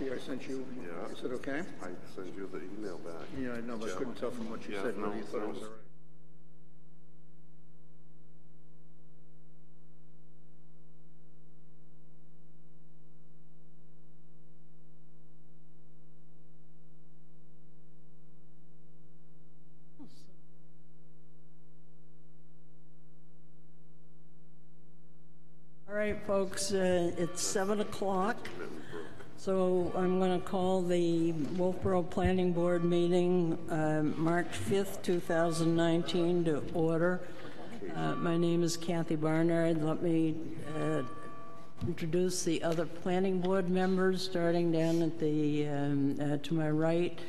copy I sent you. Yeah. Is it okay? I sent you the email back. Yeah, I know, but I couldn't tell from what you said whether you thought it was all right. All right, folks, it's 7 o'clock, so I'm going to call the Wolfeboro Planning Board meeting March 5th, 2019 to order. My name is Kathy Barnard. Let me introduce the other planning board members, starting down at the to my right.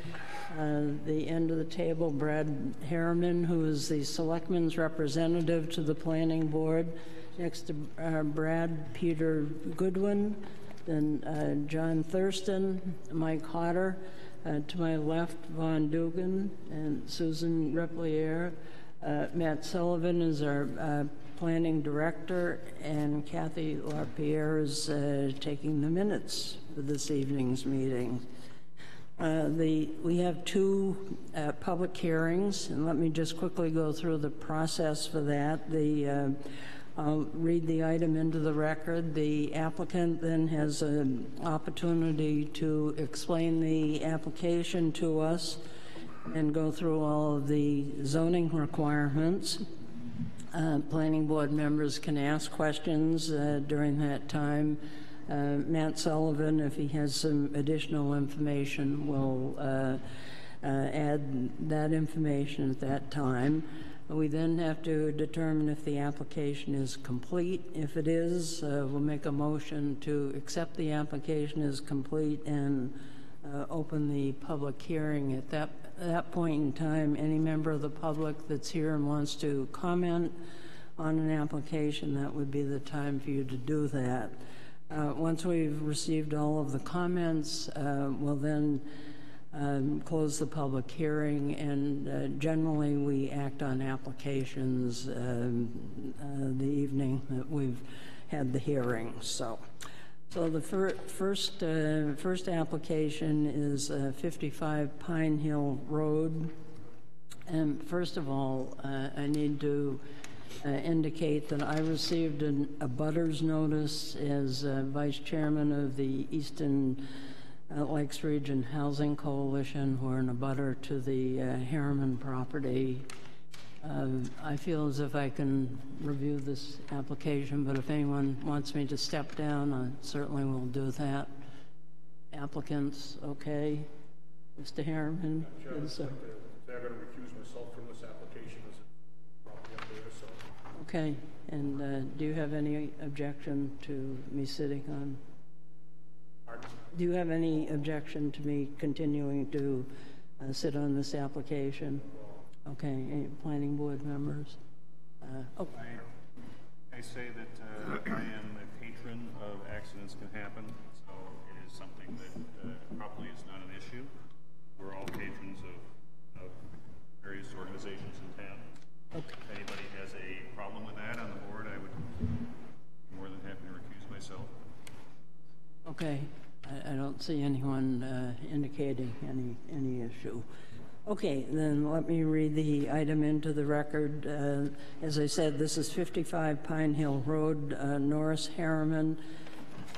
The end of the table, Brad Harriman, who is the selectman's representative to the planning board. Next to Brad, Peter Goodwin, then John Thurston, Mike Hodder. To my left, Vaughn Dugan and Susan Replier. Matt Sullivan is our planning director, and Kathy LaPierre is taking the minutes for this evening's meeting. We have two public hearings, and let me just quickly go through the process for that. I'll read the item into the record. The applicant then has an opportunity to explain the application to us and go through all of the zoning requirements. Planning board members can ask questions during that time. Matt Sullivan, if he has some additional information, will add that information at that time. We then have to determine if the application is complete. If it is, we'll make a motion to accept the application as complete and open the public hearing. At that point in time, any member of the public that's here and wants to comment on an application, that would be the time for you to do that. Once we've received all of the comments, we'll then close the public hearing, and generally we act on applications the evening that we've had the hearing. So the first application is 55 Pine Hill Road. And first of all, I need to indicate that I received a butters notice as Vice Chairman of the Eastern Lakes Region Housing Coalition. We're in a butter to the Harriman property. I feel as if I can review this application, but if anyone wants me to step down, I certainly will do that. Applicants, okay? Mr. Harriman? I'm going to recuse myself from this application as it's property up there, so. Okay, and do you have any objection to me sitting on? Pardon? Do you have any objection to me continuing to sit on this application? Okay, any planning board members? I say that I am a patron of accidents can happen, so it is something that probably is not an issue. We're all patrons of various organizations in town. Okay. If anybody has a problem with that on the board, I would be more than happy to recuse myself. Okay, I don't see anyone indicating any issue. Okay, then let me read the item into the record. As I said, this is 55 Pine Hill Road, Norris Harriman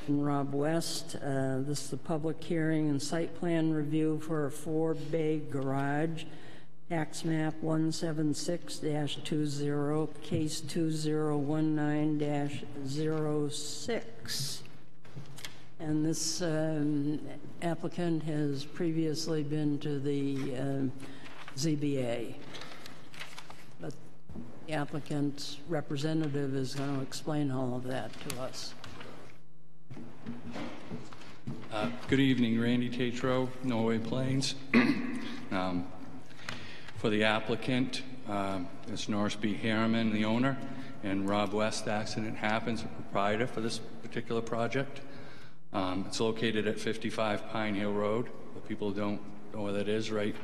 and Rob West. This is the public hearing and site plan review for a 4-bay garage. Tax map 176-20, case 2019-06. And this applicant has previously been to the ZBA. But the applicant's representative is going to explain all of that to us. Good evening, Randy Tatro, Norway Plains. For the applicant, it's Norris B. Harriman, the owner, and Rob West, Accident Happens, the proprietor for this particular project. It's located at 55 Pine Hill Road. If people don't know where that is, right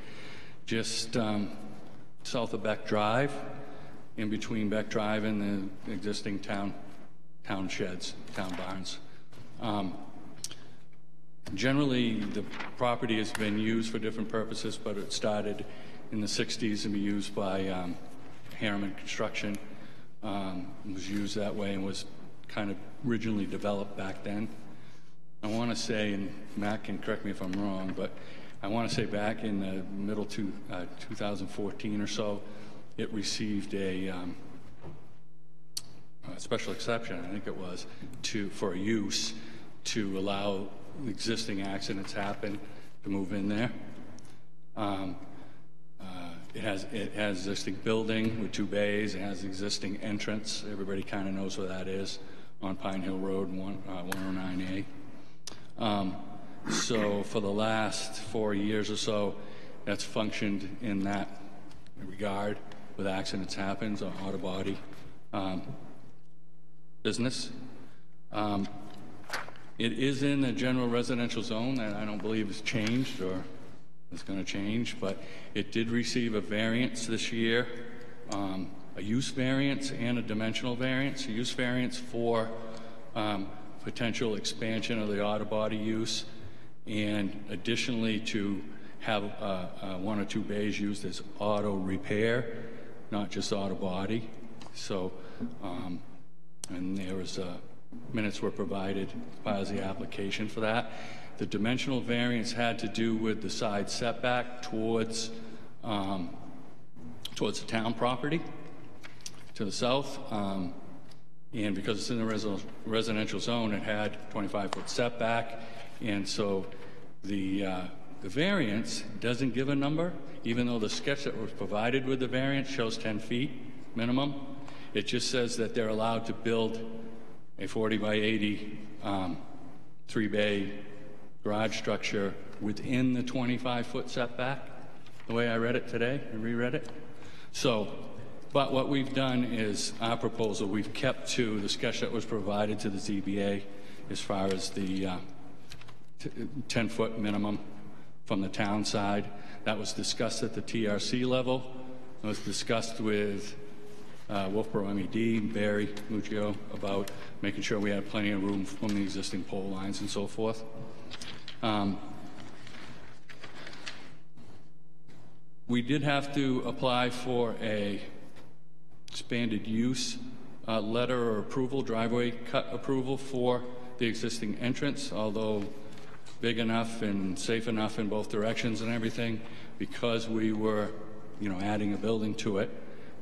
just south of Beck Drive, in between Beck Drive and the existing town sheds, town barns. Generally, the property has been used for different purposes, but it started in the 60s and be used by Harriman Construction. It was used that way and was kind of originally developed back then. I want to say, and Matt can correct me if I'm wrong, but I want to say back in the middle to 2014 or so, it received a special exception, I think it was, for use to allow existing accidents happen to move in there. It has existing building with 2 bays. It has existing entrance. Everybody kind of knows where that is on Pine Hill Road and 109A. So for the last 4 years or so, that's functioned in that regard with accidents happens, or auto body business. It is in the general residential zone that I don't believe has changed or is going to change, but it did receive a variance this year, a use variance and a dimensional variance. A use variance for potential expansion of the auto body use, and additionally to have 1 or 2 bays used as auto repair, not just auto body. So, and there was minutes were provided as the application for that. The dimensional variance had to do with the side setback towards the town property to the south. And because it's in the residential zone, it had 25-foot setback. And so the variance doesn't give a number, even though the sketch that was provided with the variance shows 10 feet minimum. It just says that they're allowed to build a 40 by 80 3-bay garage structure within the 25-foot setback, the way I read it today, I reread it. So, but what we've done is our proposal, we've kept to the sketch that was provided to the ZBA as far as the 10-foot minimum from the town side. That was discussed at the TRC level. It was discussed with Wolfeboro MED, Barry Muccio, about making sure we had plenty of room from the existing pole lines and so forth. We did have to apply for a expanded use letter or approval, driveway cut approval for the existing entrance, although big enough and safe enough in both directions and everything, because we were, adding a building to it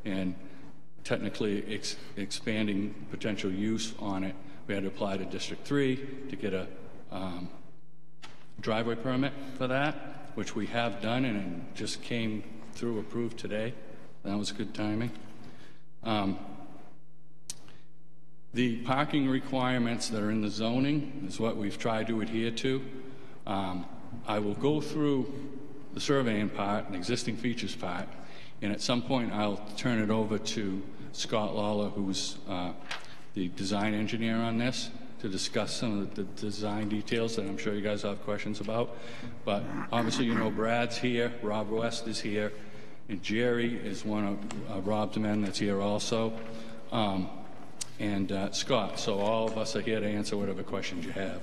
and technically expanding potential use on it. We had to apply to District 3 to get a driveway permit for that, which we have done, and it just came through approved today. That was good timing. The parking requirements that are in the zoning is what we've tried to adhere to. I will go through the surveying part and existing features part, and at some point I'll turn it over to Scott Lawler, who's the design engineer on this, to discuss some of the design details that I'm sure you guys have questions about. But obviously, Brad's here, Rob West is here, and Jerry is one of Rob's men that's here also, and Scott. So all of us are here to answer whatever questions you have.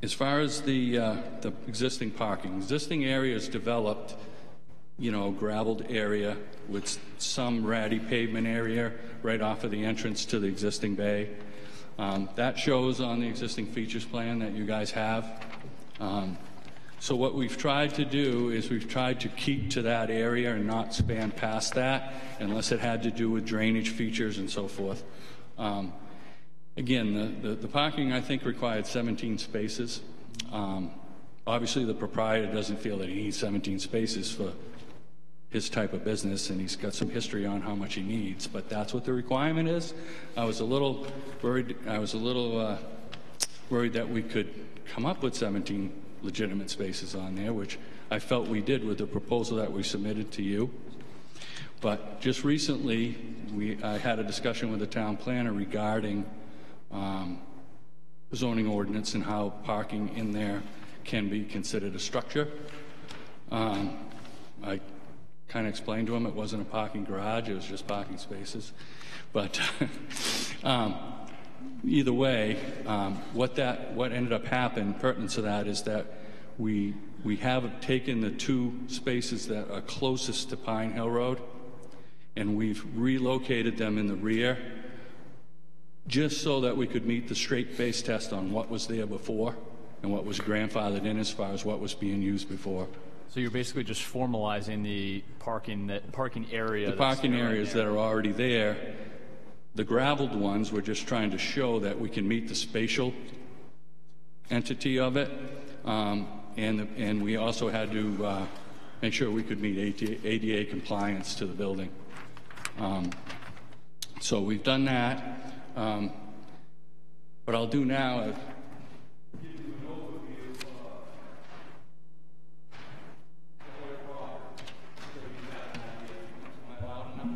As far as the existing parking, existing area is developed, graveled area with some ratty pavement area right off of the entrance to the existing bay. That shows on the existing features plan that you guys have. So what we've tried to do is we've tried to keep to that area and not span past that unless it had to do with drainage features and so forth. Again, the parking, I think, required 17 spaces. Obviously, the proprietor doesn't feel that he needs 17 spaces for his type of business, and he's got some history on how much he needs, but that's what the requirement is. I was a little worried that we could come up with 17 legitimate spaces on there, which I felt we did with the proposal that we submitted to you. But just recently, I had a discussion with the town planner regarding zoning ordinance and how parking in there can be considered a structure. I kind of explained to him it wasn't a parking garage, it was just parking spaces. But either way, what ended up happening, pertinent to that, is that we have taken the two spaces that are closest to Pine Hill Road, and we've relocated them in the rear, just so that we could meet the straight face test on what was there before and what was grandfathered in as far as what was being used before. So you're basically just formalizing the parking area. The parking areas that are already there. The graveled ones, we're just trying to show that we can meet the spatial entity of it, and we also had to make sure we could meet ADA compliance to the building. So we've done that. What I'll do now is give you an overview of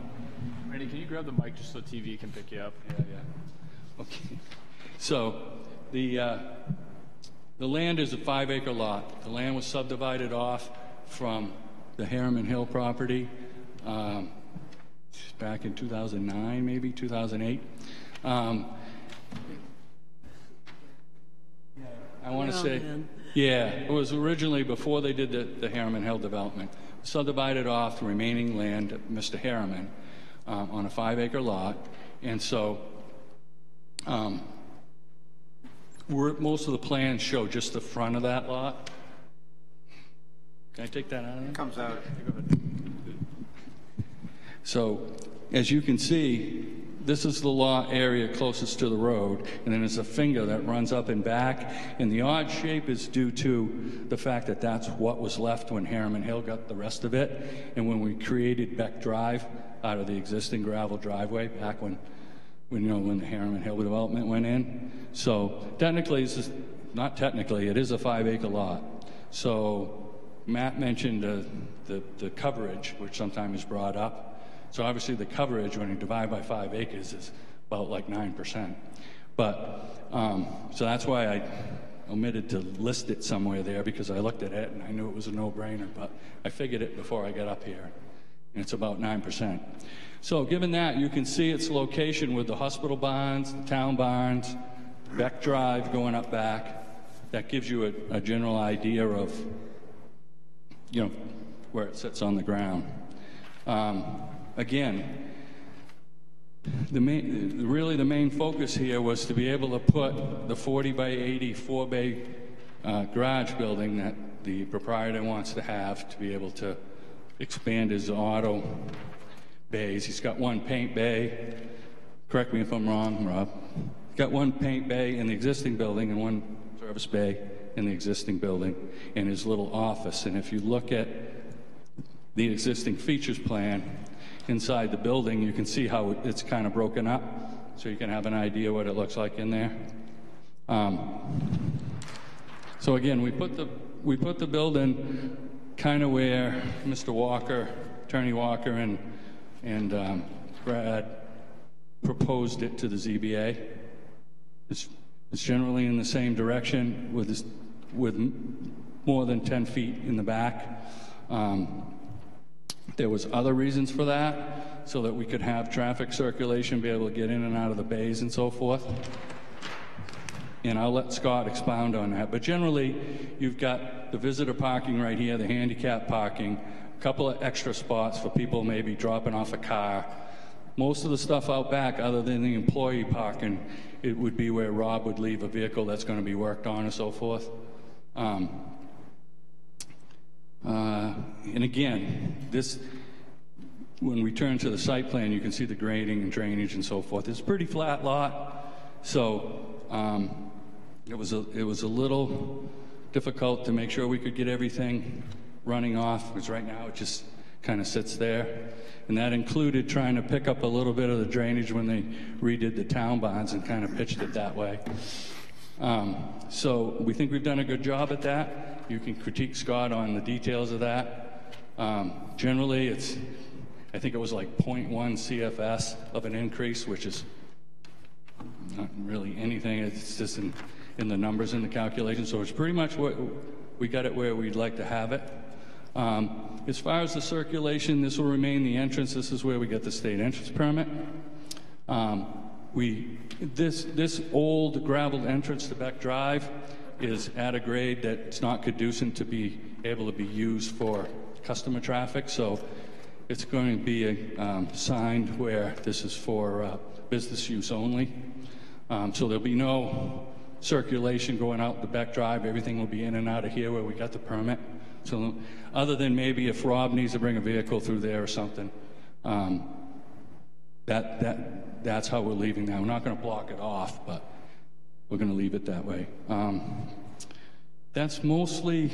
Randy, can you grab the mic just so TV can pick you up? Yeah. Okay. So the land is a 5-acre lot. The land was subdivided off from the Harriman Hill property back in 2009, maybe 2008. I want to say, yeah, it was originally before they did the Harriman Hill development. Subdivided off the remaining land of Mr. Harriman on a 5-acre lot, and so most of the plans show just the front of that lot. Can I take that out of there? Comes out. So, as you can see, this is the lot area closest to the road, and then there's a finger that runs up and back, and the odd shape is due to the fact that that's what was left when Harriman Hill got the rest of it, and when we created Beck Drive out of the existing gravel driveway back when the Harriman Hill development went in. So technically, not technically, it is a 5-acre lot. So Matt mentioned the coverage, which sometimes is brought up. So obviously the coverage, when you divide by 5 acres, is about like 9%. But, so that's why I omitted to list it somewhere there, because I looked at it and I knew it was a no-brainer, but I figured it before I got up here, and it's about 9%. So given that, you can see its location with the hospital barns, the town barns, Beck Drive going up back. That gives you a general idea of, where it sits on the ground. Again, the main focus here was to be able to put the 40 by 80 4-bay garage building that the proprietor wants to have to be able to expand his auto bays. He's got one paint bay. Correct me if I'm wrong, Rob. He's got one paint bay in the existing building and one service bay in the existing building in his little office. And if you look at the existing features plan inside the building, you can see how it's kind of broken up, so you can have an idea what it looks like in there. So again, we put the building kind of where Mr. Walker, Attorney Walker, and Brad proposed it to the ZBA. It's generally in the same direction with more than 10 feet in the back. There was other reasons for that, so that we could have traffic circulation, be able to get in and out of the bays and so forth. And I'll let Scott expound on that. But generally, you've got the visitor parking right here, the handicap parking, a couple of extra spots for people maybe dropping off a car. Most of the stuff out back, other than the employee parking, it would be where Rob would leave a vehicle that's going to be worked on and so forth. And again, when we turn to the site plan, you can see the grading and drainage and so forth. It's a pretty flat lot, so it was a little difficult to make sure we could get everything running off, because right now it just kind of sits there. And that included trying to pick up a little bit of the drainage when they redid the town bonds and kind of pitched it that way. So we think we've done a good job at that. You can critique Scott on the details of that. Generally, I think it was like 0.1 CFS of an increase, which is not really anything. It's just in the numbers in the calculation. So it's pretty much what we got it where we'd like to have it. As far as the circulation, this will remain the entrance. This is where we get the state entrance permit. This old gravel entrance to Beck Drive is at a grade that's not conducive to be able to be used for customer traffic, so it's going to be signed where this is for business use only. So there'll be no circulation going out the Beck Drive. Everything will be in and out of here where we got the permit. So other than maybe if Rob needs to bring a vehicle through there or something, that's how we're leaving that. We're not going to block it off, but we're going to leave it that way. That's mostly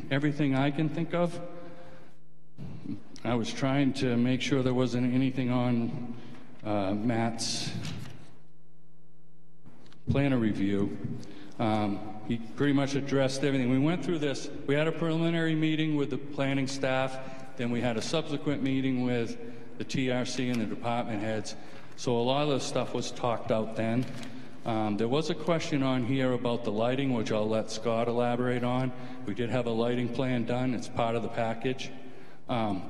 everything I can think of. I was trying to make sure there wasn't anything on Matt's planner review. He pretty much addressed everything. We went through this. We had a preliminary meeting with the planning staff, then we had a subsequent meeting with the TRC and the department heads. So a lot of the stuff was talked out then. There was a question on here about the lighting, which I'll let Scott elaborate on. We did have a lighting plan done. It's part of the package. I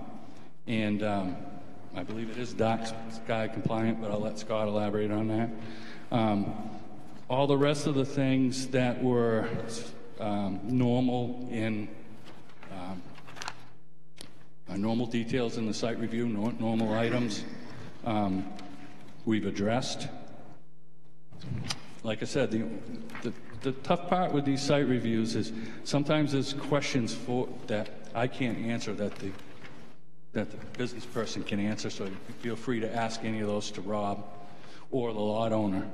believe it is dark sky compliant, but I'll let Scott elaborate on that. All the rest of the things that were normal in normal details in the site review, normal items, we've addressed. Like I said, the tough part with these site reviews is sometimes there's questions that I can't answer that the business person can answer, so feel free to ask any of those to Rob or the lot owner.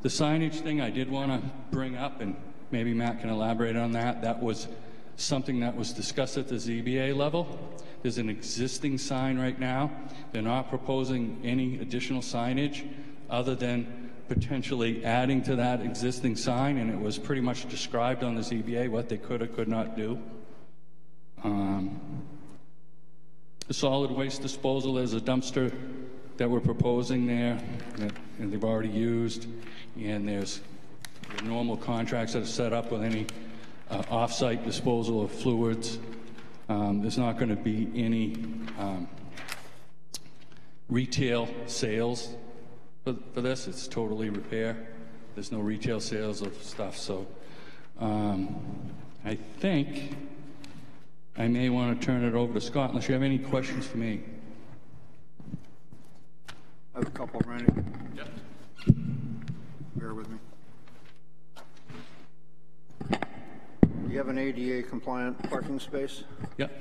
The signage thing I did want to bring up, and maybe Matt can elaborate on that. That was something that was discussed at the ZBA level. There's an existing sign right now. They're not proposing any additional signage other than potentially adding to that existing sign, and it was pretty much described on the ZBA what they could or could not do. The solid waste disposal, there's a dumpster that we're proposing there and they've already used, and there's the normal contracts that are set up with any off-site disposal of fluids. There's not going to be any retail sales for this. It's totally repair. There's no retail sales of stuff, so I think I may want to turn it over to Scott unless you have any questions for me. I have a couple, Randy. Yep. Bear with me. You have an ADA compliant parking space? Yep.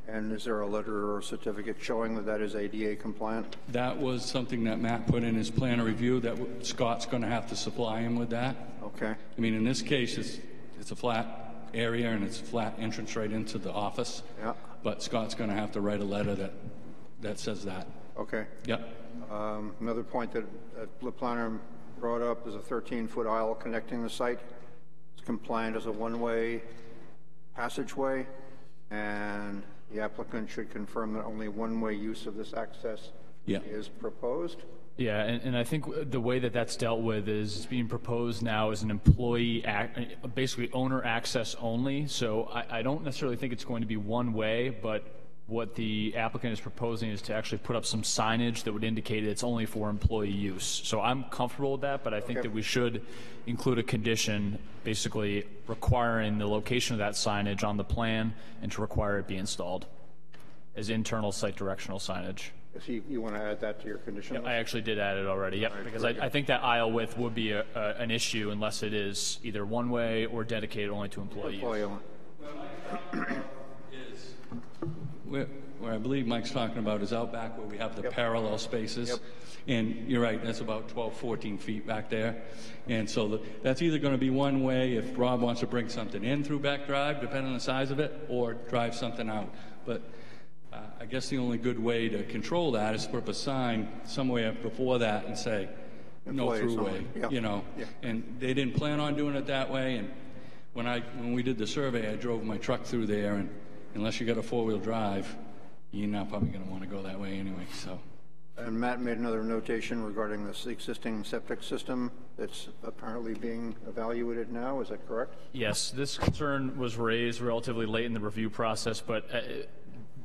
And is there a letter or certificate showing that that is ADA compliant? That was something that Matt put in his plan of review that Scott's going to have to supply him with that. Okay. I mean, in this case, it's a flat area and it's a flat entrance right into the office. Yeah. But Scott's going to have to write a letter that says that. Okay. Yep. Another point that the planner brought up is a 13-foot aisle connecting the site. It's compliant as a one-way passageway, and the applicant should confirm that only one-way use of this access is proposed. Yeah, and I think the way that that's dealt with is it's being proposed now as an employee, basically owner access only. So I don't necessarily think it's going to be one way, but what the applicant is proposing is to actually put up some signage that would indicate it's only for employee use. So I'm comfortable with that, but I think that we should include a condition basically requiring the location of that signage on the plan and to require it be installed as internal site directional signage. So you want to add that to your condition list? I actually did add it already, yep, right, because I think that aisle width would be an issue unless it is either one way or dedicated only to employees. Where I believe Mike's talking about is out back where we have the parallel spaces. Yep. And you're right, that's about 12, 14 feet back there. And so that's either going to be one way if Rob wants to bring something in through Back Drive, depending on the size of it, or drive something out. But I guess the only good way to control that is to put up a sign somewhere before that and say, no throughway, you know. Yeah. And they didn't plan on doing it that way. And when we did the survey, I drove my truck through there, and unless you got a four-wheel drive, you're not probably going to want to go that way anyway. So. And Matt made another notation regarding this existing septic system that's apparently being evaluated now. Is that correct? Yes, this concern was raised relatively late in the review process, but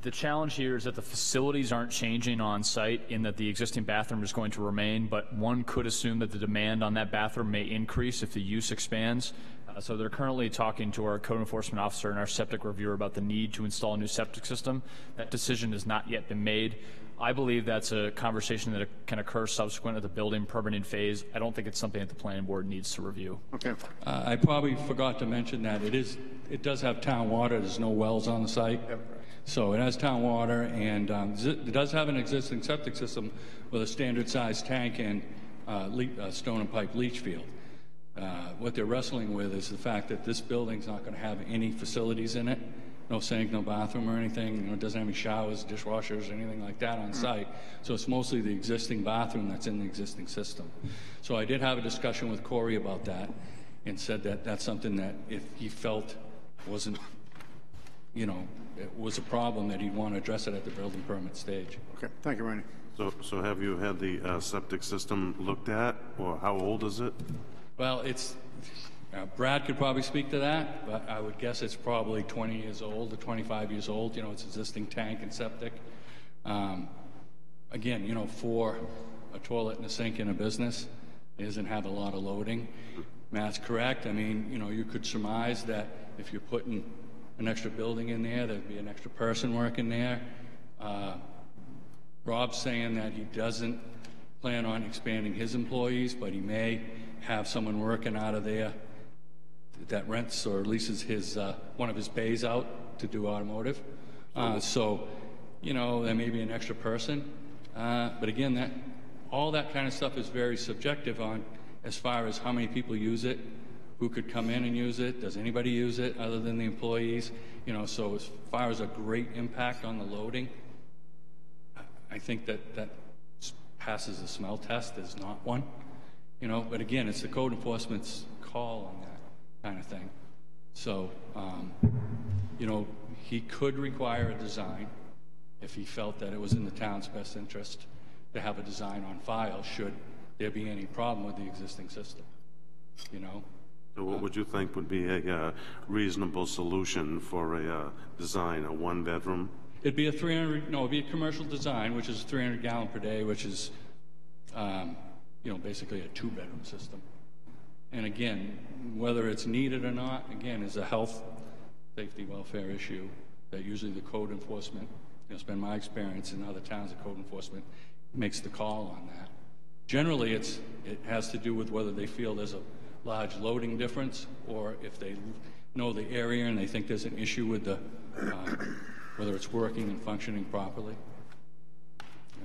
The challenge here is that the facilities aren't changing on site in that the existing bathroom is going to remain, but one could assume that the demand on that bathroom may increase if the use expands. So they're currently talking to our code enforcement officer and our septic reviewer about the need to install a new septic system. That decision has not yet been made. I believe that's a conversation that can occur subsequent to the building permitting phase. I don't think it's something that the planning board needs to review. Okay. I probably forgot to mention that it does have town water. There's no wells on the site. Yep. So it has town water, and it does have an existing septic system with a standard sized tank and stone and pipe leach field. What they're wrestling with is the fact that this building's not going to have any facilities in it. No sink, no bathroom or anything. You know, it doesn't have any showers, dishwashers, anything like that on site. So it's mostly the existing bathroom that's in the existing system. So I did have a discussion with Corey about that and said that that's something that if he felt wasn't, you know, it was a problem, that he'd want to address it at the building permit stage. Okay, thank you, Randy. So have you had the septic system looked at, or how old is it? Well, it's, Brad could probably speak to that, but I would guess it's probably 20 years old or 25 years old. You know, it's existing tank and septic. Again, you know, for a toilet and a sink in a business, it doesn't have a lot of loading. Matt's correct. I mean, you know, you could surmise that if you're putting an extra building in there, there'd be an extra person working there. Rob's saying that he doesn't plan on expanding his employees, but he may have someone working out of there that rents or leases his one of his bays out to do automotive. So, you know, there may be an extra person. But again, all that kind of stuff is very subjective on as far as how many people use it, who could come in and use it, does anybody use it other than the employees? You know, so as far as a great impact on the loading, I think that passes the smell test. There's not one. You know, but again, it's the code enforcement's call on that kind of thing. So, you know, he could require a design if he felt that it was in the town's best interest to have a design on file should there be any problem with the existing system, you know. So what would you think would be a reasonable solution for a design, a one-bedroom? It'd be it'd be a commercial design, which is 300 gallon per day, which is, you know, basically a 2-bedroom system. And again, whether it's needed or not, again, is a health, safety, welfare issue that usually the code enforcement, you know, it's been my experience in other towns, the code enforcement makes the call on that. Generally, it has to do with whether they feel there's a large loading difference, or if they know the area and they think there's an issue with the whether it's working and functioning properly. Yeah,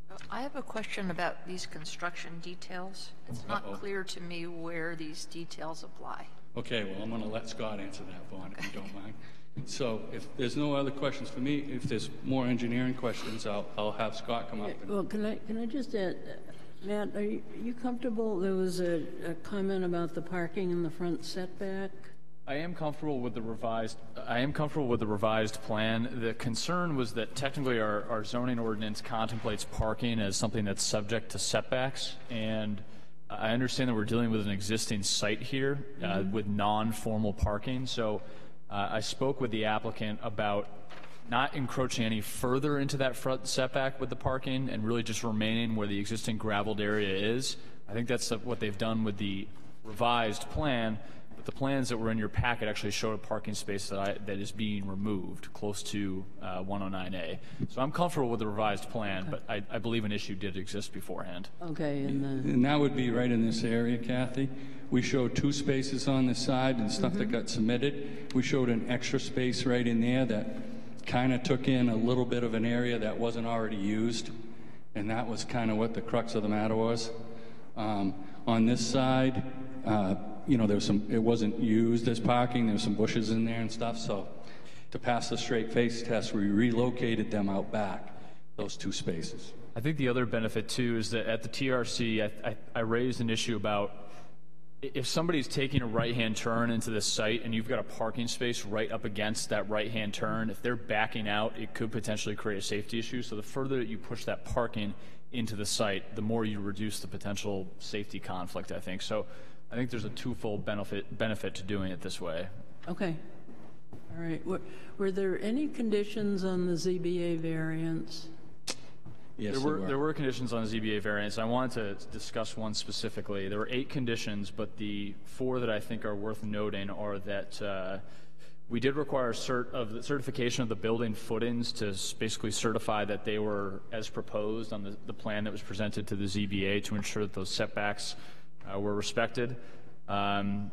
so. I have a question about these construction details. It's not clear to me where these details apply. Okay, well, I'm going to let Scott answer that, Vaughn, if you don't mind. So if there's no other questions for me, if there's more engineering questions, I'll have Scott come up. Well, can I just add, Matt, are you comfortable? There was a comment about the parking in the front setback. I am comfortable with the revised plan. The concern was that technically our zoning ordinance contemplates parking as something that's subject to setbacks, and I understand that we're dealing with an existing site here with non-formal parking. So I spoke with the applicant about not encroaching any further into that front setback with the parking and really just remaining where the existing graveled area is. I think that's what they've done with the revised plan. But the plans that were in your packet actually showed a parking space that is being removed close to 109A. So I'm comfortable with the revised plan, but I believe an issue did exist beforehand. Okay, and that would be right in this area, Kathy. We showed 2 spaces on this side and stuff that got submitted. We showed an extra space right in there that kind of took in a little bit of an area that wasn't already used, and that was kind of what the crux of the matter was. On this side, you know, it wasn't used as parking. There was some bushes in there and stuff. So to pass the straight face test, we relocated them out back, those 2 spaces. I think the other benefit too is that at the TRC, I raised an issue about if somebody's taking a right-hand turn into the site and you've got a parking space right up against that right-hand turn, if they're backing out, it could potentially create a safety issue. So the further that you push that parking into the site, the more you reduce the potential safety conflict, I think. So I think there's a twofold benefit to doing it this way. Okay. All right. Were there any conditions on the ZBA variance? Yes, There were conditions on the ZBA variance. I wanted to discuss one specifically. There were 8 conditions, but the 4 that I think are worth noting are that we did require certification of the building footings to basically certify that they were as proposed on the plan that was presented to the ZBA to ensure that those setbacks were respected. And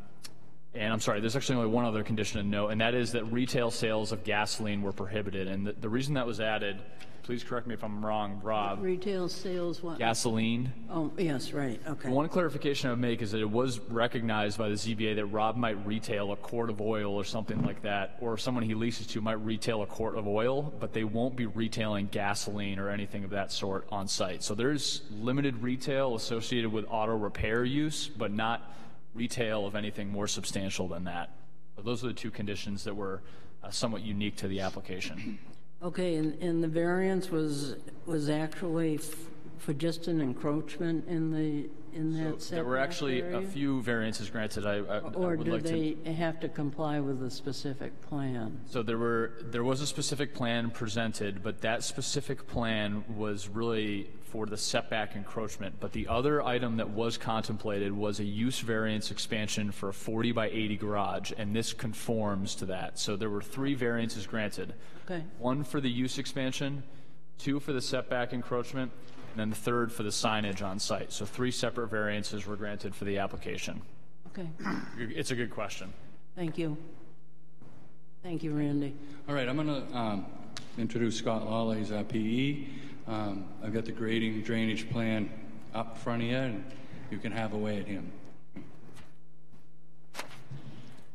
I'm sorry, there's actually only one other condition to note, and that is that retail sales of gasoline were prohibited. And the reason that was added, please correct me if I'm wrong, Rob. Retail sales what? Gasoline. Oh, yes, right, okay. One clarification I would make is that it was recognized by the ZBA that Rob might retail a quart of oil or something like that, or someone he leases to might retail a quart of oil, but they won't be retailing gasoline or anything of that sort on site. So there's limited retail associated with auto repair use, but not retail of anything more substantial than that. So those are the 2 conditions that were somewhat unique to the application. Okay, and the variance was actually for just an encroachment in that setback There were actually area? a few variances granted. I Or would do like to. they have to comply with a specific plan? So there was a specific plan presented, but that specific plan was really for the setback encroachment. But the other item that was contemplated was a use variance expansion for a 40 by 80 garage, and this conforms to that. So there were 3 variances granted. Okay. 1 for the use expansion, 2 for the setback encroachment, and then the 3rd for the signage on site. So 3 separate variances were granted for the application. Okay, It's a good question. thank you. Thank you, Randy. All right, I'm going to introduce Scott Lawley. He's our PE. I've got the grading drainage plan up front of you, and you can have a way at him.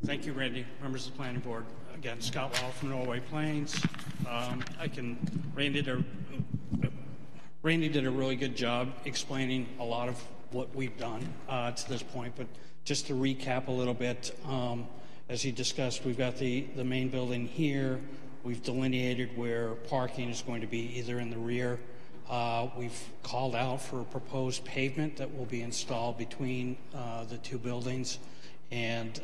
Thank you, Randy, members of the planning board. Again, Scott Lawley from Norway Plains. Randy did a really good job explaining a lot of what we've done to this point, but just to recap a little bit, as he discussed, we've got the main building here. We've delineated where parking is going to be either in the rear. We've called out for a proposed pavement that will be installed between the 2 buildings, and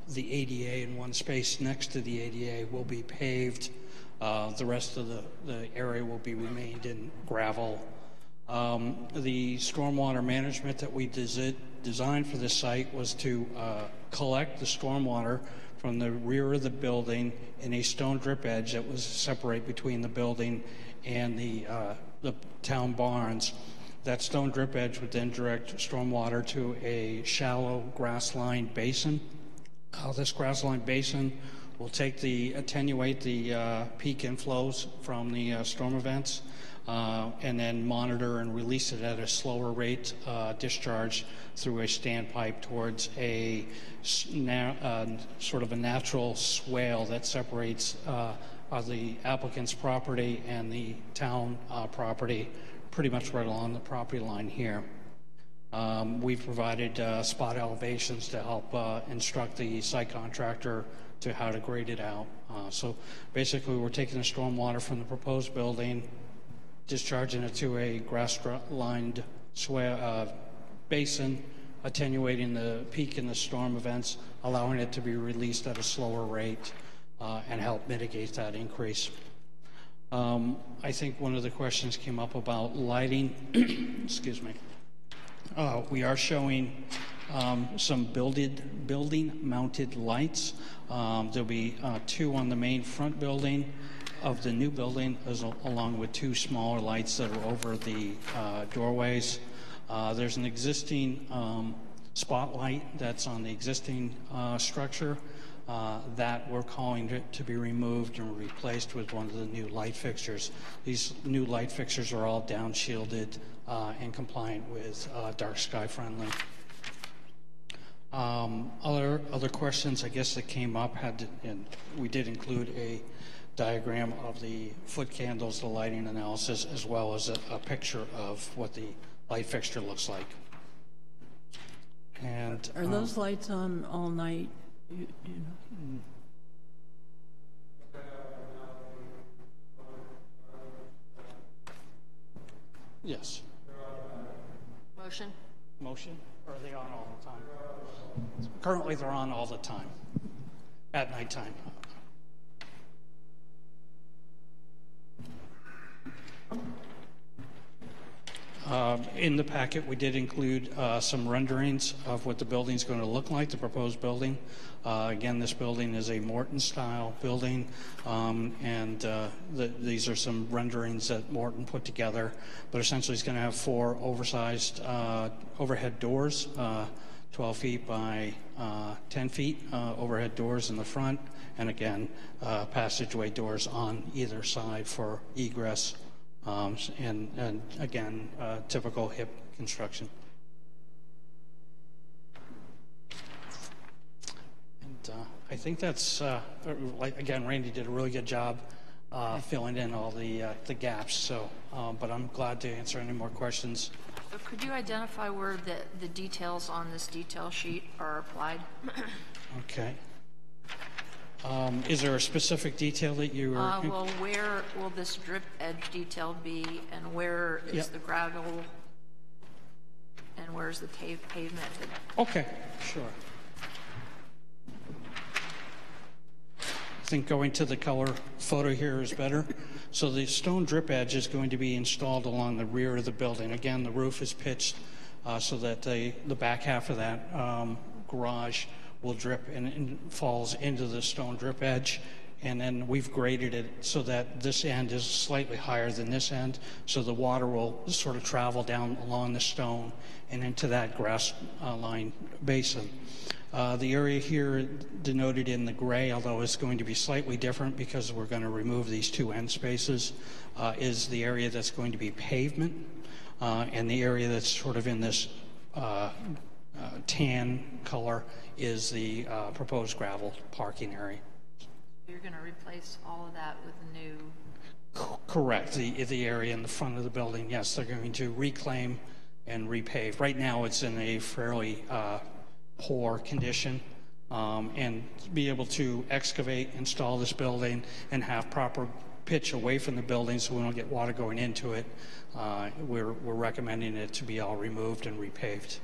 the ADA in one space next to the ADA will be paved. The rest of the area will be remained in gravel. The stormwater management that we designed for this site was to collect the stormwater from the rear of the building in a stone drip edge that was separate between the building and the town barns. That stone drip edge would then direct stormwater to a shallow grass-lined basin. This grass-lined basin will attenuate the peak inflows from the storm events, and then monitor and release it at a slower rate discharge through a standpipe towards a sort of a natural swale that separates the applicant's property and the town property, pretty much right along the property line here. We've provided spot elevations to help instruct the site contractor to how to grade it out. So basically we're taking the stormwater from the proposed building, discharging it to a grass-lined basin, attenuating the peak in the storm events, allowing it to be released at a slower rate and help mitigate that increase. I think one of the questions came up about lighting. Excuse me. We are showing some building-mounted lights. There'll be 2 on the main front building of the new building, along with 2 smaller lights that are over the doorways. There's an existing spotlight that's on the existing structure that we're calling to be removed and replaced with one of the new light fixtures. These new light fixtures are all down-shielded and compliant with dark sky friendly. Other questions, I guess, that came up and we did include a diagram of the foot candles, the lighting analysis, as well as a picture of what the light fixture looks like. And Are those lights on all night? Do you know? Yes. Motion? Or are they on all the time? Currently, they're on all the time, at nighttime. In the packet, we did include some renderings of what the building's going to look like, the proposed building. Again, this building is a Morton-style building, and these are some renderings that Morton put together. But essentially, it's going to have 4 oversized overhead doors, 12 feet by 10 feet, overhead doors in the front, and again, passageway doors on either side for egress. And again, typical HIP construction. And I think that's, again, Randy did a really good job filling in all the gaps. So, but I'm glad to answer any more questions. So could you identify where the details on this detail sheet are applied? Okay. Is there a specific detail that you are? Well, where will this drip edge detail be, and where is the gravel, and where's the pavement? Okay, sure. I think going to the color photo here is better. So the stone drip edge is going to be installed along the rear of the building. Again, the roof is pitched so that the back half of that garage will drip and falls into the stone drip edge. And then we've graded it so that this end is slightly higher than this end, so the water will sort of travel down along the stone and into that grass line basin. The area here denoted in the gray, although it's going to be slightly different because we're going to remove these 2 end spaces, is the area that's going to be pavement, and the area that's sort of in this tan color is the proposed gravel parking area. You're going to replace all of that with a new... Correct. The area in the front of the building, yes, they're going to reclaim and repave. Right now it's in a fairly poor condition, and be able to excavate, install this building, and have proper pitch away from the building so we don't get water going into it. We're recommending it to be all removed and repaved.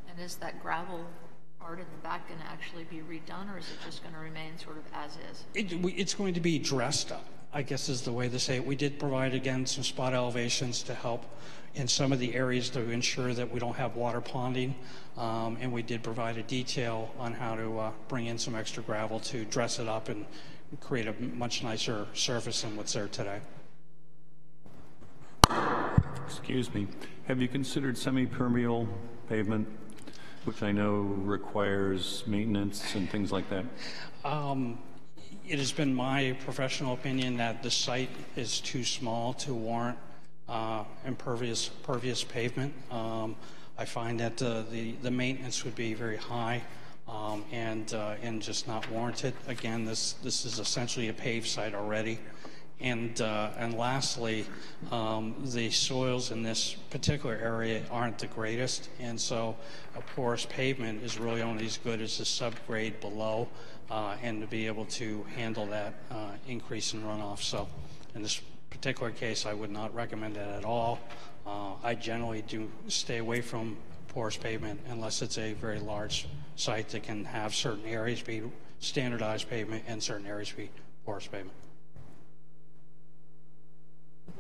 And is that gravel part in the back going to actually be redone, or is it just going to remain sort of as is? It's going to be dressed up, I guess is the way to say it. We did provide, again, some spot elevations to help in some of the areas to ensure that we don't have water ponding, and we did provide a detail on how to bring in some extra gravel to dress it up and create a much nicer surface than what's there today. Excuse me. Have you considered semi-permeable pavement, which I know requires maintenance and things like that? It has been my professional opinion that the site is too small to warrant impervious pavement. I find that the maintenance would be very high and just not warranted. Again, this is essentially a paved site already. And lastly, the soils in this particular area aren't the greatest, and so a porous pavement is really only as good as the subgrade below, and to be able to handle that increase in runoff. So in this particular case, I would not recommend it at all. I generally do stay away from porous pavement unless it's a very large site that can have certain areas be standardized pavement and certain areas be porous pavement.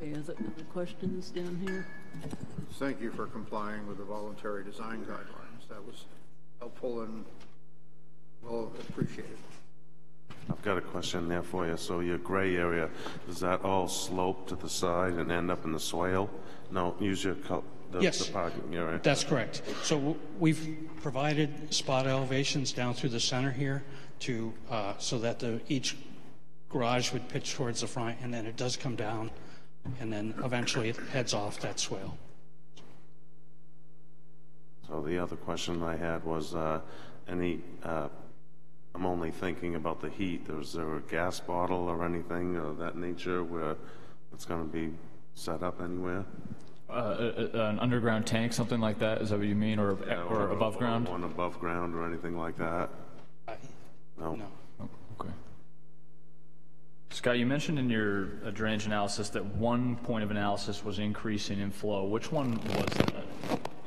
Okay, other questions down here? Thank you for complying with the voluntary design guidelines. That was helpful and well appreciated. I've got a question there for you. So your gray area, does that all slope to the side and end up in the swale? No, use your Yes, the parking area. that's correct. So we've provided spot elevations down through the center here to so that each garage would pitch towards the front, and then it does come down, and then eventually it heads off that swale. So the other question I had was I'm only thinking about the heat. Is there a gas bottle or anything of that nature where it's going to be set up anywhere? An underground tank, something like that, is that what you mean, or above ground? One above ground or anything like that? No. Oh, okay. Scott, you mentioned in your drainage analysis that one point of analysis was increasing in flow. Which one was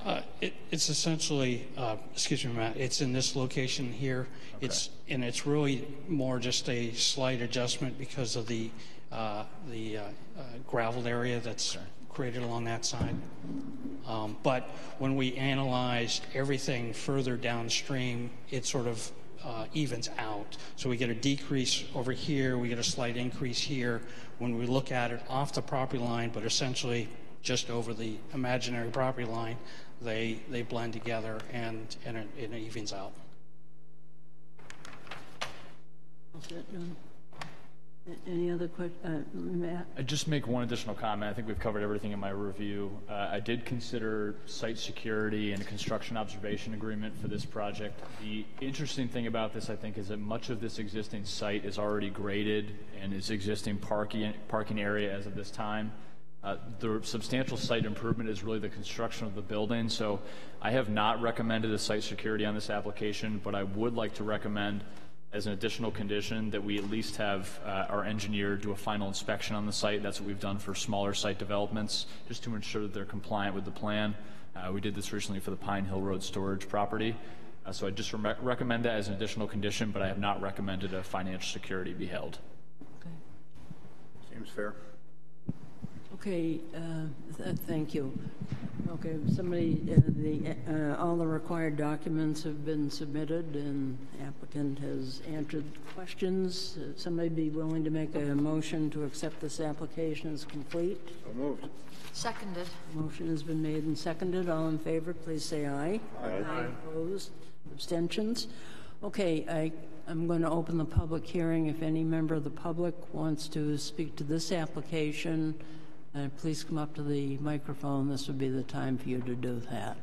that? It's essentially, excuse me, Matt, it's in this location here. Okay. It's really more just a slight adjustment because of the graveled area that's created along that side. But when we analyzed everything further downstream, it sort of evens out. So we get a decrease over here, we get a slight increase here when we look at it off the property line, but essentially just over the imaginary property line, they blend together and it evens out. Any other questions? Matt? I'd just make one additional comment. I think we've covered everything in my review. I did consider site security and a construction observation agreement for this project. The interesting thing about this, I think, is that much of this existing site is already graded and is existing parking area as of this time. The substantial site improvement is really the construction of the building. So I have not recommended a site security on this application, but I would like to recommend as an additional condition that we at least have our engineer do a final inspection on the site. That's what we've done for smaller site developments, just to ensure that they're compliant with the plan. We did this recently for the Pine Hill Road storage property. So I just recommend that as an additional condition, but I have not recommended a financial security be held. Okay. Seems fair. Okay, thank you. Okay, all the required documents have been submitted and the applicant has answered questions. Somebody be willing to make a motion to accept this application as complete? So moved. Seconded. Motion has been made and seconded. All in favor, please say aye. Aye. Opposed? Abstentions? Okay, I'm going to open the public hearing. If any member of the public wants to speak to this application, please come up to the microphone. This would be the time for you to do that.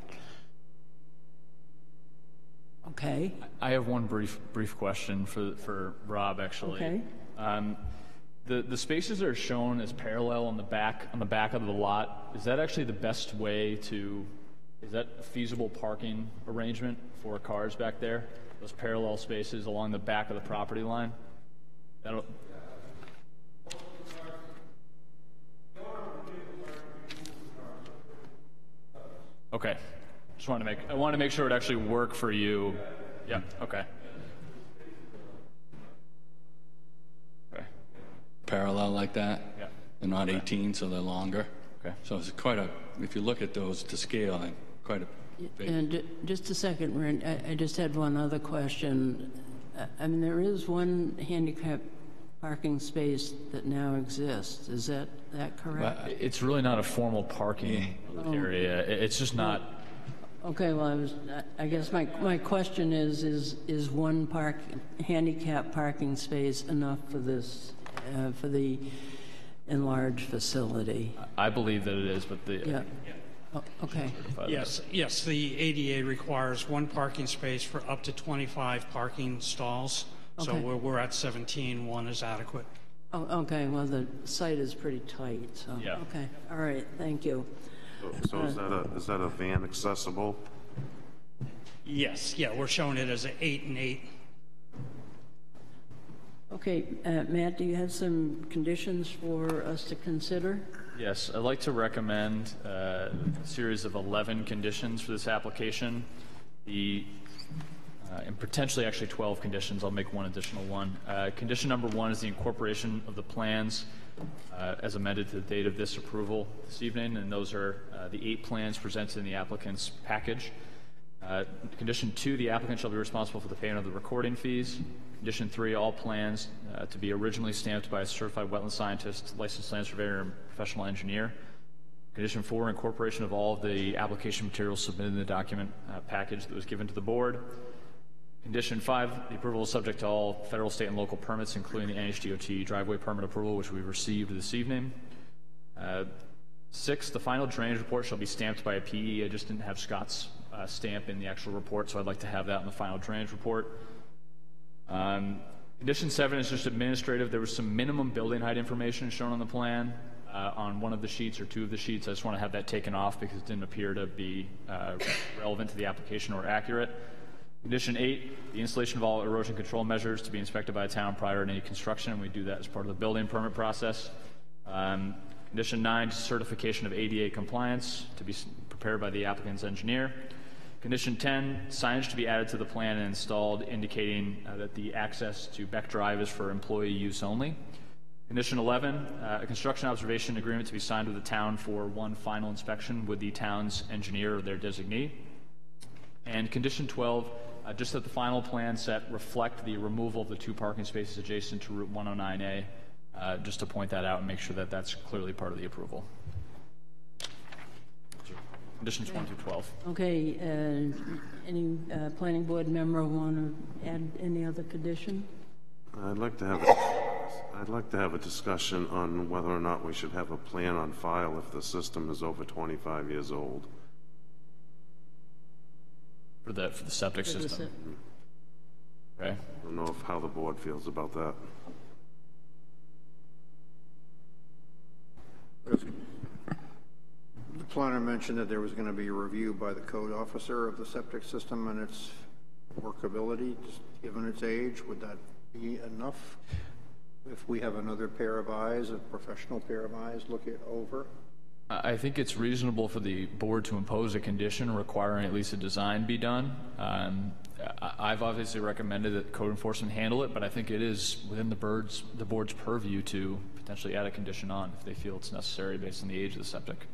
Okay. I have one brief question for Rob, actually. Okay. The spaces that are shown as parallel on the back of the lot, is that actually the best way to? Is that a feasible parking arrangement for cars back there? Those parallel spaces along the back of the property line. Okay. I want to make sure it actually worked for you. Yeah. Okay. Okay. Parallel like that. Yeah. They're not 18, so they're longer. Okay. So it's if you look at those to scale, they're quite a big. And just a second, Ren, I just had one other question. I mean, there is one handicap parking space that now exists. Is that correct? It's really not a formal parking area. It's just not. Okay, well, I guess my question is one handicap parking space enough for this, for the enlarged facility? I believe that it is, but Yeah. Oh, okay. Yes, the ADA requires one parking space for up to 25 parking stalls. So Okay. we're at 17, one is adequate. Oh, okay, well, the site is pretty tight, so. Yeah. Okay, all right, thank you. So is that a van accessible? Yes, yeah, we're showing it as an 8 and 8. Okay, Matt, do you have some conditions for us to consider? Yes, I'd like to recommend a series of 11 conditions for this application. And potentially actually 12 conditions. I'll make one additional one. Condition number 1 is the incorporation of the plans as amended to the date of this approval this evening, and those are the 8 plans presented in the applicant's package. Condition 2, the applicant shall be responsible for the payment of the recording fees. Condition 3, all plans to be originally stamped by a certified wetland scientist, licensed land surveyor, and professional engineer. Condition 4, incorporation of all of the application materials submitted in the document package that was given to the board. Condition 5, the approval is subject to all federal, state, and local permits, including the NHDOT driveway permit approval, which we received this evening. 6, the final drainage report shall be stamped by a PE. I just didn't have Scott's stamp in the actual report, so I'd like to have that in the final drainage report. Condition 7 is just administrative. There was some minimum building height information shown on the plan on one of the sheets or 2 of the sheets. I just want to have that taken off because it didn't appear to be relevant to the application or accurate. Condition 8, the installation of all erosion control measures to be inspected by the town prior to any construction, and we do that as part of the building permit process. Condition 9, certification of ADA compliance to be prepared by the applicant's engineer. Condition 10, signage to be added to the plan and installed indicating that the access to Beck Drive is for employee use only. Condition 11, a construction observation agreement to be signed with the town for one final inspection with the town's engineer or their designee. And condition 12, just that the final plan set reflect the removal of the 2 parking spaces adjacent to Route 109A, just to point that out and make sure that that's clearly part of the approval. Conditions 1 through 12. Okay, any planning board member want to add any other condition? I'd like to have a discussion on whether or not we should have a plan on file if the system is over 25 years old. For the septic system. Okay. I don't know how the board feels about that. The planner mentioned that there was going to be a review by the code officer of the septic system and its workability, just given its age. Would that be enough? If we have another pair of eyes, a professional pair of eyes, look it over? I think it's reasonable for the board to impose a condition requiring at least a design be done. I've obviously recommended that code enforcement handle it, but I think it is within the board's purview to potentially add a condition on if they feel it's necessary based on the age of the septic.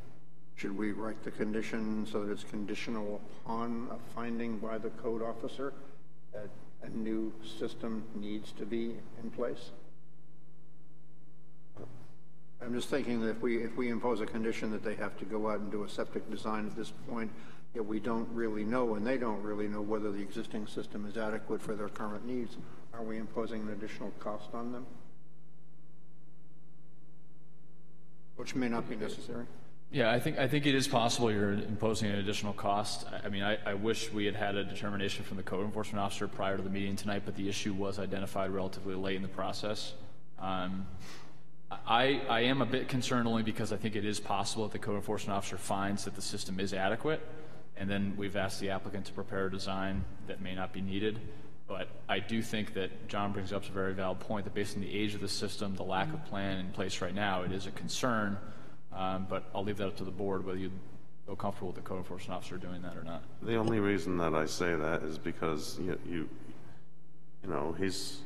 Should we write the condition so that it's conditional upon a finding by the code officer that a new system needs to be in place? I'm just thinking that if we impose a condition that they have to go out and do a septic design at this point, yet we don't really know, and they don't really know whether the existing system is adequate for their current needs, are we imposing an additional cost on them? Which may not be necessary. Yeah, I think it is possible you're imposing an additional cost. I mean, I wish we had a determination from the code enforcement officer prior to the meeting tonight, but the issue was identified relatively late in the process. I am a bit concerned only because I think it is possible that the code enforcement officer finds that the system is adequate, and then we've asked the applicant to prepare a design that may not be needed. But I do think that John brings up a very valid point that based on the age of the system, the lack of plan in place right now, it is a concern. But I'll leave that up to the board whether you feel comfortable with the code enforcement officer doing that or not. The only reason that I say that is because you know he's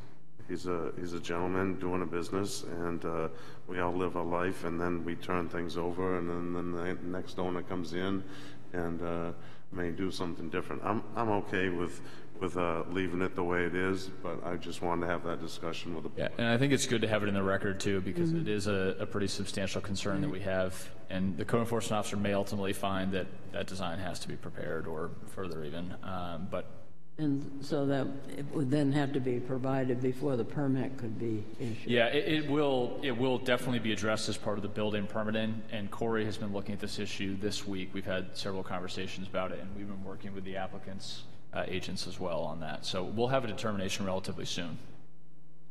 a gentleman doing a business, and we all live a life, and then we turn things over, and then the next owner comes in and may do something different. I'm okay with leaving it the way it is, but I just wanted to have that discussion with the board. Yeah, and I think it's good to have it in the record too, because it is a pretty substantial concern that we have, and the code enforcement officer may ultimately find that that design has to be prepared or further even, And so that it would then have to be provided before the permit could be issued. Yeah, it will definitely be addressed as part of the building permitting, and Corey has been looking at this issue this week. We've had several conversations about it, and we've been working with the applicants' agents as well on that. So we'll have a determination relatively soon.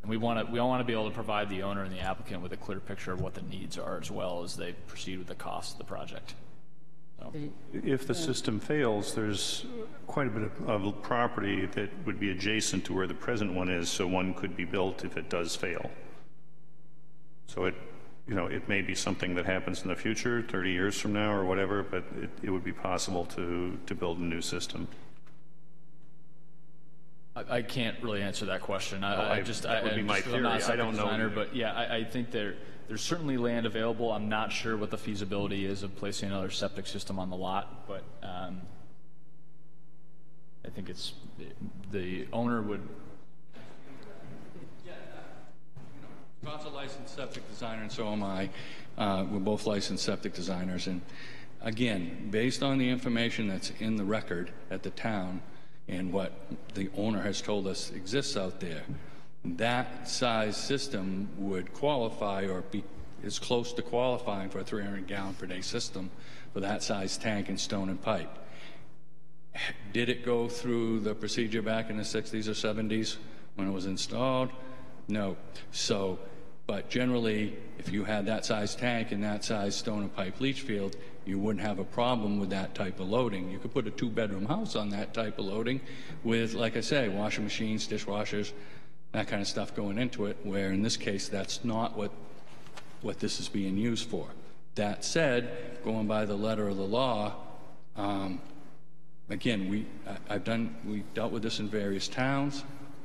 And we want to be able to provide the owner and the applicant with a clear picture of what the needs are as well as they proceed with the cost of the project. So. If the system fails, there's quite a bit of property that would be adjacent to where the present one is, so one could be built if it does fail. So it may be something that happens in the future, 30 years from now or whatever, but it would be possible to build a new system. I can't really answer that question. That would be my theory. I don't know. Designer, but yeah, I think there's certainly land available. I'm not sure what the feasibility is of placing another septic system on the lot, but I think it's the owner would. Scott's a licensed septic designer, and so am I. We're both licensed septic designers, and again, based on the information that's in the record at the town and what the owner has told us exists out there, that size system would qualify or be as close to qualifying for a 300 gallon per day system for that size tank and stone and pipe. Did it go through the procedure back in the 60s or 70s when it was installed? No. So, but generally, if you had that size tank and that size stone and pipe leach field, you wouldn't have a problem with that type of loading. You could put a 2-bedroom house on that type of loading with, like I say, washing machines, dishwashers, that kind of stuff going into it, where in this case, that's not what this is being used for. That said, going by the letter of the law, again, we dealt with this in various towns.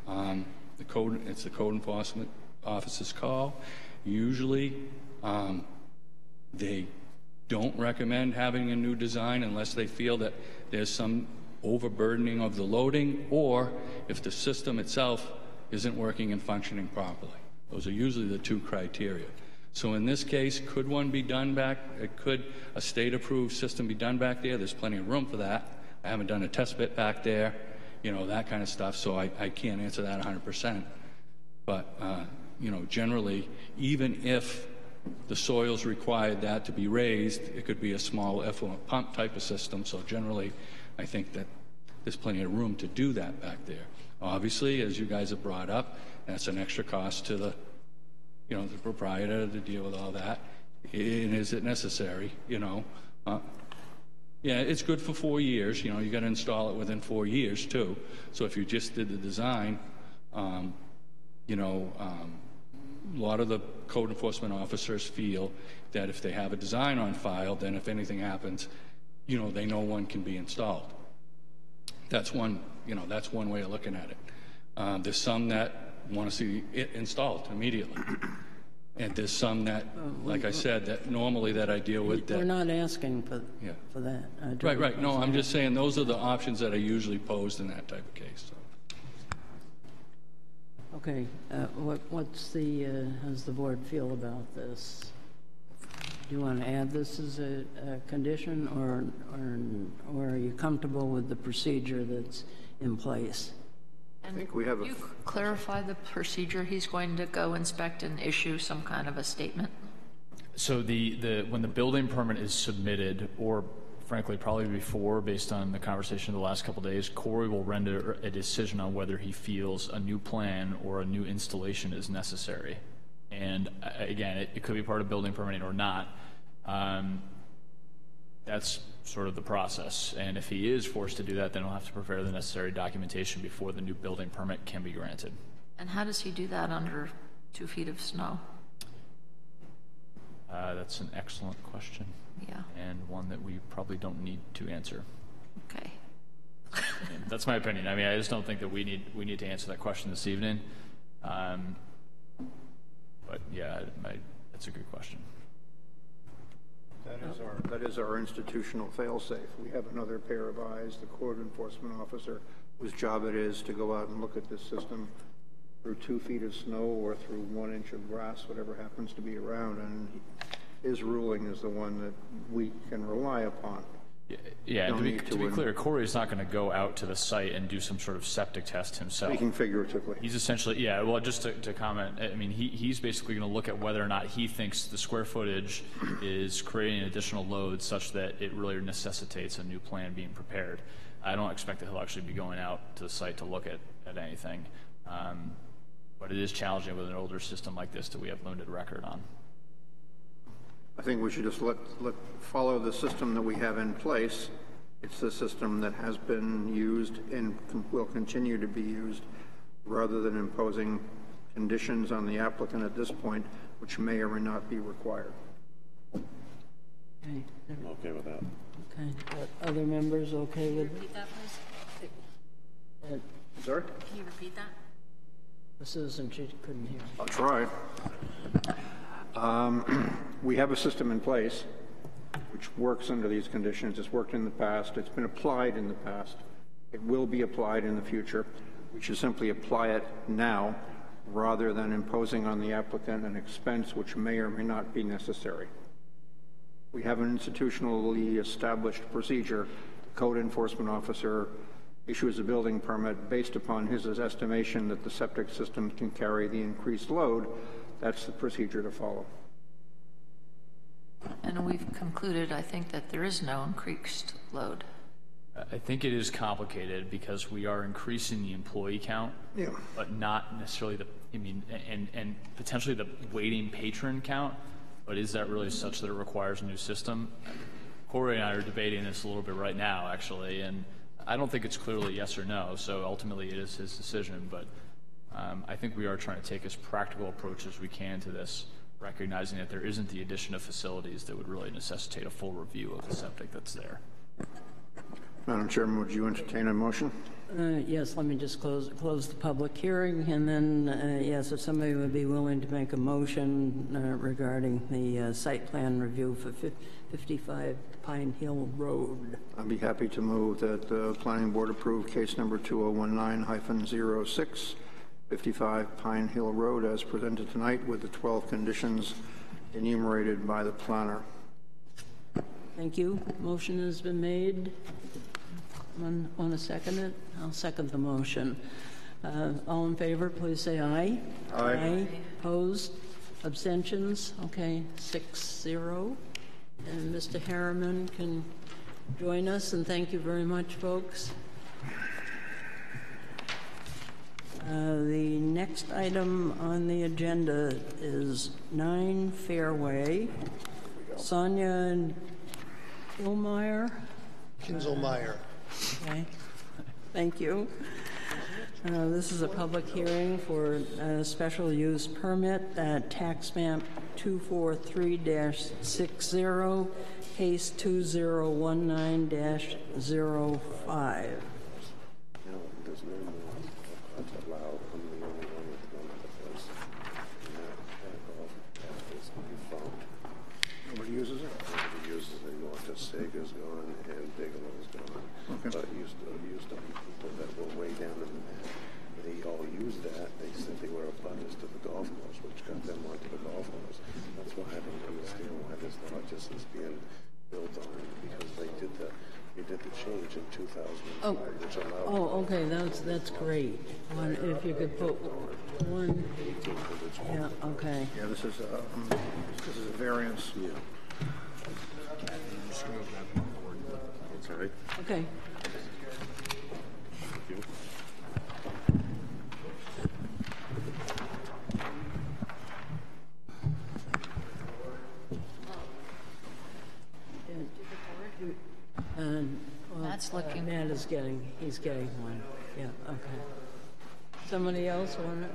It's the code enforcement officer's call, Usually, they don't recommend having a new design unless they feel that there's some overburdening of the loading, or if the system itself isn't working and functioning properly. Those are usually the two criteria. So in this case, could one be done back, could a state-approved system be done back there? There's plenty of room for that. I haven't done a test bit back there, you know, that kind of stuff, so I can't answer that 100%. But, you know, generally, even if the soils required that to be raised, it could be a small effluent pump type of system, so generally, I think that there's plenty of room to do that back there. Obviously, as you guys have brought up, that's an extra cost to the, you know, the proprietor to deal with all that. And is it necessary, you know? Yeah, it's good for 4 years. You know, you got to install it within 4 years too. So if you just did the design, you know, a lot of the code enforcement officers feel that if they have a design on file, then if anything happens, you know, they know one can be installed. That's one, you know, that's one way of looking at it. There's some that want to see it installed immediately. And there's some that, like I said, that normally that I deal with. We're not asking for that. Right. No, I'm just saying those are the options that are usually posed in that type of case. So. Okay. What's the, how does the board feel about this? Do you want to add this as a condition, or are you comfortable with the procedure that's in place? And I think we have you clarify the procedure. He's going to go inspect and issue some kind of a statement. So when the building permit is submitted, or frankly probably before, based on the conversation of the last couple of days, Corey will render a decision on whether he feels a new plan or a new installation is necessary. And again, it could be part of building permitting or not. That's sort of the process. And if he is forced to do that, then he'll have to prepare the necessary documentation before the new building permit can be granted. And how does he do that under 2 feet of snow? That's an excellent question. Yeah. And one that we probably don't need to answer. Okay. And that's my opinion. I mean, I just don't think that we need to answer that question this evening. But yeah, that's a good question. That is our institutional fail-safe. We have another pair of eyes, the code enforcement officer, whose job it is to go out and look at this system through 2 feet of snow or through 1 inch of grass, whatever happens to be around, and his ruling is the one that we can rely upon. Yeah, and to be clear, Corey's not going to go out to the site and do some sort of septic test himself. Speaking figuratively. He's essentially, yeah, well, just to comment, I mean, he's basically going to look at whether or not he thinks the square footage is creating additional load such that it really necessitates a new plan being prepared. I don't expect that he'll actually be going out to the site to look at anything. But it is challenging with an older system like this that we have limited record on. I think we should just follow the system that we have in place. It's the system that has been used and will continue to be used, rather than imposing conditions on the applicant at this point, which may or may not be required. Okay. I'm okay with that. Okay. Other members okay with it? Repeat that, please. Sorry? Can you repeat that? The citizen, she couldn't hear. I'll try. We have a system in place which works under these conditions. It's worked in the past. It's been applied in the past. It will be applied in the future. We should simply apply it now rather than imposing on the applicant an expense which may or may not be necessary. We have an institutionally established procedure. The code enforcement officer issues a building permit based upon his estimation that the septic system can carry the increased load. That's the procedure to follow. And we've concluded, I think, that there is no increased load. I think it is complicated because we are increasing the employee count, but not necessarily and potentially the waiting patron count. But is that really such that it requires a new system? Corey and I are debating this a little bit right now, actually, and I don't think it's clearly yes or no. So ultimately, it is his decision. But I think we are trying to take as practical approach as we can to this, recognizing that there isn't the addition of facilities that would really necessitate a full review of the septic that's there. Madam Chairman, would you entertain a motion? Yes, let me just close the public hearing, and then, yes, if somebody would be willing to make a motion regarding the site plan review for 55 Pine Hill Road. I'd be happy to move that the planning board approve case number 2019-06, 55 Pine Hill Road as presented tonight with the 12 conditions enumerated by the planner. Thank you. Motion has been made. Want to second it? I'll second the motion. All in favor, please say aye. Aye. Opposed? Abstentions? Okay, 6-0. And Mr. Harriman can join us, and thank you very much, folks. The next item on the agenda is 9 Fairway. Sonia Kilmeyer. Kinzelmeyer. Okay, thank you. This is a public hearing for a special use permit at tax map 243-60, case 2019-05. There's no more allowed. I'm the only one with one of the place. And that golf path is defunct. Nobody uses it? Nobody uses it anymore because Sega's gone and Bigelow's gone. Okay. But used to be people that were way down in the map. They all used that. They said they were abutters to the golf course, which got them onto the golf course. That's why I don't understand why this lot just is being built on, because they did the change in 2005, which allowed. Oh, okay, that's great. If you could put one. Yeah, okay. Yeah, this is a variance. Yeah. Okay. Okay. Thank you. And That's looking. Matt is he's getting one. Yeah, okay. Somebody else want it?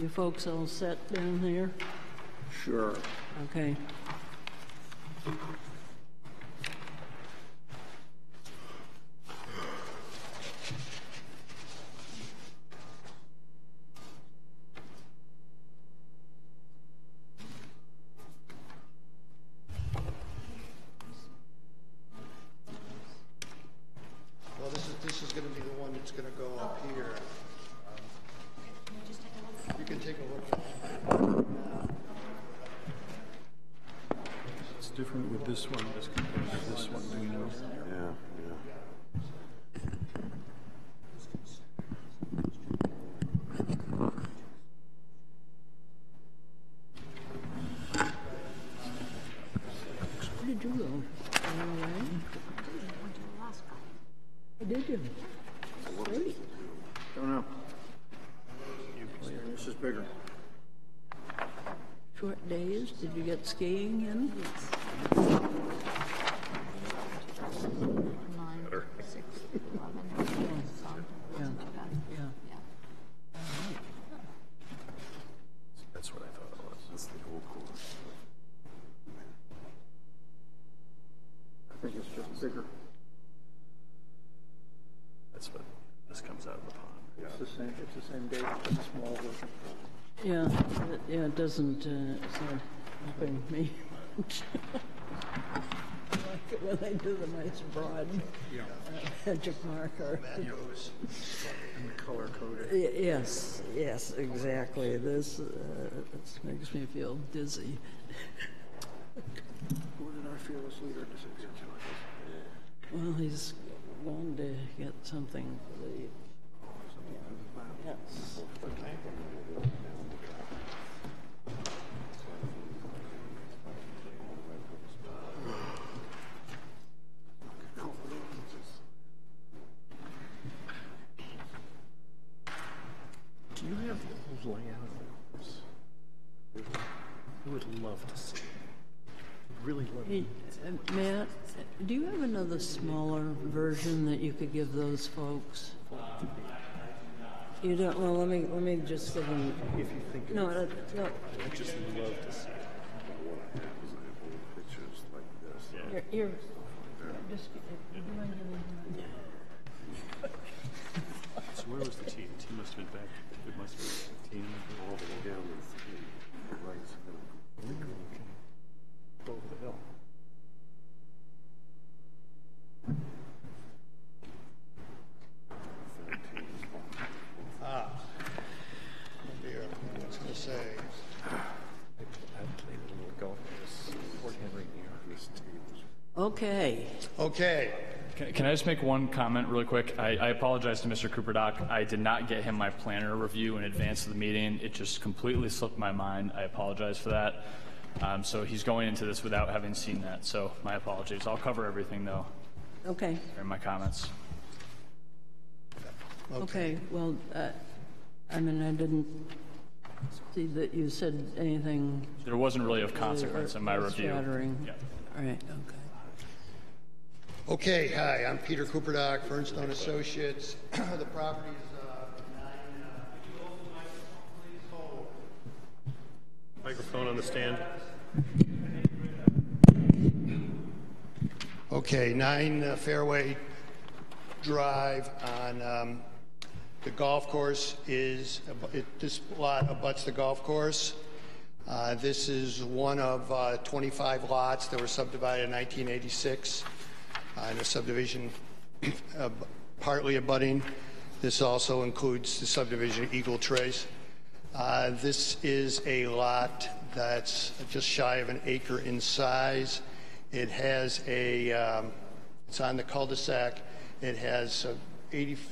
You folks all set down there? Sure. Okay. Well, this is going to be the one that's going to go up here. You can take a look at it. It's different with this one as compared to this one, do you know? Yeah. Where did you go? All right. Did you? Great. Don't know. This is bigger. Short days. Did you get skiing in? 9, 6, 11. Yeah. Yeah. That's what I thought it was. That's the whole course. I think it's just bigger. That's what this comes out of the pond. It's the same date, it's a small version. Yeah, it doesn't, it's not helping me. I like it when they do the nice broad magic marker. And the color coded. Yes, exactly. This makes me feel dizzy. Who did our fearless leader disappear to? Well, he's going to get something for the. Yes. Do you have the old layout of this? I would love to see it. Really love Hey, Matt, do you have another smaller version that you could give those folks? You don't. Well, let me just give them. If you think No, of no. I'd just love to see it. What I have is I have old pictures like this. You're just. You mind giving him? So where was the T? The T must have been back. It must have been 15 all the way down to 3. Right. Over the hill. Ah. Oh dear, I was going to say. I played a little golf with this Fort Henry near this table. Okay. Okay. Can I just make one comment really quick? I apologize to Mr. Cooperdock. I did not get him my planner review in advance of the meeting. It just completely slipped my mind. I apologize for that. So he's going into this without having seen that. So my apologies. I'll cover everything, though, Okay. in my comments. Okay. Well, I mean, I didn't see that you said anything. There wasn't really of consequence in my review. Flattering. Yeah. All right. Okay. Okay, hi, I'm Peter Cooperdock, Fernstone Associates. The property is 9. Microphone on the stand. Okay, 9 Fairway Drive on the golf course is, this lot abuts the golf course. This is one of 25 lots that were subdivided in 1986 in a subdivision partly abutting. This also includes the subdivision Eagle Trace. This is a lot that's just shy of an acre in size. It has a, it's on the cul-de-sac. It has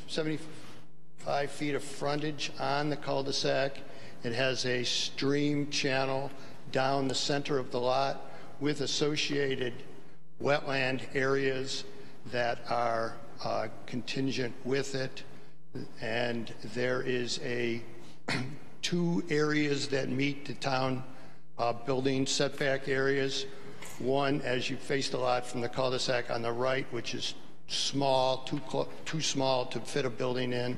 75 feet of frontage on the cul-de-sac. It has a stream channel down the center of the lot with associated wetland areas that are contingent with it. And there is a 2 areas that meet the town building setback areas. One, as you face the lot from the cul-de-sac on the right, which is small, too small to fit a building in.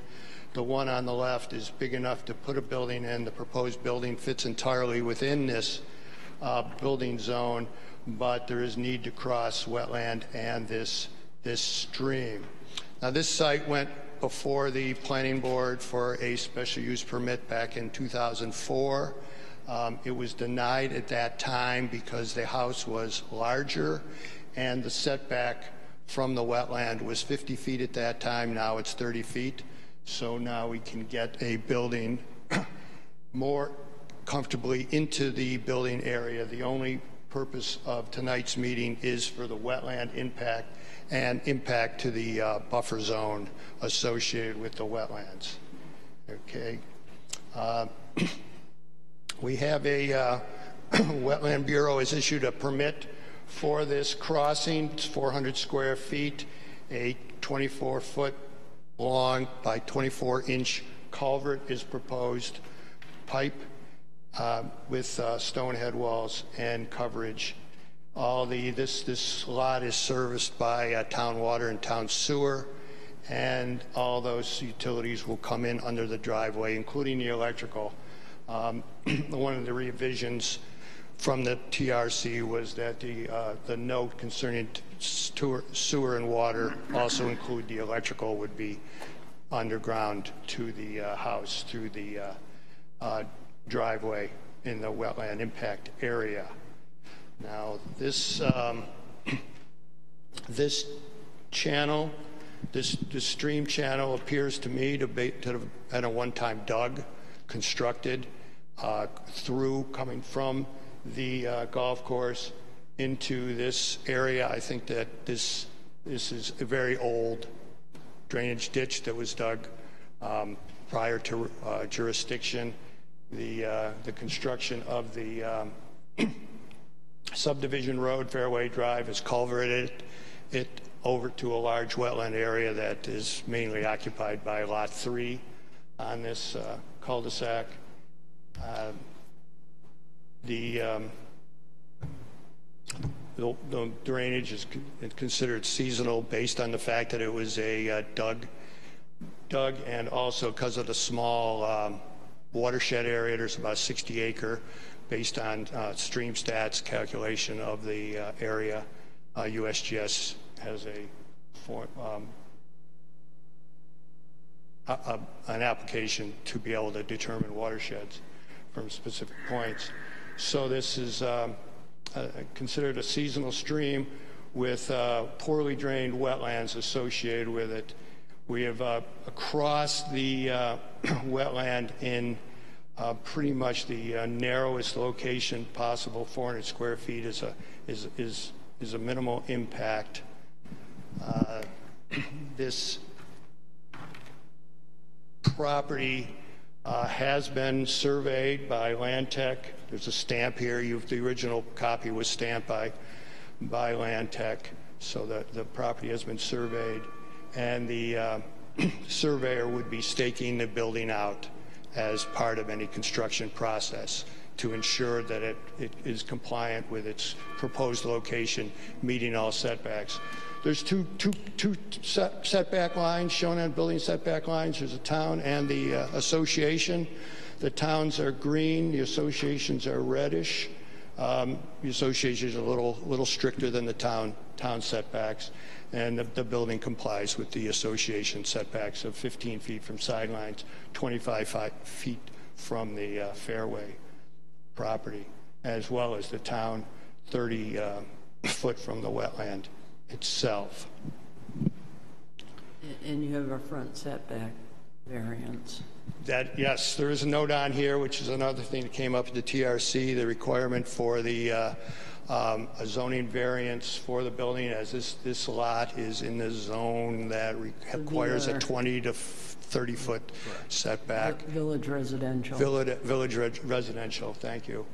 The one on the left is big enough to put a building in. The proposed building fits entirely within this building zone, but there is need to cross wetland and this stream. Now, this site went before the planning board for a special use permit back in 2004. It was denied at that time because the house was larger and the setback from the wetland was 50 feet at that time. Now it's 30 feet. So now we can get a building more comfortably into the building area. The only purpose of tonight's meeting is for the wetland impact and impact to the buffer zone associated with the wetlands. Okay. We have a Wetland Bureau has issued a permit for this crossing. It's 400 square feet, a 24-foot long by 24-inch culvert is proposed, pipe with stone head walls and coverage. This lot is serviced by town water and town sewer, and all those utilities will come in under the driveway, including the electrical. One of the revisions from the TRC was that the note concerning sewer and water also include the electrical would be underground to the house through the driveway in the wetland impact area. Now, this this channel, this stream channel appears to me to have been a one-time dug, constructed through coming from the golf course into this area. I think that this is a very old drainage ditch that was dug prior to jurisdiction. The construction of the subdivision road, Fairway Drive, has culverted it over to a large wetland area that is mainly occupied by Lot 3 on this cul-de-sac. The drainage is considered seasonal based on the fact that it was a dug, and also because of the small watershed area. There's about 60 acre based on stream stats calculation of the area. USGS has a an application to be able to determine watersheds from specific points. So this is considered a seasonal stream with poorly drained wetlands associated with it. We have across the wetland in pretty much the narrowest location possible. 400 square feet is a minimal impact. This property has been surveyed by Land Tech. There's a stamp here. The original copy was stamped by Land Tech, so that the property has been surveyed, and the surveyor would be staking the building out as part of any construction process to ensure that it is compliant with its proposed location, meeting all setbacks. There's two setback lines shown on building setback lines. There's the town and the association. The towns are green, the associations are reddish. The associations are a little stricter than the town setbacks, and the building complies with the association setbacks of 15 feet from sidelines, 25 feet from the fairway property, as well as the town 30 foot from the wetland itself. And you have a front setback variance. Yes, there is a note on here, which is another thing that came up at the TRC, the requirement for the a zoning variance for the building, as this lot is in the zone that requires a 20 to 30 foot setback. Village residential. Village residential, thank you.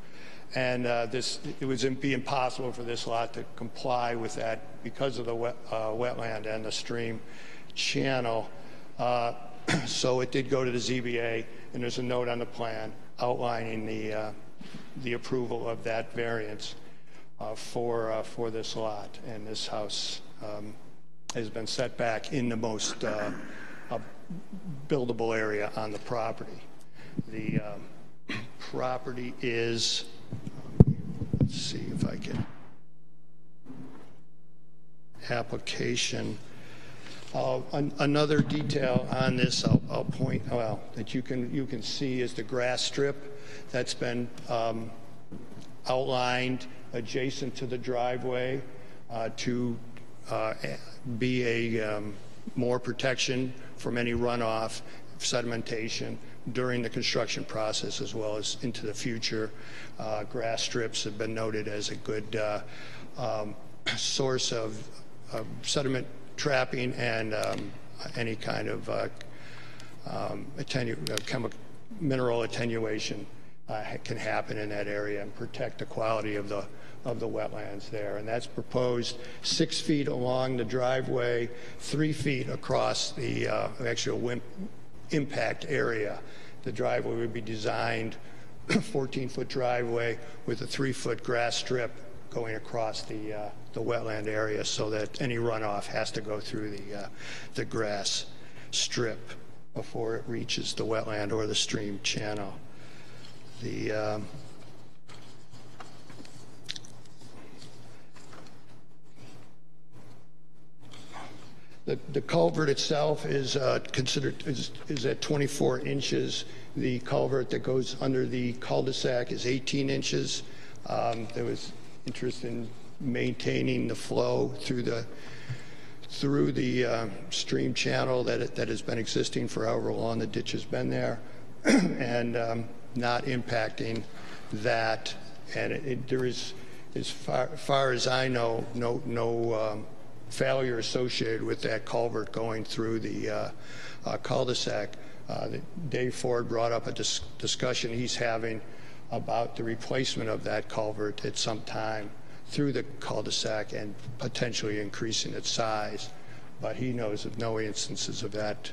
And it would be impossible for this lot to comply with that because of the wetland and the stream channel. So it did go to the ZBA, and there's a note on the plan outlining the approval of that variance for this lot. And this house has been set back in the most buildable area on the property. The property is, let's see if I can, application. Another detail on this I'll point that you can see is the grass strip that's been outlined adjacent to the driveway to be a more protection from any runoff, sedimentation during the construction process as well as into the future. Grass strips have been noted as a good source of sediment trapping and any kind of mineral attenuation can happen in that area and protect the quality of the wetlands there. And that's proposed 6 feet along the driveway, 3 feet across the actual impact area. The driveway would be designed 14-foot driveway with a 3-foot grass strip going across the wetland area, so that any runoff has to go through the grass strip before it reaches the wetland or the stream channel. The culvert itself is considered is at 24 inches. The culvert that goes under the cul-de-sac is 18 inches. There was interest in maintaining the flow through the stream channel that has been existing for however long the ditch has been there, and not impacting that. And there is, as far as I know, no failure associated with that culvert going through the cul-de-sac. Dave Ford brought up a discussion he's having about the replacement of that culvert at some time through the cul-de-sac and potentially increasing its size, but he knows of no instances of that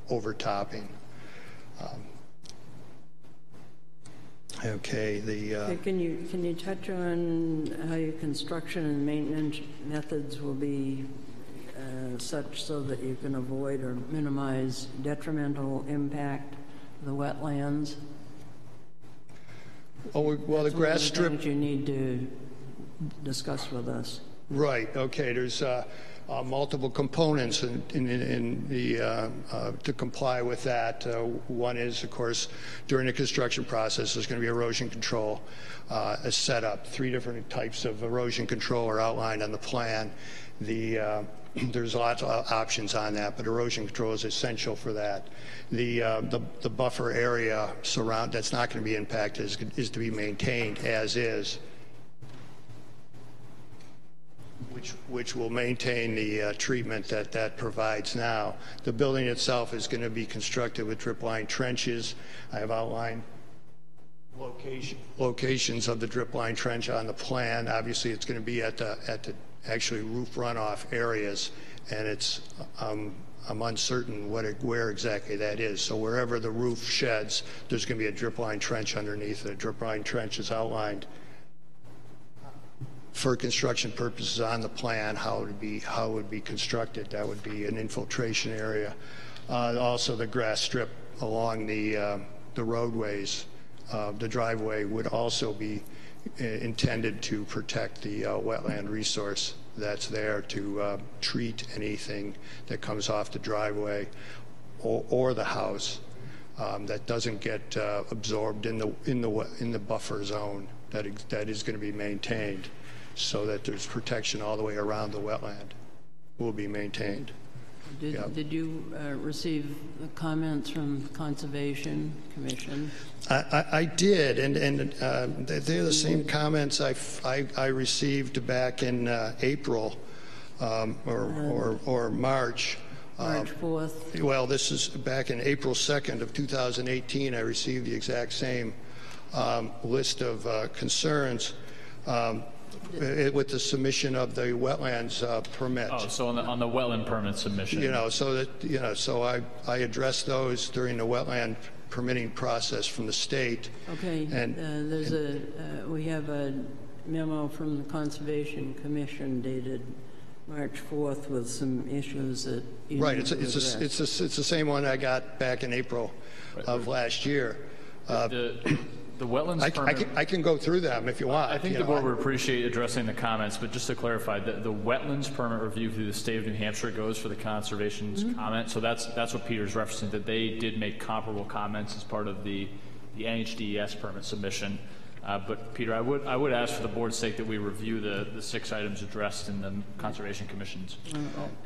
overtopping. Okay, Can you touch on how your construction and maintenance methods will be such so that you can avoid or minimize detrimental impact of the wetlands? Oh, well, the grass strip you need to discuss with us. Right. Okay. There's multiple components to comply with that. One is, of course, during the construction process, there's going to be erosion control set up. 3 different types of erosion control are outlined on the plan. There's lots of options on that, but erosion control is essential for that. The buffer area that's not going to be impacted is to be maintained as is, which will maintain the treatment that provides now. The building itself is going to be constructed with drip line trenches. I have outlined locations of the drip line trench on the plan. Obviously, it's going to be at the actually roof runoff areas, and it's I'm uncertain where exactly that is. So wherever the roof sheds, there's going to be a drip line trench underneath. The drip line trench is outlined for construction purposes on the plan, how it would be constructed. That would be an infiltration area. Also, the grass strip along the roadways, the driveway would also be intended to protect the wetland resource that's there to treat anything that comes off the driveway or the house that doesn't get absorbed in the buffer zone that is going to be maintained, so that there's protection all the way around the wetland will be maintained. Did you receive the comments from Conservation Commission? I did, and they're the same comments I received back in April or March. March 4th. Well, this is back in April 2nd of 2018. I received the exact same list of concerns. With the submission of the wetlands permit. Oh, so on the wetland permit submission. So I addressed those during the wetland permitting process from the state. Okay. And we have a memo from the Conservation Commission dated March 4th with some issues that you right. need to address. It's the same one I got back in April of last year. The wetlands permit, I can go through them if you want. I think the board would appreciate addressing the comments, but just to clarify, the wetlands permit review through the state of New Hampshire goes for the conservation's comment. So that's what Peter's referencing, that they did make comparable comments as part of the NHDES permit submission. But Peter, I would ask for the board's sake that we review the 6 items addressed in the Conservation Commission's.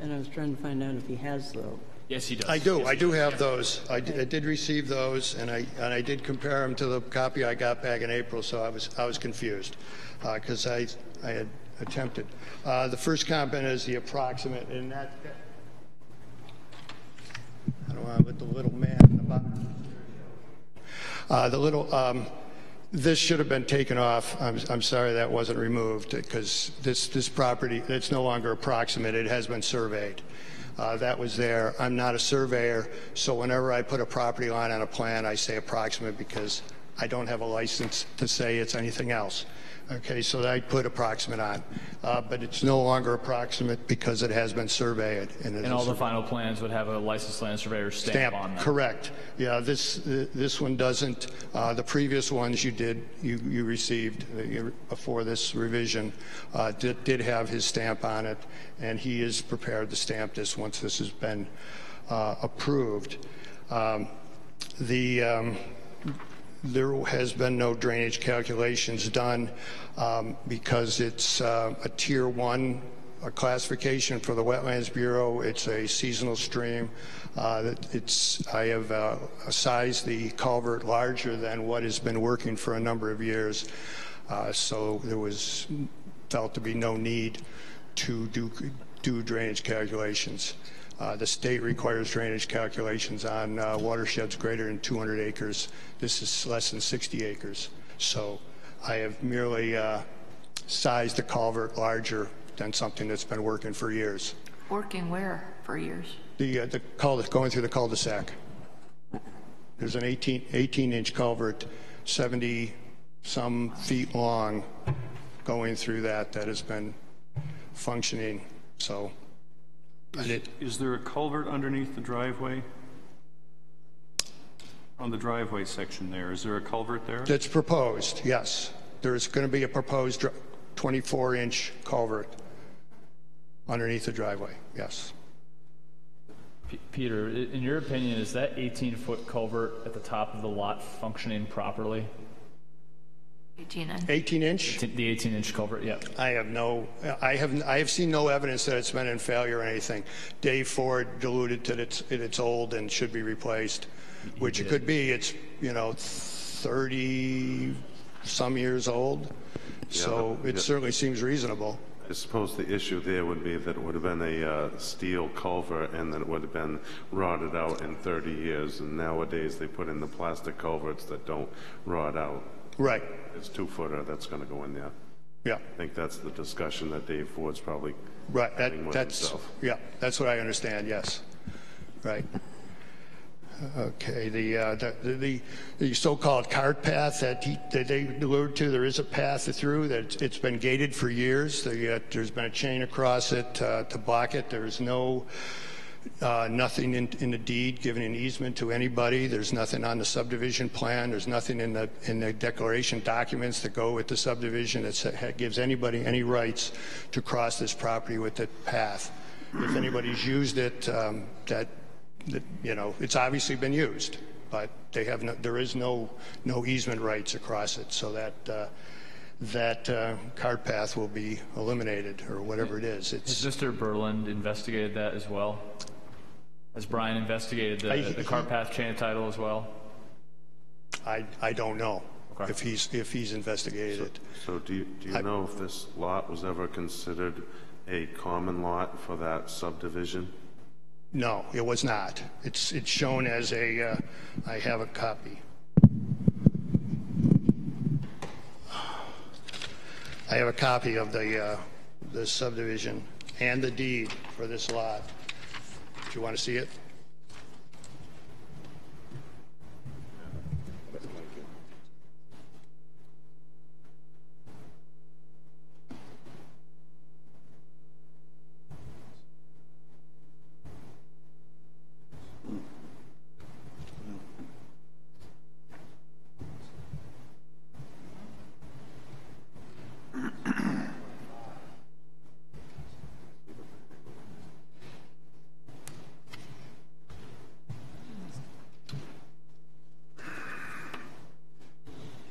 And I was trying to find out if he has those. Yes, he does. I do. I do have those. I did receive those, and I did compare them to the copy I got back in April. So I was confused because I had attempted. The first comment is the approximate, and that I don't want to put the little man in the bottom. This should have been taken off. I'm sorry that wasn't removed because this property, it's no longer approximate. It has been surveyed. That was there. I'm not a surveyor, so whenever I put a property line on a plan, I say approximate because I don't have a license to say it's anything else. Okay, so I put approximate on, but it's no longer approximate because it has been surveyed. And all the final plans would have a licensed land surveyor stamp on them. Correct. Yeah, this one doesn't. The previous ones you received before this revision did have his stamp on it, and he is prepared to stamp this once this has been approved. There has been no drainage calculations done because it's a Tier 1 classification for the Wetlands Bureau. It's a seasonal stream. I have sized the culvert larger than what has been working for a number of years, so there was felt to be no need to do drainage calculations. The state requires drainage calculations on watersheds greater than 200 acres. This is less than 60 acres. So I have merely sized the culvert larger than something that's been working for years. Working where for years? The culvert going through the cul-de-sac. There's an 18-inch culvert, 70-some feet long, going through that has been functioning. So. Is there a culvert underneath the driveway? On the driveway section there, is there a culvert there? That's proposed, yes. There's going to be a proposed 24-inch culvert underneath the driveway, yes. Peter, in your opinion, is that 18-foot culvert at the top of the lot functioning properly? 18-inch? 18-inch? The 18-inch culvert, yeah. I have seen no evidence that it's been in failure or anything. Dave Ford alluded to it's old and should be replaced, which it could be. It's, 30 some years old, so it certainly seems reasonable. I suppose the issue there would be that it would have been a steel culvert and that it would have been rotted out in 30 years. And nowadays they put in the plastic culverts that don't rot out. Right. It's 2-footer that's going to go in there. Yeah. I think that's the discussion that Dave Ford's probably right. having with himself. Yeah, that's what I understand. Yes. Right. Okay. The so-called cart path that they allured to, there is a path through that. It's been gated for years. There's been a chain across it to block it. There's nothing in the deed giving an easement to anybody. There's nothing on the subdivision plan. There's nothing in the declaration documents that go with the subdivision that gives anybody any rights to cross this property with the path. If anybody's used it, it's obviously been used, but there is no easement rights across it, so that cart path will be eliminated, or whatever it is. Has Mr. Berland investigated that as well? Has Brian investigated the cart path chain of title as well? I don't know if he's investigated it. So do you know if this lot was ever considered a common lot for that subdivision? No, it was not. It's shown as a. I have a copy. I have a copy of the subdivision and the deed for this lot. Do you want to see it?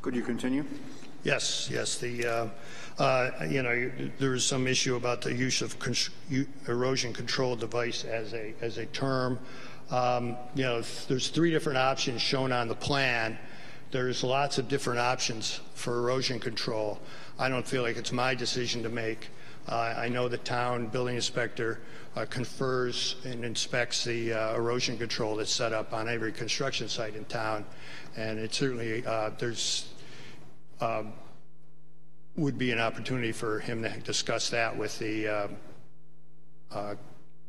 Could you continue? Yes. There is some issue about the use of erosion control device as a term. There's 3 different options shown on the plan. There's lots of different options for erosion control. I don't feel like it's my decision to make. I know the town building inspector confers and inspects the erosion control that's set up on every construction site in town, and it certainly would be an opportunity for him to discuss that with the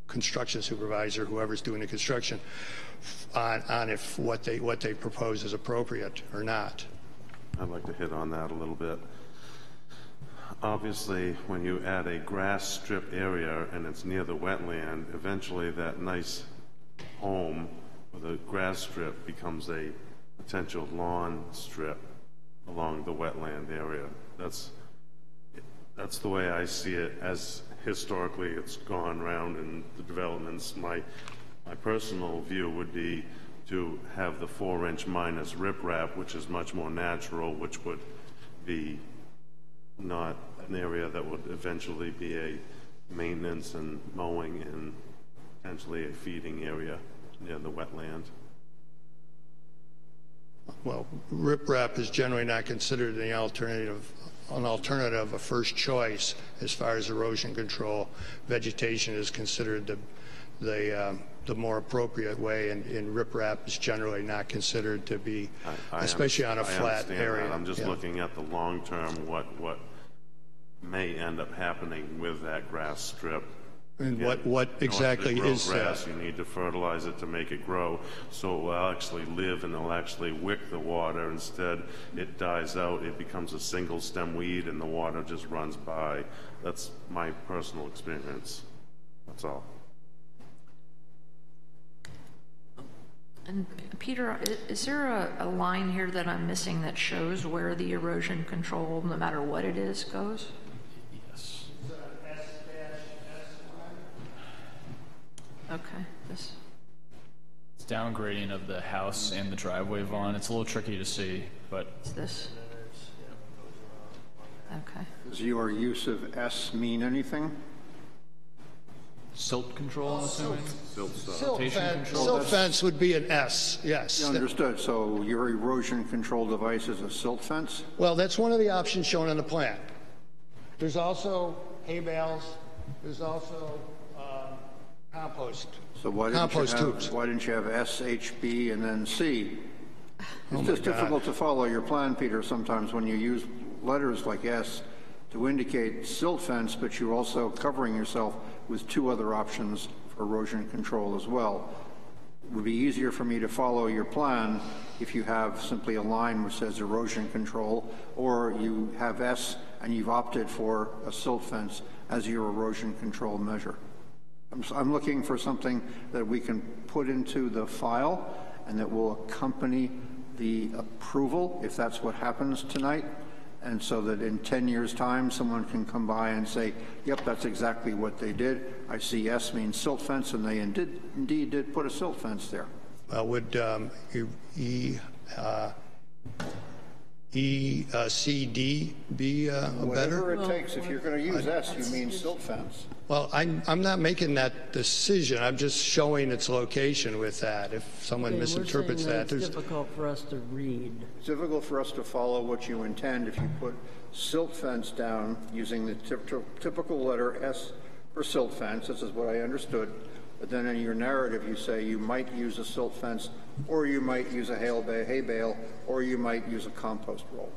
construction supervisor, whoever's doing the construction, on if what they propose is appropriate or not. I'd like to hit on that a little bit. Obviously, when you add a grass strip area and it's near the wetland, eventually that nice home with a grass strip becomes a potential lawn strip along the wetland area. That's the way I see it, as historically it's gone around in the developments. My personal view would be to have the 4-inch minus riprap, which is much more natural, which would be not an area that would eventually be a maintenance and mowing and potentially a feeding area near the wetland. Well, riprap is generally not considered an alternative, a first choice as far as erosion control. Vegetation is considered the more appropriate way, and riprap is generally not considered to be, especially on a flat area. I'm just looking at the long term, what may end up happening with that grass strip. And what exactly is grass, that? You need to fertilize it to make it grow, so it will actually live and it'll actually wick the water. Instead, it dies out, it becomes a single stem weed, and the water just runs by. That's my personal experience. That's all. And Peter, is there a line here that I'm missing that shows where the erosion control, no matter what it is, goes? Yes. Okay, this, It's downgrading of the house and the driveway, Vaughn. It's a little tricky to see, but is this? Okay. Does your use of S mean anything? silt control, I'm assuming? Silt Siltation fence, control? silt fence would be an S, yes. Understood. So your erosion control device is a silt fence? Well, that's one of the options shown on the plan. There's also hay bales, there's also compost, So why compost didn't you tubes. have, why didn't you have S, H, B, and then C? It's my just God. difficult to follow your plan, Peter, sometimes when you use letters like S to indicate silt fence, but you're also covering yourself with two other options for erosion control as well. It would be easier for me to follow your plan if you have simply a line which says erosion control, or you have S and you've opted for a silt fence as your erosion control measure. I'm looking for something that we can put into the file and that will accompany the approval, if that's what happens tonight, and so that in 10 years' time, someone can come by and say, yep, that's exactly what they did. I see S means silt fence, and they indeed did put a silt fence there. Would ECD be better? Whatever it takes. If you're going to use S, you mean silt fence. Well, I'm not making that decision. I'm just showing its location with that. If someone Okay, misinterprets we're saying that, that it's difficult for us to read. It's difficult for us to follow what you intend if you put silt fence down using the typical letter S for silt fence. This is what I understood. But then in your narrative, you say you might use a silt fence, or you might use a hay bale, or you might use a compost roll.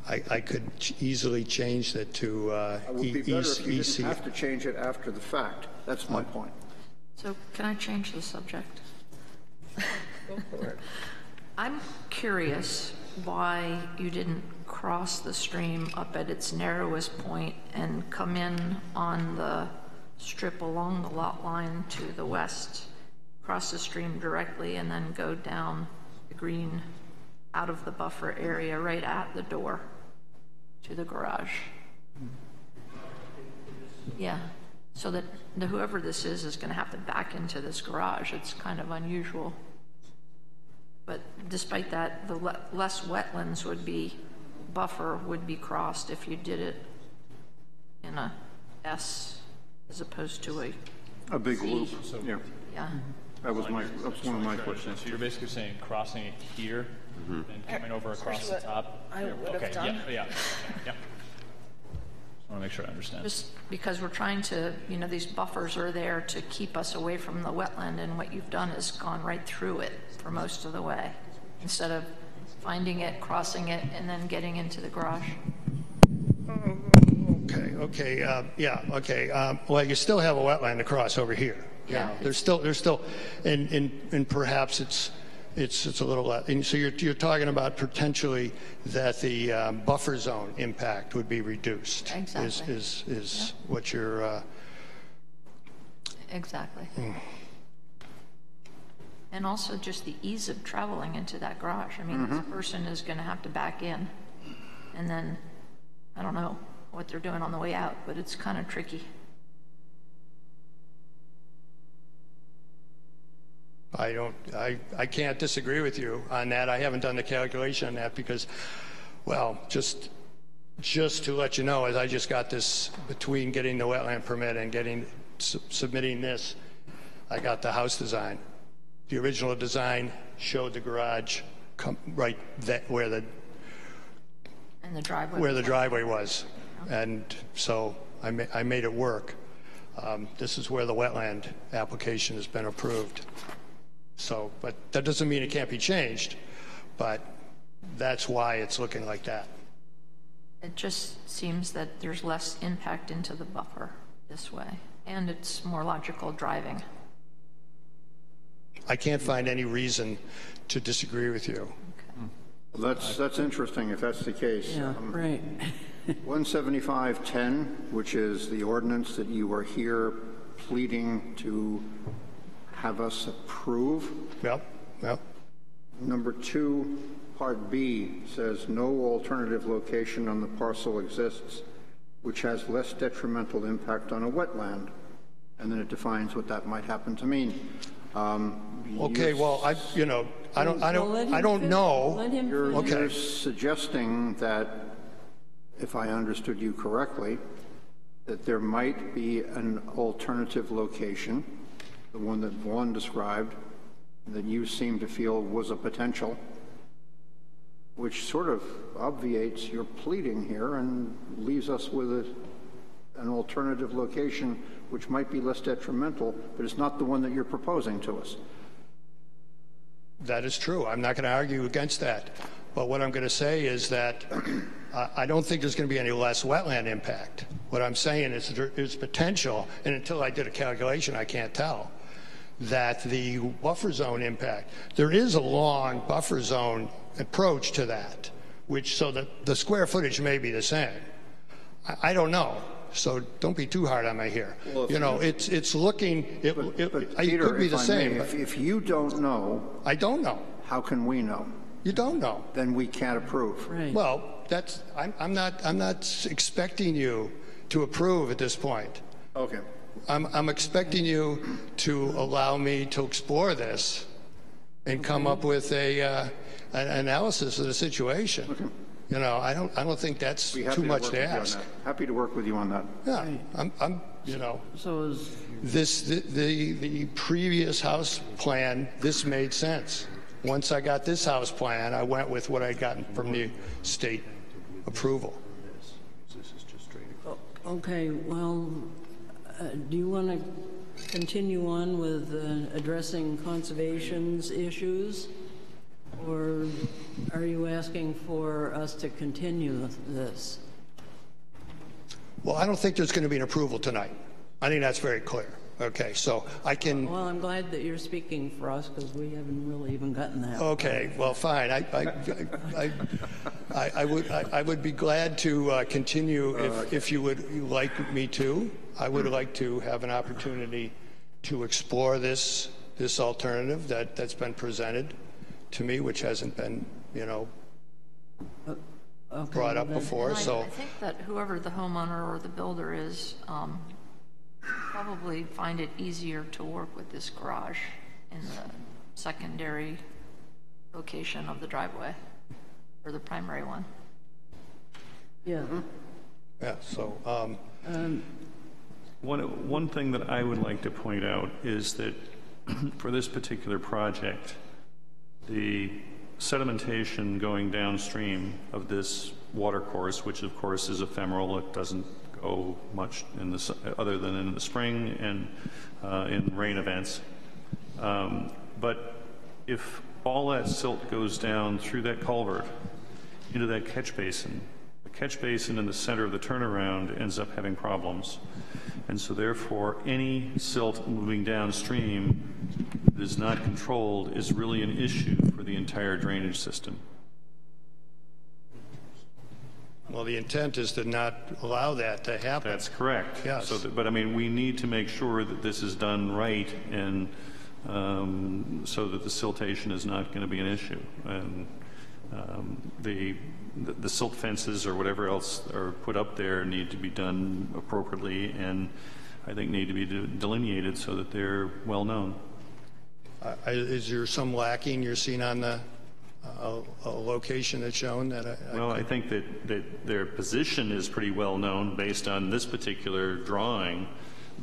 I could easily change that to It would be better if you didn't have to change it after the fact. That's my point. So can I change the subject? Go for it. I'm curious why you didn't cross the stream up at its narrowest point and come in on the strip along the lot line to the west, cross the stream directly, and then go down the green out of the buffer area right at the door to the garage. Yeah, so that whoever this is going to have to back into this garage. It's kind of unusual. But despite that, the less wetlands buffer would be crossed if you did it in a S as opposed to A big C. loop. Yeah, Yeah. that's one of my questions. So you're basically saying crossing it here and coming over across the top? I would have Okay, done. yeah. Just want to make sure I understand. Just because we're trying to, these buffers are there to keep us away from the wetland, and what you've done is gone right through it for most of the way, instead of finding it, crossing it, and then getting into the garage. Well, you still have a wetland to cross over here. Yeah. There's still, and perhaps it's a little less. And so you're talking about potentially that the buffer zone impact would be reduced. Exactly. Is what you're. Exactly. And also just the ease of traveling into that garage. I mean, this person is going to have to back in, and then I don't know what they're doing on the way out, but it's kind of tricky. I can't disagree with you on that. I haven't done the calculation on that because, well, just to let you know, as I just got this, between getting the wetland permit and submitting this, I got the house design. The original design showed the garage right where the driveway was. And so I made it work. This is where the wetland application has been approved. So, but that doesn't mean it can't be changed, but that's why it's looking like that. It just seems that there's less impact into the buffer this way, and it's more logical driving. I can't find any reason to disagree with you. Okay. Well, that's interesting if that's the case. Yeah, right. 17510, which is the ordinance that you are here pleading to have us approve. Yep. Number 2, Part B says no alternative location on the parcel exists which has less detrimental impact on a wetland. and then it defines what that might happen to mean. Okay, well, I don't know. Let him You're finish. suggesting that, if I understood you correctly, that there might be an alternative location, the one that Vaughn described, that you seem to feel was a potential, which sort of obviates your pleading here and leaves us with an alternative location which might be less detrimental, but it's not the one that you're proposing to us. That is true. I'm not going to argue against that. But what I'm going to say is that I don't think there's going to be any less wetland impact. What I'm saying is there's potential, and until I did a calculation, I can't tell, that the buffer zone impact, there is a long buffer zone approach to that, which so that the square footage may be the same. I don't know. So don't be too hard on me here. Well, you know, it's looking, it Peter, could be the same. If you don't know, I don't know. How can we know? You don't know. Then we can't approve. Right. Well, that's I'm not expecting you to approve at this point. Okay. I'm expecting you to allow me to explore this and come up with an analysis of the situation. Okay. You know, I don't think that's too much to ask. Happy to work with you on that. Yeah, I'm you know. So is the previous house plan, this made sense. Once I got this house plan, I went with what I'd gotten from the state approval. okay. Well, do you want to continue on with addressing conservation's issues, or are you asking for us to continue this? Well, I don't think there's going to be an approval tonight. I think that's very clear. Okay, so I can. Well, I'm glad that you're speaking for us because we haven't really even gotten that. Okay, well, fine. I would be glad to continue if you would like me to. I would like to have an opportunity to explore this alternative that's been presented to me, which hasn't been, you know, brought up before. So I think that whoever the homeowner or the builder is, probably find it easier to work with this garage in the secondary location of the driveway, or the primary one. Yeah. yeah. So one thing that I would like to point out is that for this particular project, the sedimentation going downstream of this water course, which of course is ephemeral, it doesn't go much in the other than in the spring and in rain events. But if all that silt goes down through that culvert into that catch basin, the catch basin in the center of the turnaround ends up having problems. And so therefore, any silt moving downstream that is not controlled is really an issue for the entire drainage system. well, the intent is to not allow that to happen. That's correct. Yes. So but I mean, we need to make sure that this is done right, and so that the siltation is not going to be an issue. And the silt fences or whatever else are put up there need to be done appropriately, and I think need to be delineated so that they're well known. Is there some lacking you're seeing on the a location that's shown that? Well, I think that their position is pretty well known based on this particular drawing,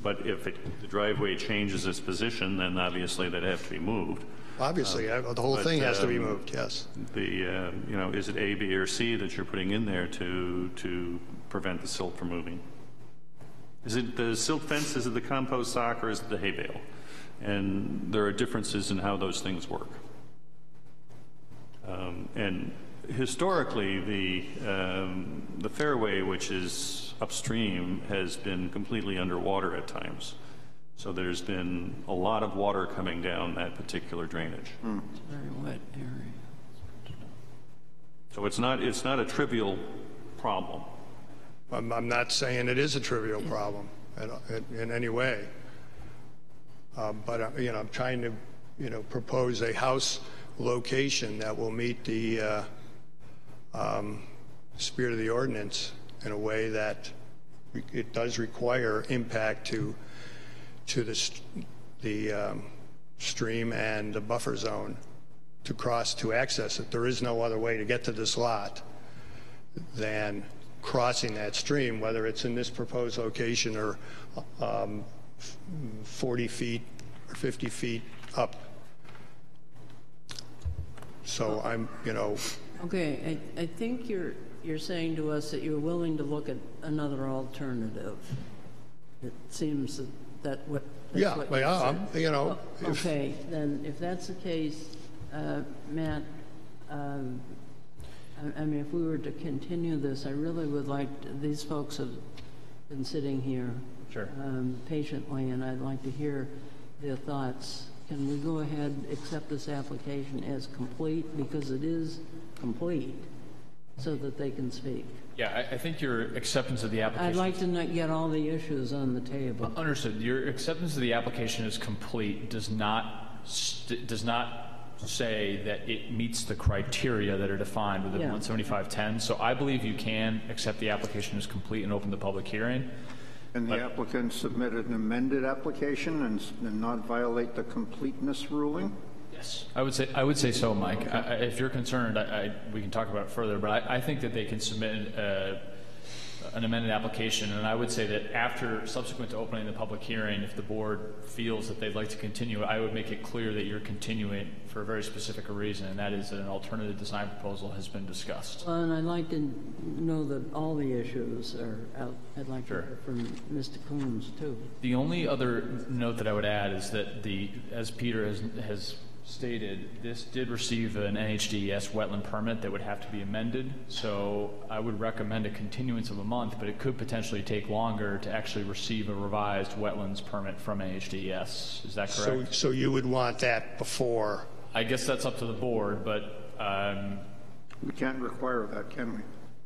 but if the driveway changes its position, then obviously they'd have to be moved. Obviously, the whole thing has to be moved. Yes. You know, is it A, B, or C that you're putting in there to prevent the silt from moving? Is it the silt fence? Is it the compost sock, or is it the hay bale? And there are differences in how those things work. And historically, the fairway, which is upstream, has been completely underwater at times. So there's been a lot of water coming down that particular drainage. It's a very wet area. So it's not a trivial problem. I'm not saying it is a trivial problem in any way. But you know, I'm trying to propose a house location that will meet the spirit of the ordinance in a way that it does require impact to the stream and the buffer zone to access it. There is no other way to get to this lot than crossing that stream, whether it's in this proposed location or 40 feet or 50 feet up. So Okay, I think you're saying to us that you're willing to look at another alternative. It seems that's what you said. Okay, then if that's the case, Matt, I mean, if we were to continue this, I really would like these folks have been sitting here patiently, and I'd like to hear their thoughts. Can we go ahead, accept this application as complete, because it is complete, so that they can speak? Yeah, I think your acceptance of the application... I'd like to not get all the issues on the table. Understood. Your acceptance of the application as complete does not say that it meets the criteria that are defined within 17510. So I believe you can accept the application as complete and open the public hearing. And the applicant submitted an amended application and not violate the completeness ruling? Yes, I would say so, Mike. If you're concerned, we can talk about it further, but I think that they can submit an amended application, and I would say that subsequent to opening the public hearing, if the board feels that they'd like to continue, I would make it clear that you're continuing for a very specific reason, and that is that an alternative design proposal has been discussed. Well, and I'd like to know that all the issues are out. I'd like to hear from Mr. Coombs, too. The only other note that I would add is that as Peter has stated, this did receive an NHDES wetland permit that would have to be amended, so I would recommend a continuance of a month, but it could potentially take longer to actually receive a revised wetlands permit from NHDES. Is that correct? So you would want that before? I guess that's up to the board, but... we can't require that, can we?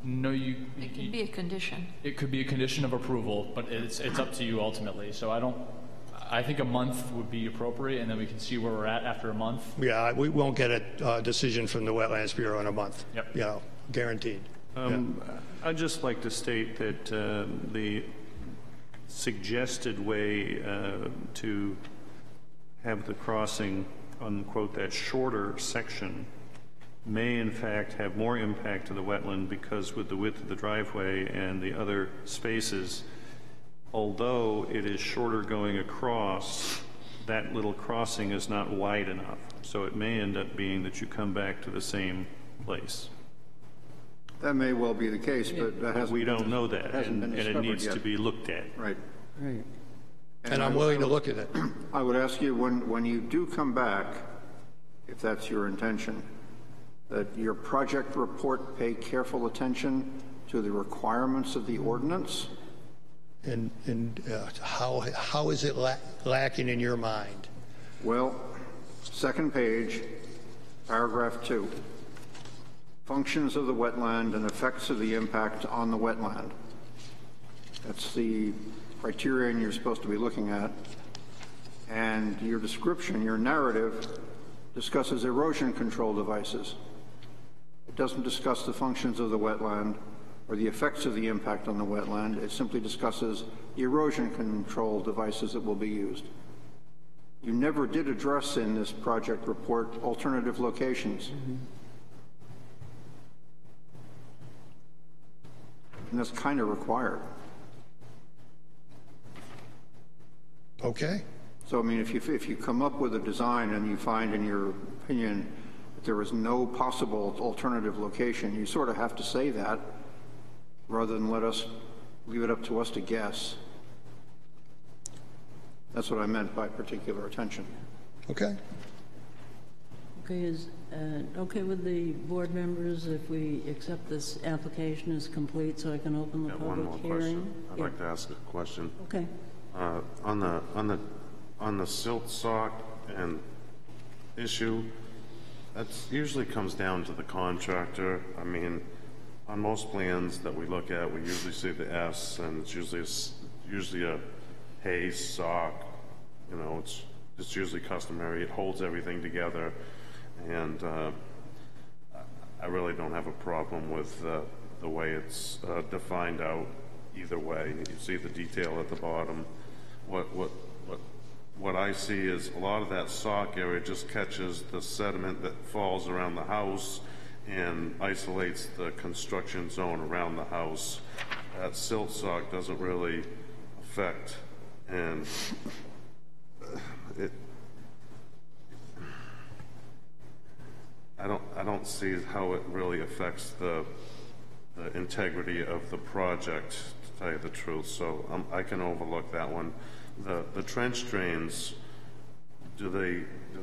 No, It can be a condition. It could be a condition of approval, but it's up to you ultimately. So I think a month would be appropriate, and then we can see where we're at after a month. Yeah, we won't get a decision from the Wetlands Bureau in a month. Yep. Guaranteed. I'd just like to state that the suggested way to have the crossing on, quote, that shorter section may in fact have more impact to the wetland, because with the width of the driveway and the other spaces, although it is shorter going across, that little crossing is not wide enough. So it may end up being that you come back to the same place. That may well be the case, but that hasn't. We don't know that, and it needs to be looked at. Right. Right. And I'm willing to look at it. I would ask you, when you do come back, if that's your intention, that your project report pay careful attention to the requirements of the ordinance. And how is it lacking in your mind? Well, second page, paragraph 2. Functions of the wetland and effects of the impact on the wetland. That's the criterion you're supposed to be looking at. And your description, your narrative, discusses erosion control devices. It doesn't discuss the functions of the wetland or the effects of the impact on the wetland. It simply discusses the erosion control devices that will be used. You never did address in this project report alternative locations. And that's kind of required. Okay. So, I mean, if you come up with a design and you find in your opinion that there is no possible alternative location, you sort of have to say that rather than leave it up to us to guess. That's what I meant by particular attention. Okay. Okay, is okay with the board members if we accept this application as complete, so I can open the One more public hearing? question. I'd like to ask a question. Okay. On the silt sock and issue, that usually comes down to the contractor. I mean, on most plans that we look at, we usually see the S, and it's usually a hay sock. You know, it's usually customary. It holds everything together, and I really don't have a problem with the way it's defined out either way. You see the detail at the bottom. What I see is a lot of that sock area just catches the sediment that falls around the house and isolates the construction zone around the house. That silt sock doesn't really affect, and I don't see how it really affects the integrity of the project, to tell you the truth. So I can overlook that one. The trench drains, do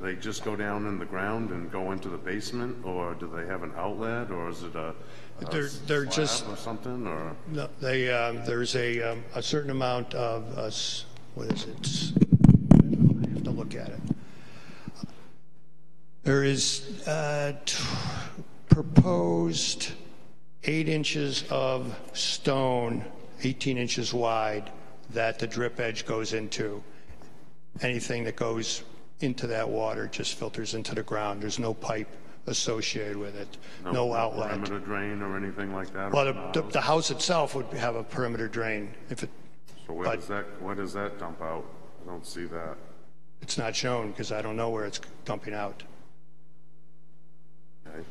they just go down in the ground and go into the basement, or do they have an outlet, or is it a they're slab just or something, or? no, they there's a certain amount of what is it? I have to look at it. There is proposed 8 inches of stone, 18 inches wide, that the drip edge goes into. Anything that goes into that water just filters into the ground. There's no pipe associated with it, no outlet. Perimeter drain or anything like that? Well, the house itself would have a perimeter drain. If it, So where does that dump out? I don't see that. it's not shown because I don't know where it's dumping out. Okay.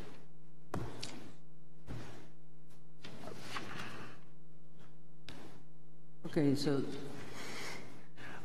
Okay, so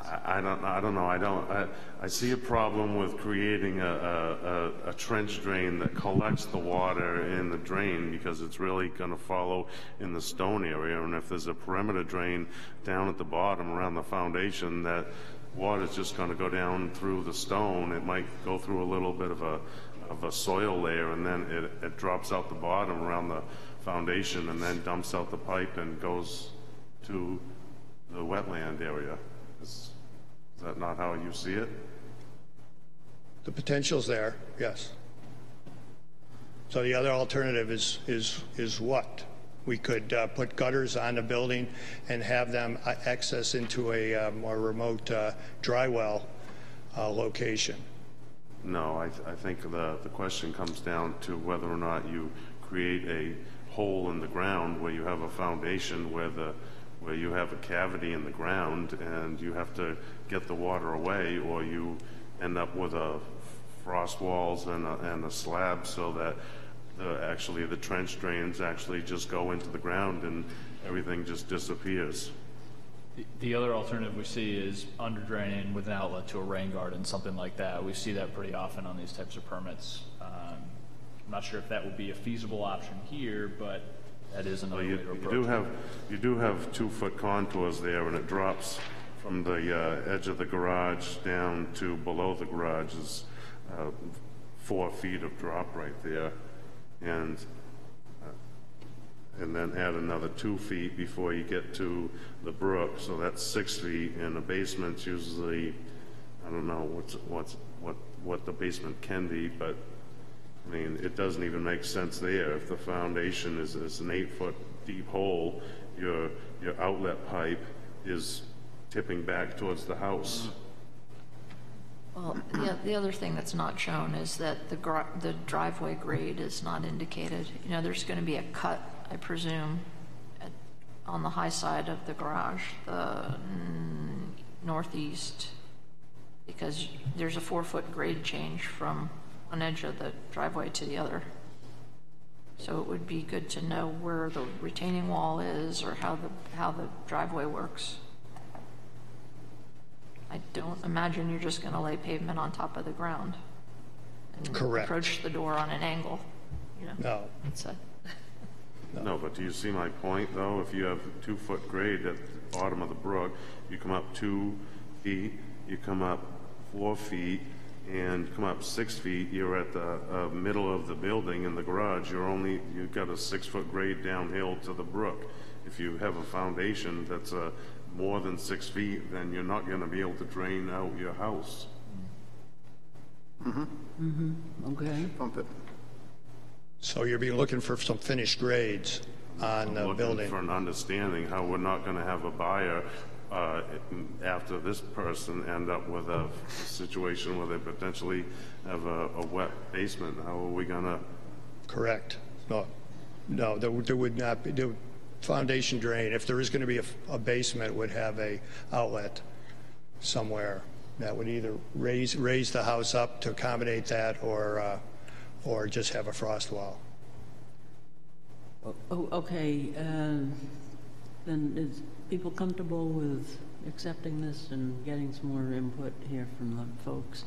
I don't know. I see a problem with creating a trench drain that collects the water in the drain, because it's really going to follow in the stone area. And if there's a perimeter drain down at the bottom around the foundation, that water's just going to go down through the stone. It might go through a little bit of a soil layer, and then it drops out the bottom around the foundation, and then dumps out the pipe and goes to the wetland area. Is that not how you see it? The potential's there, yes. So the other alternative is what? We could put gutters on the building and have them access into a more remote dry well location. No, I think the question comes down to whether or not you create a hole in the ground where you have a foundation where you have a cavity in the ground and you have to get the water away, or you end up with a frost walls and a slab, so that the trench drains actually just go into the ground and everything just disappears. The other alternative we see is under draining with an outlet to a rain garden, something like that. We see that pretty often on these types of permits. I'm not sure if that would be a feasible option here, but that is another way to approach it. You do have 2-foot contours there, and it drops from the edge of the garage down to below the garage is 4 feet of drop right there, and then add another 2 feet before you get to the brook, so that's 6 feet. And the basement's usually, I don't know what the basement can be, but I mean, it doesn't even make sense there. If the foundation is an 8-foot deep hole, your outlet pipe is tipping back towards the house. Well, the other thing that's not shown is that the driveway grade is not indicated. You know, there's going to be a cut, I presume, on the high side of the garage, the northeast, because there's a 4-foot grade change from one edge of the driveway to the other. So it would be good to know where the retaining wall is, or how the driveway works. I don't imagine you're just going to lay pavement on top of the ground and Correct. approach the door on an angle. You know, No. it's a No, but do you see my point, though? If you have 2-foot grade at the bottom of the brook, you come up 2 feet, you come up 4 feet, and come up 6 feet, you're at the middle of the building in the garage. You've got a 6-foot grade downhill to the brook. If you have a foundation that's more than 6 feet, then you're not going to be able to drain out your house. okay. Pump it. So you're be looking for some finished grades on the Looking building. for an understanding how we're not going to have a buyer after this person end up with a situation where they potentially have a wet basement. How are we going to? Correct. No, there would not be. The foundation drain, if there is going to be a basement, would have a outlet somewhere. that would either raise the house up to accommodate that or just have a frost wall. Oh, okay, then is people comfortable with accepting this and getting some more input here from the folks?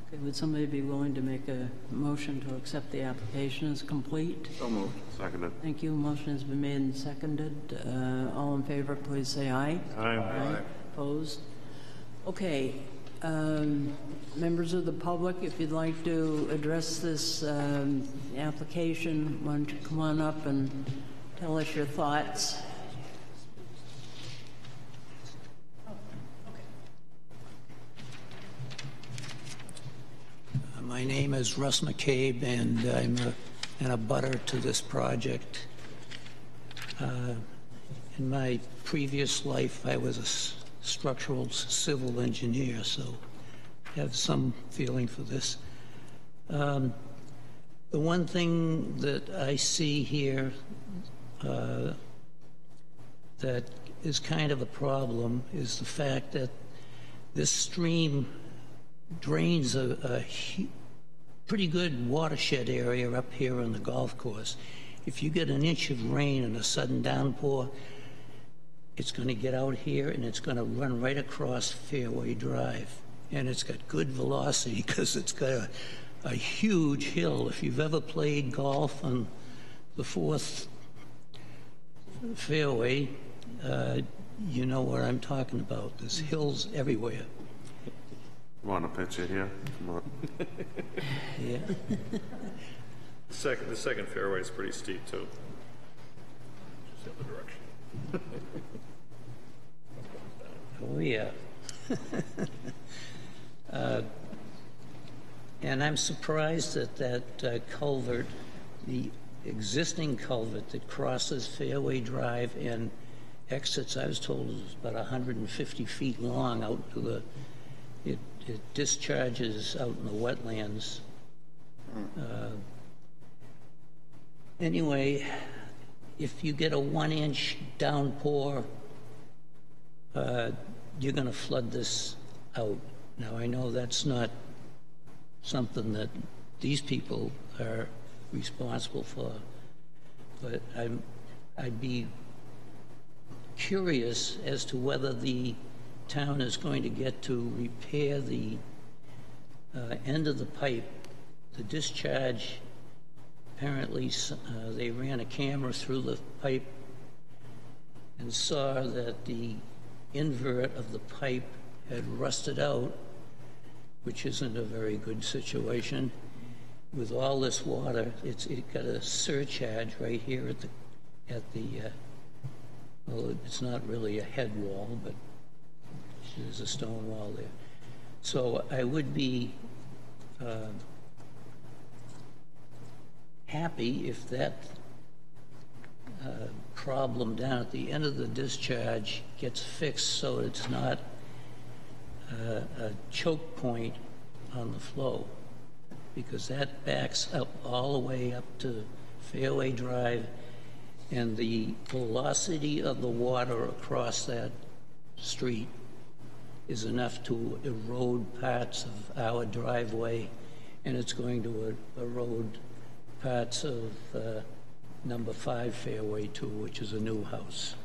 Okay, would somebody be willing to make a motion to accept the application as complete? So moved. Seconded. Thank you. Motion has been made and seconded. All in favor, please say aye. Aye. Aye. Opposed? Okay. Members of the public, if you'd like to address this application, why don't you come on up and tell us your thoughts? My name is Russ McCabe, and I'm an abutter to this project. In my previous life, I was a structural civil engineer, so I have some feeling for this. The one thing that I see here that is kind of a problem is the fact that this stream drains a pretty good watershed area up here on the golf course. If you get an inch of rain and a sudden downpour, it's going to get out here and it's going to run right across Fairway Drive. And it's got good velocity because it's got a huge hill. If you've ever played golf on the 4th fairway, you know what I'm talking about. There's hills everywhere. Want a picture here? Come on. Yeah. The second fairway is pretty steep too. Just the other direction. Oh, yeah. And I'm surprised that that culvert, the existing culvert that crosses Fairway Drive and exits, I was told, is about 150 feet long out to the, it discharges out in the wetlands. Anyway, if you get a 1-inch downpour, you're going to flood this out. Now, I know that's not something that these people are responsible for, but I'd be curious as to whether the town is going to get to repair the end of the pipe. The discharge, apparently they ran a camera through the pipe and saw that the invert of the pipe had rusted out, which isn't a very good situation. With all this water, it got a surcharge right here at the well, it's not really a head wall, but there's a stone wall there. So I would be happy if that problem down at the end of the discharge gets fixed so it's not a choke point on the flow, because that backs up all the way up to Fairway Drive, and the velocity of the water across that street is enough to erode parts of our driveway, and it's going to erode parts of number 5 Fairway too, which is a new house.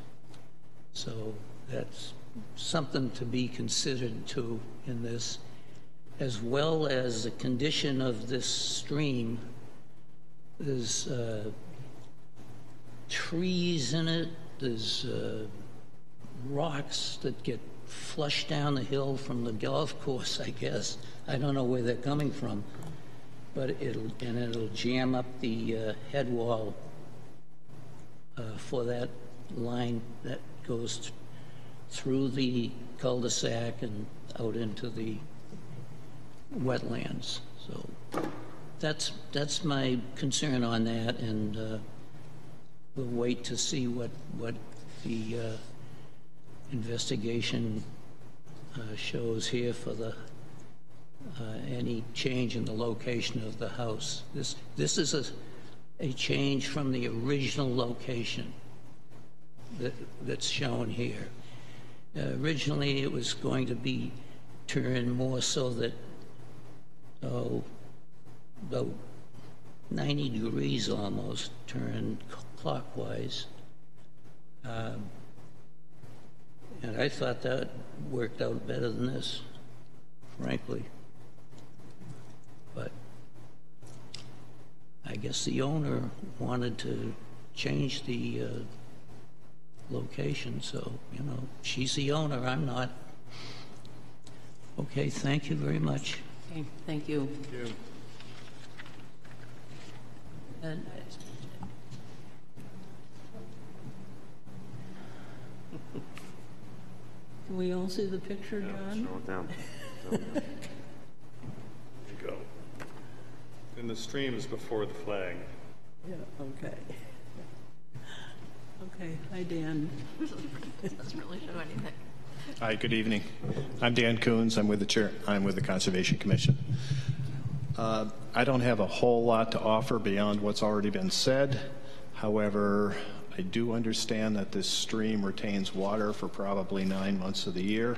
So that's something to be considered too in this, as well as the condition of this stream. There's trees in it, there's rocks that get flushed down the hill from the golf course, I guess. I don't know where they're coming from, but it'll jam up the head wall for that line that goes through the cul-de-sac and out into the wetlands. So that's my concern on that, and we'll wait to see what the investigation shows here for the any change in the location of the house. This is a change from the original location that's shown here. Originally, it was going to be turn more so that, about 90 degrees almost, turn clockwise. And I thought that worked out better than this, frankly. But I guess the owner wanted to change the location, so, you know, she's the owner, I'm not. Okay, thank you very much. Okay, thank you. And can we all see the picture, John? Show it down. There you go. And the stream is before the flag. Yeah, okay. Okay, hi, Dan. Doesn't really show anything. Hi, good evening. I'm Dan Coons. I'm with the Conservation Commission. I don't have a whole lot to offer beyond what's already been said. However, I do understand that this stream retains water for probably 9 months of the year,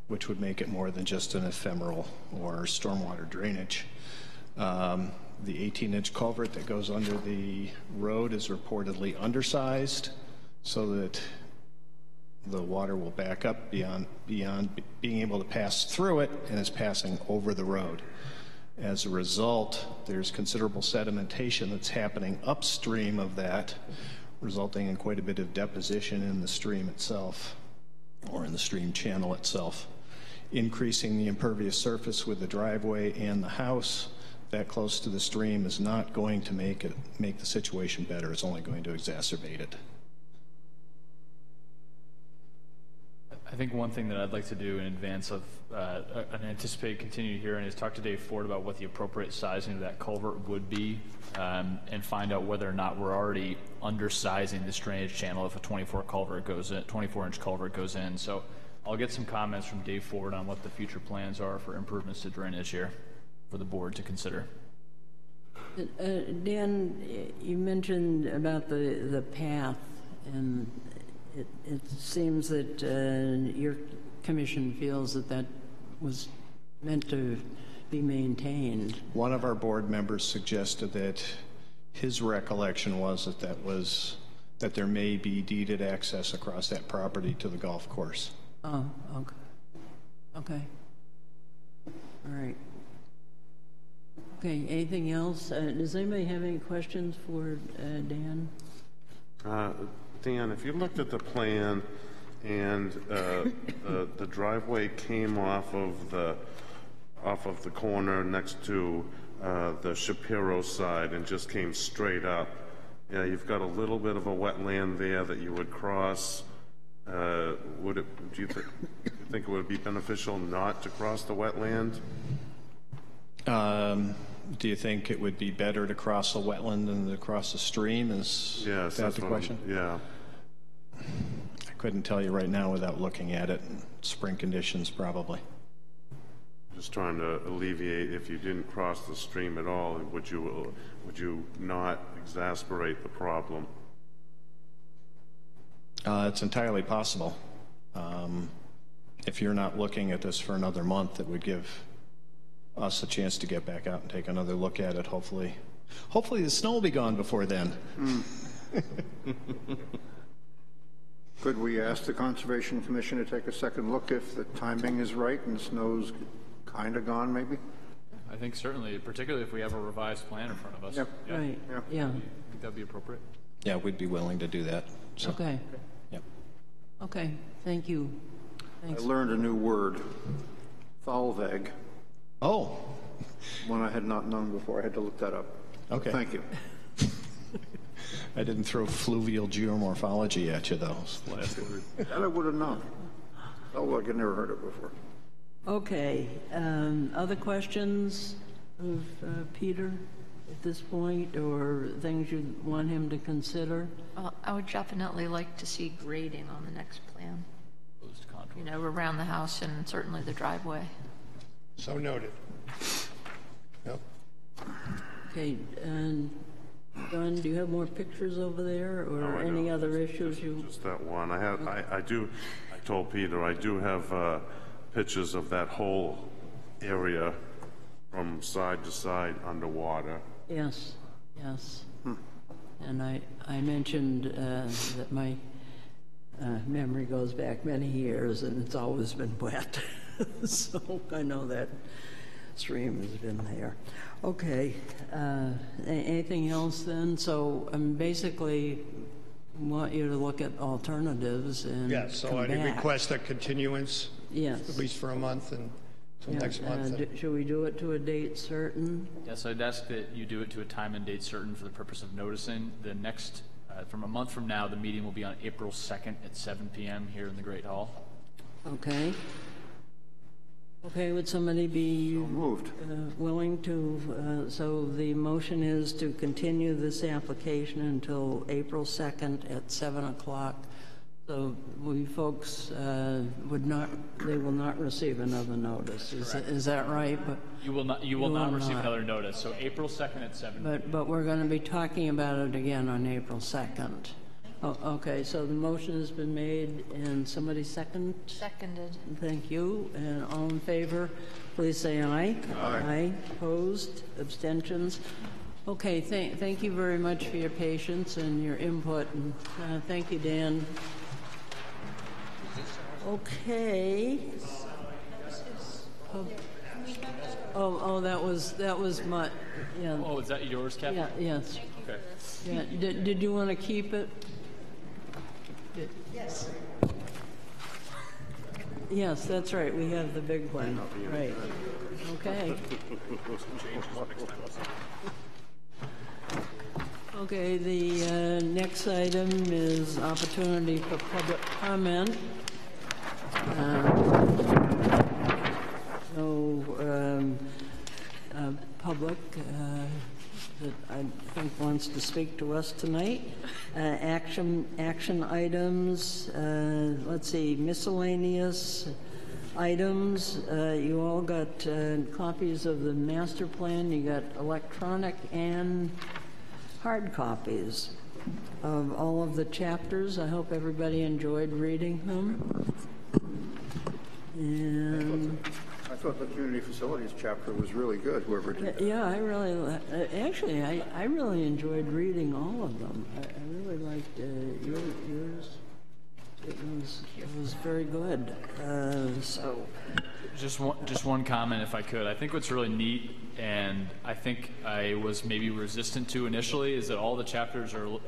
which would make it more than just an ephemeral or stormwater drainage. The 18-inch culvert that goes under the road is reportedly undersized so that the water will back up beyond being able to pass through it, and is passing over the road. As a result, there's considerable sedimentation that's happening upstream of that, resulting in quite a bit of deposition in the stream itself, or in the stream channel itself. Increasing the impervious surface with the driveway and the house that close to the stream is not going to make the situation better. It's only going to exacerbate it. I think one thing that I'd like to do in advance of an anticipated continued hearing is talk to Dave Ford about what the appropriate sizing of that culvert would be, and find out whether or not we're already undersizing this drainage channel if a 24-inch culvert goes in. So I'll get some comments from Dave Ford on what the future plans are for improvements to drainage here for the board to consider. Dan, you mentioned about the path, and it seems that your commission feels that that was meant to be maintained. One of our board members suggested that his recollection was that there may be deeded access across that property to the golf course. Oh, okay. Okay. All right. Okay, anything else? Does anybody have any questions for Dan? Dan, if you looked at the plan and the driveway came off of the corner next to the Shapiro side and just came straight up, yeah, you've got a little bit of a wetland there that you would cross. Do you think it would be beneficial not to cross the wetland? Do you think it would be better to cross a wetland than to cross a stream? Is yes, that the question? Yeah. I couldn't tell you right now without looking at it. Spring conditions, probably. Just trying to alleviate, if you didn't cross the stream at all, would you not exasperate the problem? It's entirely possible. If you're not looking at this for another month, it would give us a chance to get back out and take another look at it, hopefully. Hopefully the snow will be gone before then. Could we ask the Conservation Commission to take a second look if the timing is right and the snow's kind of gone, maybe? I think certainly, particularly if we have a revised plan in front of us. Yep. Yeah. Right, Yeah. yeah. I think that'd be appropriate. Yeah, we'd be willing to do that. So, Okay. Yep. Okay, thank you. I Thanks. learned a new word, thalweg, Oh, one I had not known before. I had to look that up. okay. Thank you. I didn't throw fluvial geomorphology at you, though. That I would have known. Thalweg, I'd never heard it before. Okay, other questions of Peter at this point, or things you want him to consider? I would definitely like to see grading on the next plan. You know, around the house and certainly the driveway. So noted. Yep. Okay, and John, do you have more pictures over there, or No, I any don't. other issues you? Just that one. I told Peter I do have pictures of that whole area from side to side underwater. Yes, yes. And I mentioned that my memory goes back many years, and it's always been wet. So I know that stream has been there. Okay, anything else then? So basically want you to look at alternatives and Yeah, so come I back. request a continuance, Yes. at least for a month and till next month. Should we do it to a date certain? Yes, I'd ask that you do it to a time and date certain for the purpose of noticing. The next, from a month from now, the meeting will be on April 2nd at 7 p.m. here in the Great Hall. Okay. Okay, would somebody be moved. Willing to, so the motion is to continue this application until April 2nd at 7 o'clock. So we folks would not, they will not receive another notice. Is that right? But You will not receive another notice. So April 2nd at 7. But we're going to be talking about it again on April 2nd. Oh, okay, so the motion has been made, and somebody second? Seconded. Thank you. And all in favor, please say aye. Aye. Opposed? Abstentions? Okay, thank you very much for your patience and your input, and thank you, Dan. Okay. Oh, that was my, yeah. Oh, is that yours, Kathy? Yeah, yes. Okay. Yeah, did you want to keep it? Yes. Yes, that's right, we have the big one, right. Okay. Okay, the next item is opportunity for public comment. No public that I think wants to speak to us tonight. Action items, let's see, miscellaneous items. You all got copies of the master plan. You got electronic and hard copies of all of the chapters. I hope everybody enjoyed reading them. And I thought the community facilities chapter was really good, whoever did that. yeah, I really, actually, I really enjoyed reading all of them. I really liked yours. It was very good. So, Just one comment, if I could. I think what's really neat, and I think I was maybe resistant to initially, is that all the chapters are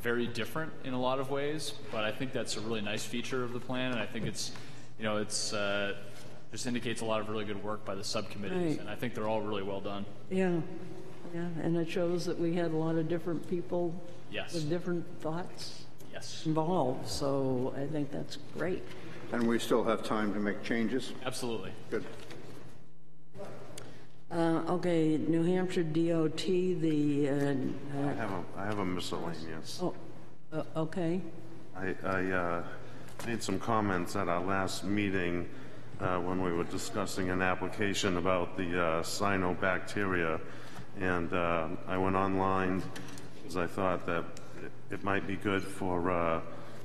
very different in a lot of ways. But I think that's a really nice feature of the plan, and I think it's, just indicates a lot of really good work by the subcommittees, right. and I think they're all really well done. yeah, and it shows that we had a lot of different people Yes. with different thoughts Yes. involved. So I think that's great. And we still have time to make changes? Absolutely. Good. Okay, New Hampshire DOT, the. I have a miscellaneous. Oh, okay. I made some comments at our last meeting when we were discussing an application about the cyanobacteria, and I went online because I thought that it might be good for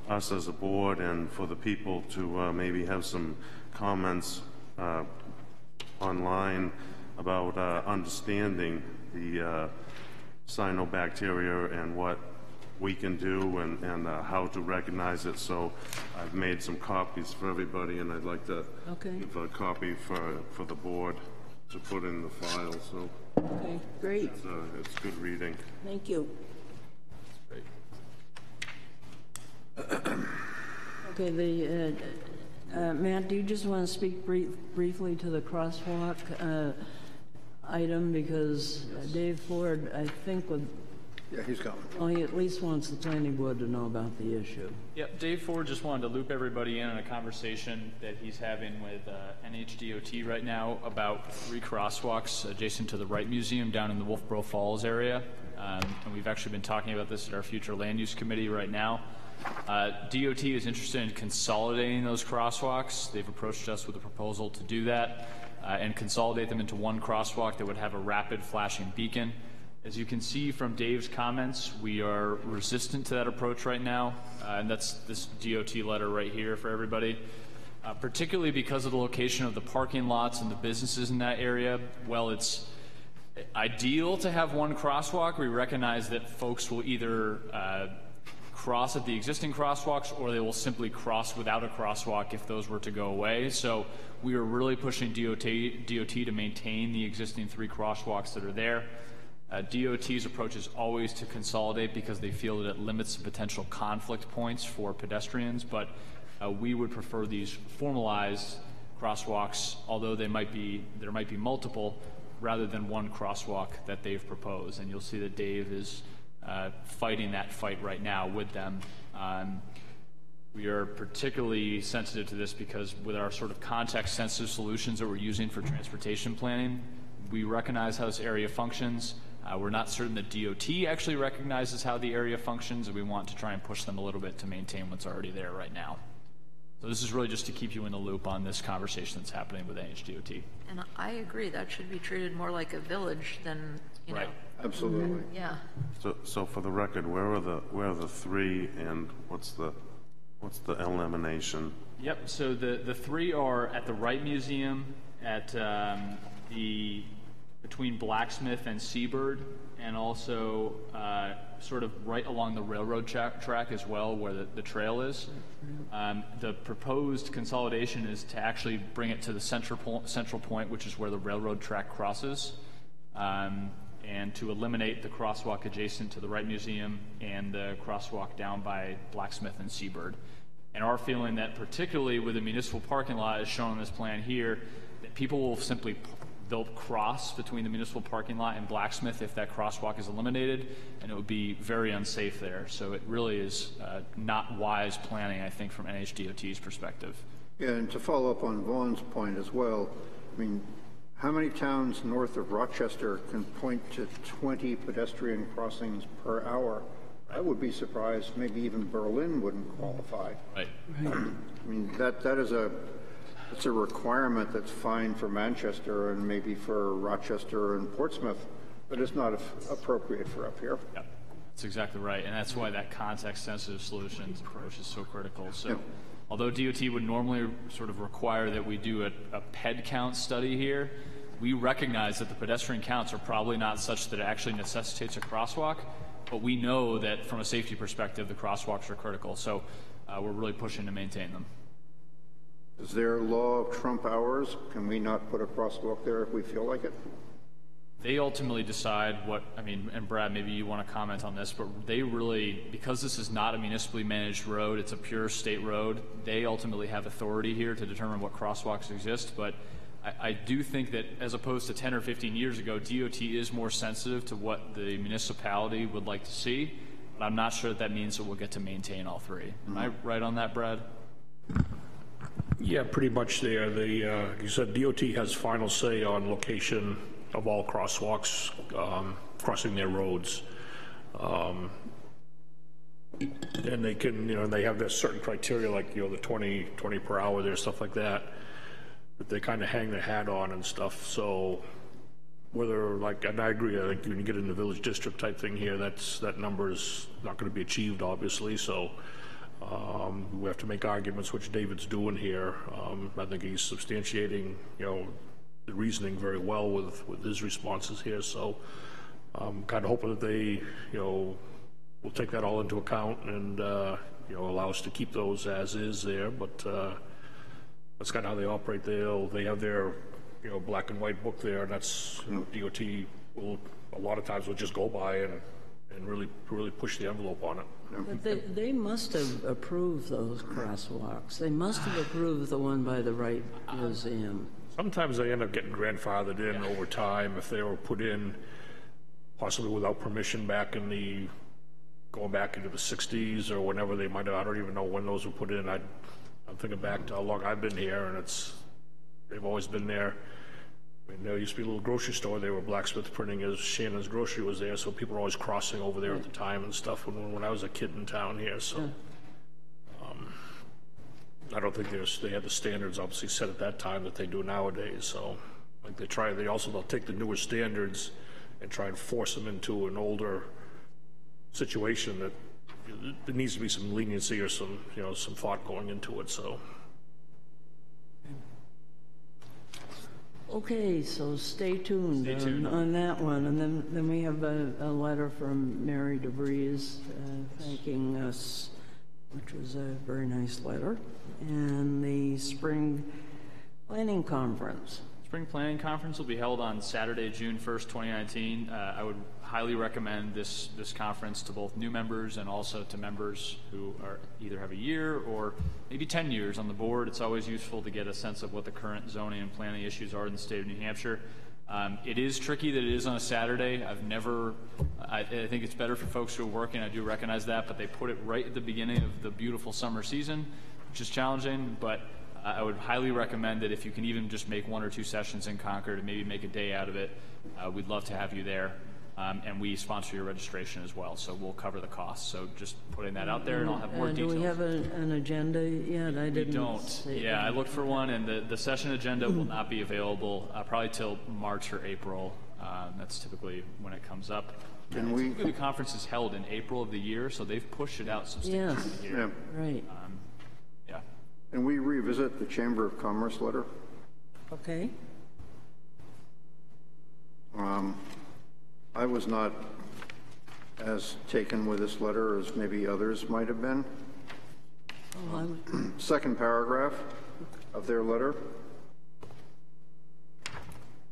us as a board and for the people to maybe have some comments online about understanding the cyanobacteria and what we can do and how to recognize it. So I've made some copies for everybody, and I'd like to give a copy for the board to put in the file. So Okay, great. it's good reading. Thank you. Okay, the Matt, do you just want to speak briefly to the crosswalk item, because Dave Ford, I think, would. Yeah, he's going. Well, he at least wants the planning board to know about the issue. Yep, Dave Ford just wanted to loop everybody in on a conversation that he's having with NHDOT right now about 3 crosswalks adjacent to the Wright Museum down in the Wolfeboro Falls area. And we've actually been talking about this at our future land use committee right now. DOT is interested in consolidating those crosswalks. They've approached us with a proposal to do that and consolidate them into one crosswalk that would have a rapid flashing beacon. As you can see from Dave's comments, we are resistant to that approach right now, and that's this DOT letter right here for everybody. particularly because of the location of the parking lots and the businesses in that area. Well, it's ideal to have one crosswalk. We recognize that folks will either cross at the existing crosswalks, or they will simply cross without a crosswalk if those were to go away. So we are really pushing DOT to maintain the existing 3 crosswalks that are there. DOT's approach is always to consolidate because they feel that it limits the potential conflict points for pedestrians, but we would prefer these formalized crosswalks, although there might be multiple, rather than one crosswalk that they've proposed. And you'll see that Dave is fighting that fight right now with them. We are particularly sensitive to this because with our sort of context-sensitive solutions that we're using for transportation planning, we recognize how this area functions. We're not certain that DOT actually recognizes how the area functions, and we want to try and push them a little bit to maintain what's already there right now. So this is really just to keep you in the loop on this conversation that's happening with NHDOT. And I agree, that should be treated more like a village than, you know. Absolutely. Yeah. So for the record, where are the 3, and what's the elimination? Yep, so the 3 are at the Wright Museum, at between Blacksmith and Seabird, and also sort of right along the railroad track as well, where the trail is. The proposed consolidation is to actually bring it to the central point, which is where the railroad track crosses, and to eliminate the crosswalk adjacent to the Wright Museum and the crosswalk down by Blacksmith and Seabird. And our feeling that particularly with the municipal parking lot as shown on this plan here, that people will simply they'll cross between the municipal parking lot and Blacksmith if that crosswalk is eliminated, and it would be very unsafe there. So it really is not wise planning, I think, from NHDOT's perspective. Yeah, and to follow up on Vaughn's point as well, I mean, how many towns north of Rochester can point to 20 pedestrian crossings per hour? I would be surprised maybe even Berlin wouldn't qualify. Right. I mean, that is it's a requirement that's fine for Manchester and maybe for Rochester and Portsmouth, but it's not appropriate for up here. Yeah, that's exactly right, and that's why that context-sensitive solutions approach is so critical. So, although DOT would normally sort of require that we do a PED count study here, we recognize that the pedestrian counts are probably not such that it actually necessitates a crosswalk, but we know that from a safety perspective, the crosswalks are critical. So, we're really pushing to maintain them. Is there a law of Trump hours? Can we not put a crosswalk there if we feel like it? They ultimately decide what, I mean, and Brad, maybe you want to comment on this, but they really, because this is not a municipally managed road, it's a pure state road, they ultimately have authority here to determine what crosswalks exist. But I do think that as opposed to 10 or 15 years ago, DOT is more sensitive to what the municipality would like to see, but I'm not sure that means that we'll get to maintain all 3. Am I right on that, Brad? Yeah, pretty much there. You said DOT has final say on location of all crosswalks crossing their roads. And they can, they have this certain criteria like, the 20 per hour there, stuff like that they kind of hang their hat on and stuff. So whether, and I agree, I think when you get in the village district type thing here, that number is not going to be achieved, obviously. So we have to make arguments, which David's doing here. I think he's substantiating, the reasoning very well with his responses here. So I'm kind of hoping that they, will take that all into account and, allow us to keep those as is there. But that's kind of how they operate. They have their, black and white book there, and that's, DOT will, a lot of times will just go by and really push the envelope on it. But they must have approved those crosswalks. They must have approved the one by the Wright Museum. Sometimes they end up getting grandfathered in over time if they were put in possibly without permission going back into the 60s or whenever they might have. I don't even know when those were put in. I'm thinking back to how long I've been here, and they've always been there. I mean, there used to be a little grocery store there where Blacksmith Printing is. Shannon's Grocery was there, so people were always crossing over there at the time and stuff when I was a kid in town here. So I don't think they had the standards obviously set at that time that they do nowadays. So like they'll take the newer standards and try and force them into an older situation that there needs to be some leniency or some thought going into it. So Okay, so stay tuned, Stay tuned. on that one. And then we have a letter from Mary DeVries thanking us, which was a very nice letter. And the spring planning conference. Spring Planning Conference will be held on Saturday, June 1st, 2019. I would highly recommend this conference to both new members and also to members who are either have a year or maybe 10 years on the board. It's always useful to get a sense of what the current zoning and planning issues are in the state of New Hampshire. It is tricky that it is on a Saturday. I think it's better for folks who are working, I do recognize that, but they put it right at the beginning of the beautiful summer season, which is challenging, but I would highly recommend that if you can even just make 1 or 2 sessions in Concord and maybe make a day out of it, we'd love to have you there. And we sponsor your registration as well, so we'll cover the costs. So just putting that out there, and I'll have more details. Do we have an agenda yet? I didn't. We don't. Yeah, I looked for one, and the session agenda will not be available probably till March or April. That's typically when it comes up. Typically the conference is held in April of the year, so they've pushed it out substantially. Yes, Here. right. Yeah. Can we revisit the Chamber of Commerce letter? Okay. I was not as taken with this letter as maybe others might have been. Second paragraph of their letter.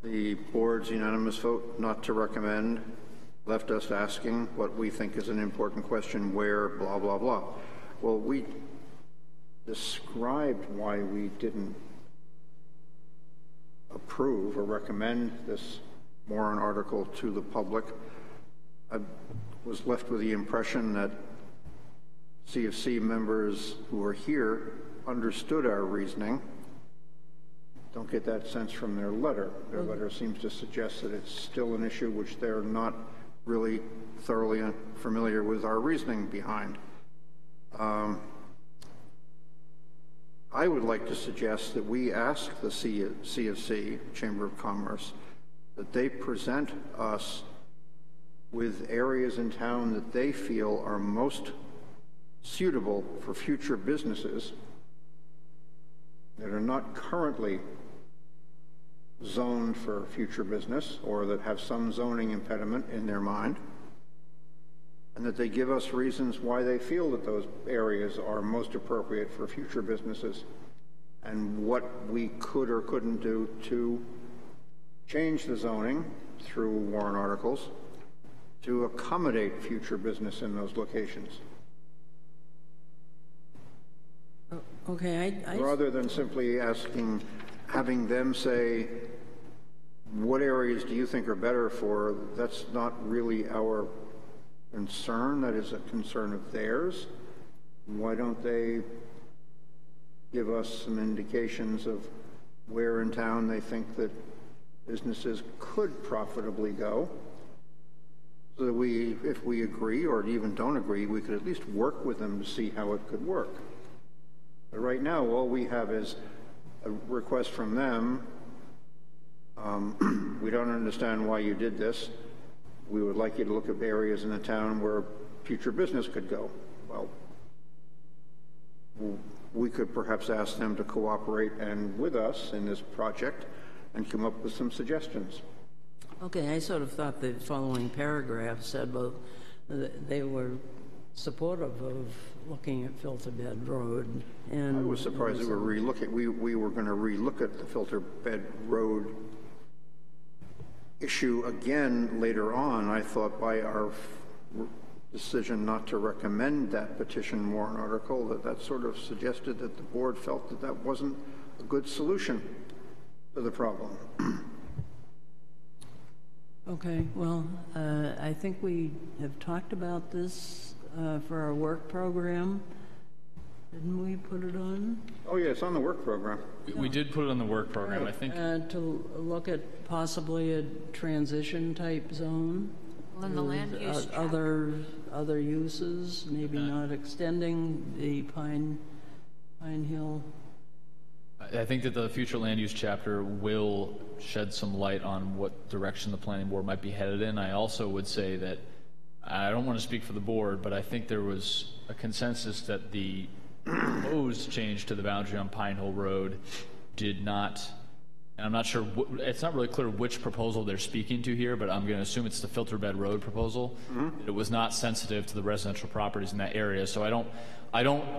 The board's unanimous vote not to recommend left us asking what we think is an important question, where, blah, blah, blah. Well, we described why we didn't approve or recommend this warrant article to the public. I was left with the impression that CFC members who are here understood our reasoning. Don't get that sense from their letter. Their letter seems to suggest that it's still an issue which they're not really thoroughly familiar with our reasoning behind. I would like to suggest that we ask the CFC, Chamber of Commerce, that they present us with areas in town that they feel are most suitable for future businesses that are not currently zoned for future business or that have some zoning impediment in their mind, and that they give us reasons why they feel that those areas are most appropriate for future businesses and what we could or couldn't do to change the zoning through warrant articles to accommodate future business in those locations. Okay, rather than simply having them say, what areas do you think are better for, that's not really our concern, that is a concern of theirs. Why don't they give us some indications of where in town they think that businesses could profitably go, so that if we agree or even don't agree, we could at least work with them to see how it could work. But right now, all we have is a request from them. We don't understand why you did this. We would like you to look at areas in the town where future business could go. Well, we could perhaps ask them to cooperate and with us in this project and come up with some suggestions. Okay, I sort of thought the following paragraph said, well, they were supportive of looking at Filter Bed Road. And I was surprised we were we were going to relook at the Filter Bed Road issue again later on. I thought by our decision not to recommend that petition warrant article that sort of suggested that the board felt that that wasn't a good solution to the problem. Okay, well, I think we have talked about this for our work program. Didn't we put it on? Oh, yeah, it's on the work program. We did put it on the work program, I think. To look at possibly a transition type zone. Well, in the land use other uses, maybe not extending the Pine Hill. I think that the future land use chapter will shed some light on what direction the planning board might be headed in. I also would say that, I don't want to speak for the board, but I think there was a consensus that the proposed change to the boundary on Pine Hill Road did not And I'm not sure, it's not really clear which proposal they're speaking to here, but I'm going to assume it's the filter bed road proposal. It was not sensitive to the residential properties in that area, so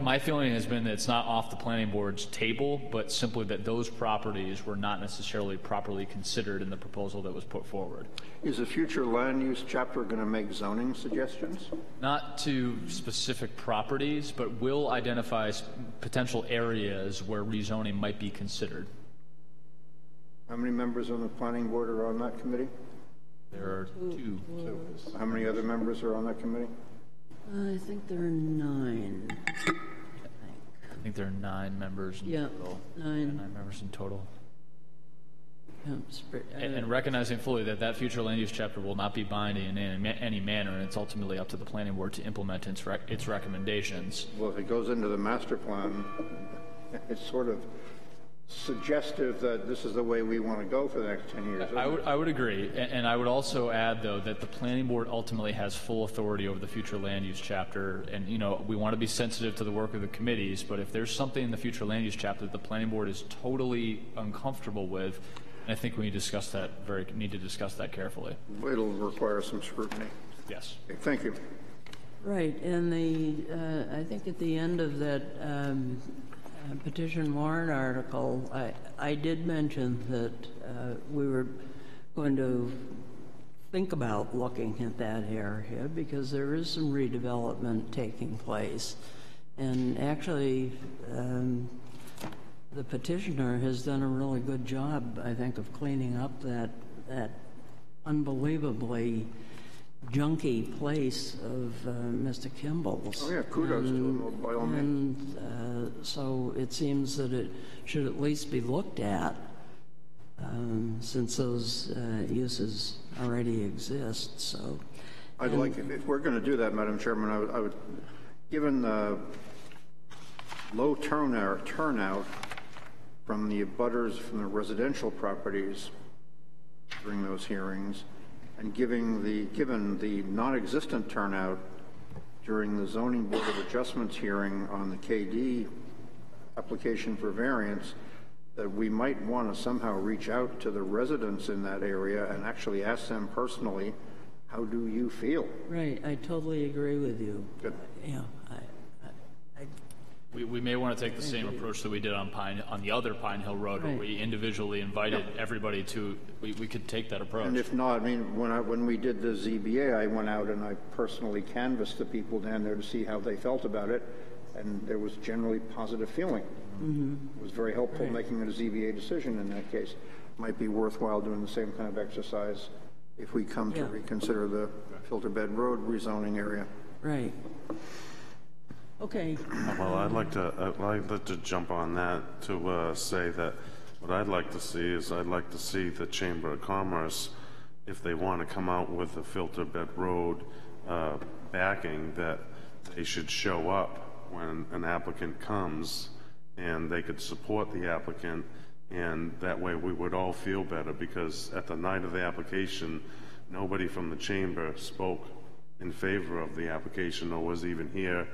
my feeling has been that it's not off the planning board's table, but simply that those properties were not necessarily properly considered in the proposal that was put forward. Is a future land use chapter going to make zoning suggestions? Not to specific properties, but will identify potential areas where rezoning might be considered. How many members on the planning board are on that committee? There are two. How many other members are on that committee? I think there are 9. I think there are 9 members in total. 9. Yeah, 9 members in total. Yeah, And recognizing fully that that future land use chapter will not be binding in any manner, and it's ultimately up to the planning board to implement its recommendations. Well, if it goes into the master plan, it's sort of suggestive that this is the way we want to go for the next 10 years. I would agree, and I would also add, though, that the planning board ultimately has full authority over the future land use chapter, and we want to be sensitive to the work of the committees, but if there's something in the future land use chapter that the planning board is totally uncomfortable with, I think we need to discuss that carefully. It'll require some scrutiny. Yes. Okay, thank you. Right, and I think at the end of that petition warrant article, I did mention that we were going to think about looking at that area because there is some redevelopment taking place. And actually, the petitioner has done a really good job, I think, of cleaning up that unbelievably junky place of Mr. Kimball's. Oh yeah, kudos to him by all means. And so it seems that it should at least be looked at since those uses already exist. So I'd like, if we're going to do that, Madam Chairman, I would, given the low turnout from the abutters from the residential properties during those hearings, and given the non-existent turnout during the Zoning Board of Adjustments hearing on the KD application for variance, that we might want to somehow reach out to the residents in that area and actually ask them personally, how do you feel? right, I totally agree with you. Good. Yeah, We may want to take the same approach that we did on the other Pine Hill Road, where we individually invited everybody to. We could take that approach. And if not, I mean, when we did the ZBA, I went out and I personally canvassed the people down there to see how they felt about it, and there was generally positive feeling. It was very helpful making it a ZBA decision in that case. Might be worthwhile doing the same kind of exercise if we come to reconsider the Filter Bed Road rezoning area. right. Okay. Well, I'd like to jump on that to say that what I'd like to see is I'd like to see the Chamber of Commerce, if they want to come out with a Filter Bed Road backing, that they should show up when an applicant comes and they could support the applicant, and that way we would all feel better, because at the night of the application, nobody from the chamber spoke in favor of the application or was even here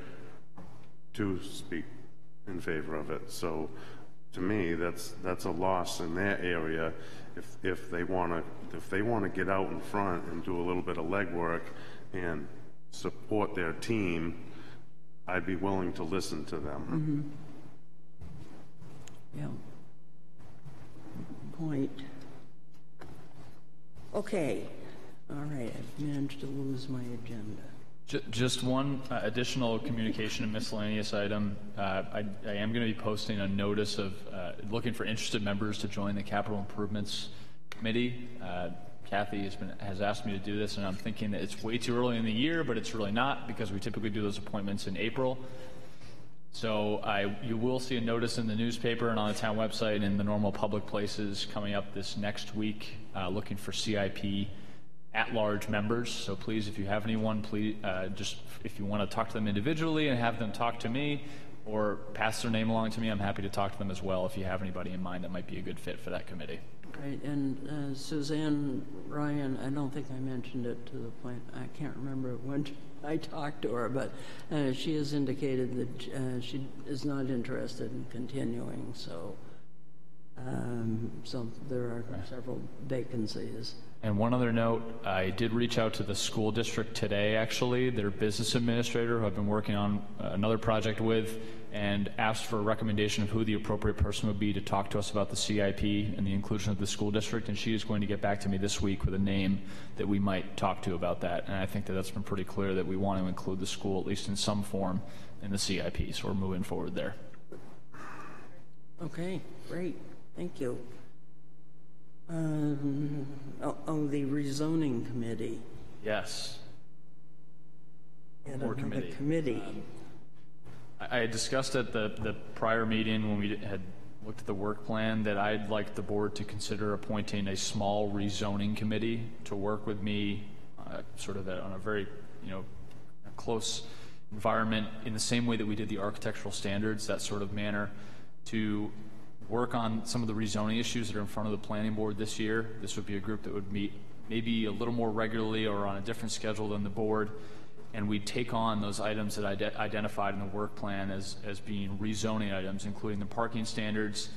to speak in favor of it. So to me, that's a loss in their area. If they want to get out in front and do a little bit of legwork and support their team, I'd be willing to listen to them. Yeah. Point. Okay. All right, I've managed to lose my agenda. Just one additional communication and miscellaneous item. I am going to be posting a notice of looking for interested members to join the Capital Improvements Committee. Kathy has asked me to do this, and I'm thinking that it's way too early in the year, but it's really not, because we typically do those appointments in April. So you will see a notice in the newspaper and on the town website and in the normal public places coming up this next week, looking for CIP at-large members. So please, if you have anyone, please just if you want to talk to them individually and have them talk to me or pass their name along to me, I'm happy to talk to them as well if you have anybody in mind that might be a good fit for that committee. Right, and Suzanne Ryan, I don't think I mentioned it to the point, I can't remember when I talked to her, but she has indicated that she is not interested in continuing, so So there are several vacancies. And one other note, I did reach out to the school district today, actually, their business administrator, who I've been working on another project with, and asked for a recommendation of who the appropriate person would be to talk to us about the CIP and the inclusion of the school district, and she is going to get back to me this week with a name that we might talk to about that. And I think that that's been pretty clear that we want to include the school, at least in some form, in the CIP, so we're moving forward there. Okay, great, thank you. The rezoning committee. Yes. And Board another committee. committee. I had discussed at the prior meeting when we had looked at the work plan that I'd like the board to consider appointing a small rezoning committee to work with me sort of on a very, close environment in the same way that we did the architectural standards, that sort of manner, to work on some of the rezoning issues that are in front of the planning board this year. This would be a group that would meet maybe a little more regularly or on a different schedule than the board, and we'd take on those items that I identified in the work plan as being rezoning items, including the parking standards,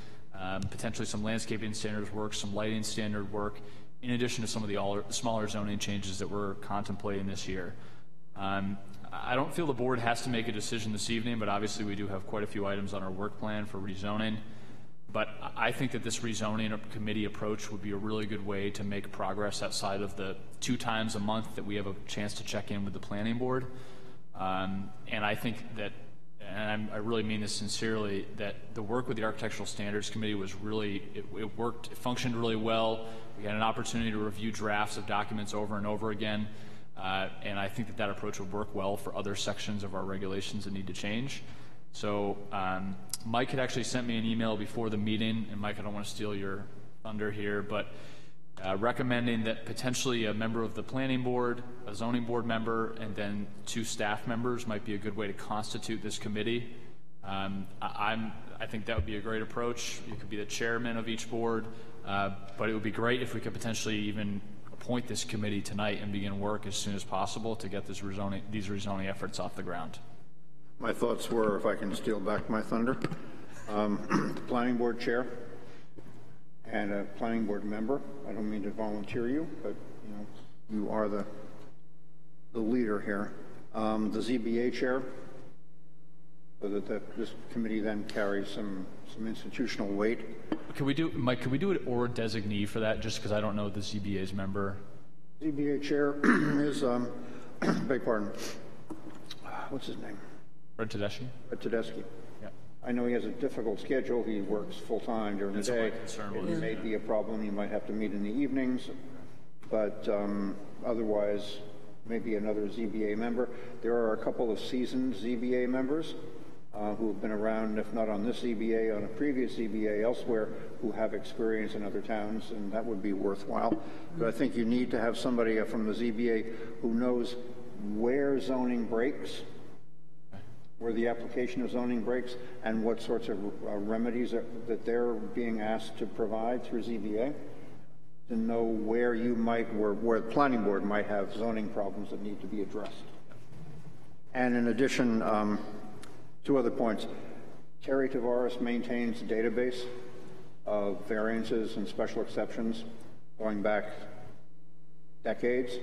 potentially some landscaping standards work, some lighting standard work, in addition to some of the smaller zoning changes that we're contemplating this year. I don't feel the board has to make a decision this evening, but obviously we do have quite a few items on our work plan for rezoning. But I think that this rezoning committee approach would be a really good way to make progress outside of the 2 times a month that we have a chance to check in with the planning board. And I think that, and I really mean this sincerely, that the work with the Architectural Standards Committee was really, it worked, it functioned really well. We had an opportunity to review drafts of documents over and over again. And I think that that approach would work well for other sections of our regulations that need to change. So Mike had actually sent me an email before the meeting, and Mike, I don't want to steal your thunder here, but recommending that potentially a member of the planning board, a zoning board member, and then 2 staff members might be a good way to constitute this committee. I think that would be a great approach. You could be the chairman of each board, but it would be great if we could potentially even appoint this committee tonight and begin work as soon as possible to get these rezoning efforts off the ground. My thoughts were, if I can steal back my thunder, the planning board chair and a planning board member. I don't mean to volunteer you, but you are the leader here. The ZBA chair, so that this committee then carries some institutional weight. Could we do, Mike, could we do it or designee for that, just because I don't know the ZBA's member? ZBA chair is, beg pardon, what's his name? Fred Tedeschi? Fred Tedeschi. Yeah. I know he has a difficult schedule. He works full-time during the day. It may be a problem. You might have to meet in the evenings, but otherwise, maybe another ZBA member. There are a couple of seasoned ZBA members who have been around, if not on this ZBA, on a previous ZBA elsewhere, who have experience in other towns, and that would be worthwhile. But I think you need to have somebody from the ZBA who knows where zoning breaks, where the application of zoning breaks, and what sorts of remedies that they're being asked to provide through ZBA, to know where you might, where the planning board might have zoning problems that need to be addressed. And in addition, 2 other points. Terry Tavares maintains a database of variances and special exceptions going back decades.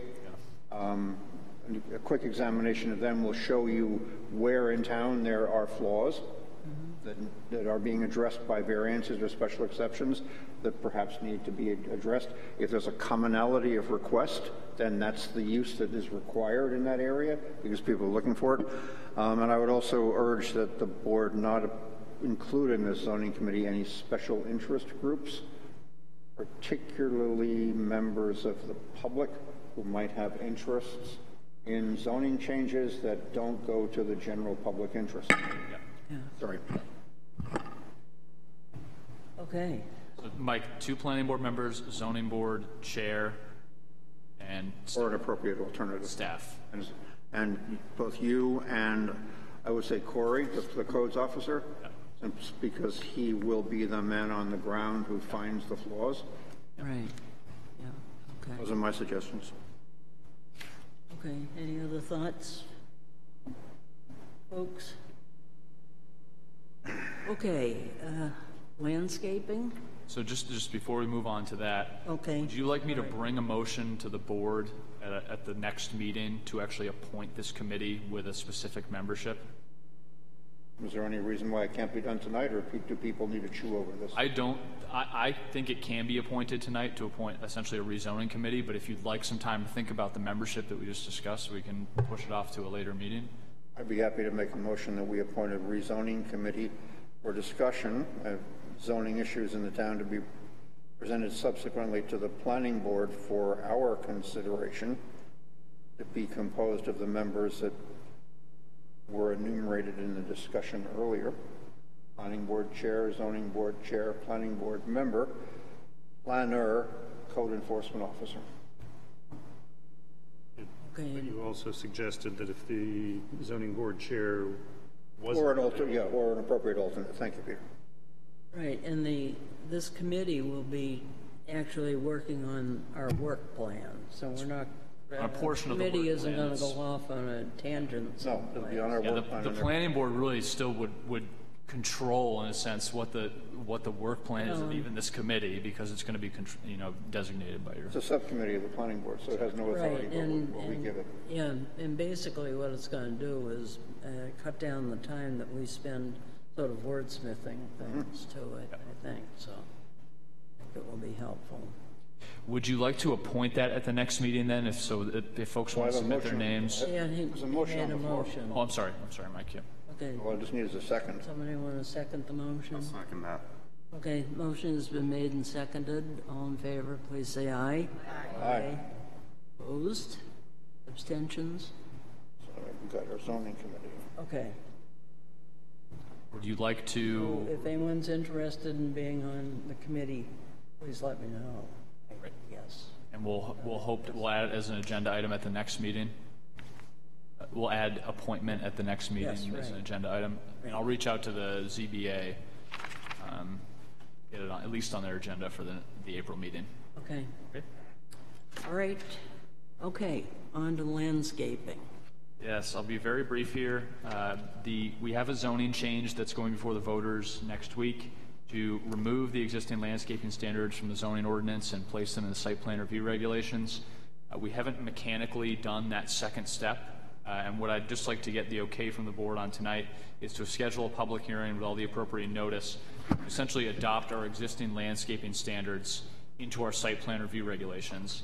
A quick examination of them will show you where in town there are flaws that are being addressed by variances or special exceptions that perhaps need to be addressed. If there's a commonality of request, then that's the use that is required in that area because people are looking for it. And I would also urge that the board not include in this zoning committee any special interest groups, particularly members of the public who might have interests in zoning changes that don't go to the general public interest. Yeah. Sorry. Okay. So Mike, 2 planning board members, zoning board chair, and or an appropriate alternative staff. And both you and I would say Corey, the codes officer, because he will be the man on the ground who finds the flaws. Right. Yeah. Okay. Those are my suggestions. Okay. Any other thoughts, folks? Okay. Landscaping. So just before we move on to that, Okay. would you like me to bring a motion to the board at the next meeting to actually appoint this committee with a specific membership? Is there any reason why it can't be done tonight, or do people need to chew over this? I think it can be appointed tonight to appoint essentially a rezoning committee, but if you'd like some time to think about the membership that we just discussed, we can push it off to a later meeting. I'd be happy to make a motion that we appoint a rezoning committee for discussion of zoning issues in the town to be presented subsequently to the planning board for our consideration, to be composed of the members that were enumerated in the discussion earlier: planning board chair, zoning board chair, planning board member, planner, code enforcement officer. Okay. But you also suggested that if the zoning board chair was... Or an appropriate alternate. Thank you, Peter. Right, and this committee will be actually working on our work plan, so we're not... A portion of the work committee isn't plan going to is- go off on a tangent No, it'll someplace. be on our Yeah, work plan. the planning board really still would control, in a sense, what the work plan is of even this committee, because it's going to be designated by your... It's a subcommittee of the planning board, so it has no authority Right, what we give it. yeah, and basically what it's going to do is cut down the time that we spend sort of wordsmithing things to it, I think, so I think it will be helpful. Would you like to appoint that at the next meeting then, if folks want to submit their names? Yeah, There's a motion on the floor. Oh, I'm sorry, Mike, yeah. Okay, All I just need is a second. somebody want to second the motion? Second that. Okay, motion has been made and seconded. All in favor, please say aye. Aye. Opposed? Abstentions? So we've got our zoning committee. Okay. Would you like So to... if anyone's interested in being on the committee, please let me know. Yes. And we'll add it as an agenda item at the next meeting. We'll add appointment at the next meeting Yes, as an right. agenda item. And I'll reach out to the ZBA, get it on, at least on their agenda for the April meeting. Okay. Okay. All right. Okay, on to landscaping. Yes, I'll be very brief here. We have a zoning change that's going before the voters next week to remove the existing landscaping standards from the zoning ordinance and place them in the site plan review regulations. We haven't mechanically done that second step, and what I'd just like to get the okay from the board on tonight is to schedule a public hearing with all the appropriate notice, essentially adopt our existing landscaping standards into our site plan review regulations.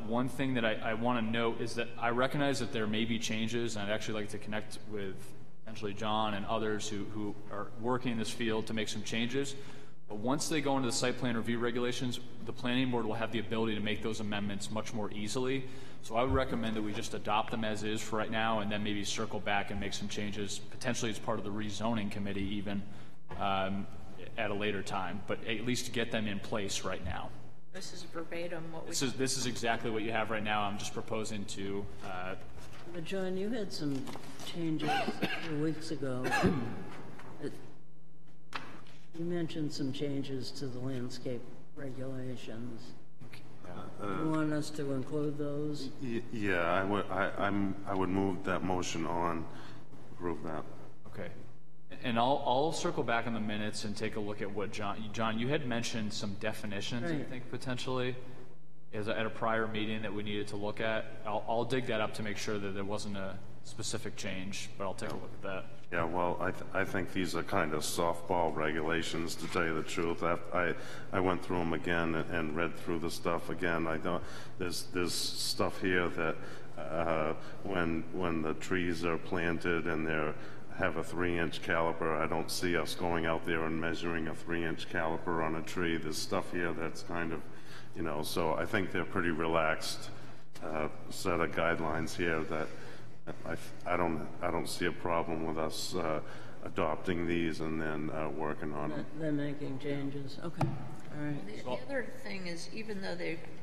One thing that I want to note is that I recognize that there may be changes, and I'd actually like to connect with potentially John and others who are working in this field to make some changes. But once they go into the site plan review regulations, the planning board will have the ability to make those amendments much more easily. So I would recommend that we just adopt them as is for right now, and then maybe circle back and make some changes, potentially as part of the rezoning committee even, at a later time, but at least get them in place right now. This is verbatim what we... This is exactly what you have right now. I'm just proposing to... But John, you had some changes a few weeks ago. You mentioned some changes to the landscape regulations. You want us to include those? Yeah, I would move that motion on, approve that. Okay. And I'll circle back on the minutes and take a look at what John, you had mentioned some definitions, I Right. think, potentially, at a prior meeting that we needed to look at. I'll dig that up to make sure that there wasn't a specific change, but I'll take a look at that. Yeah, well, I think these are kind of softball regulations, to tell you the truth. I went through them again and read through the stuff again. I don't, there's stuff here that when the trees are planted and they're have a 3-inch caliper, I don't see us going out there and measuring a 3-inch caliper on a tree. There's stuff here that's kind of, so I think they're pretty relaxed set of guidelines here that I don't see a problem with us adopting these and then working on them. Then making changes. Okay. All right. The other thing is, even though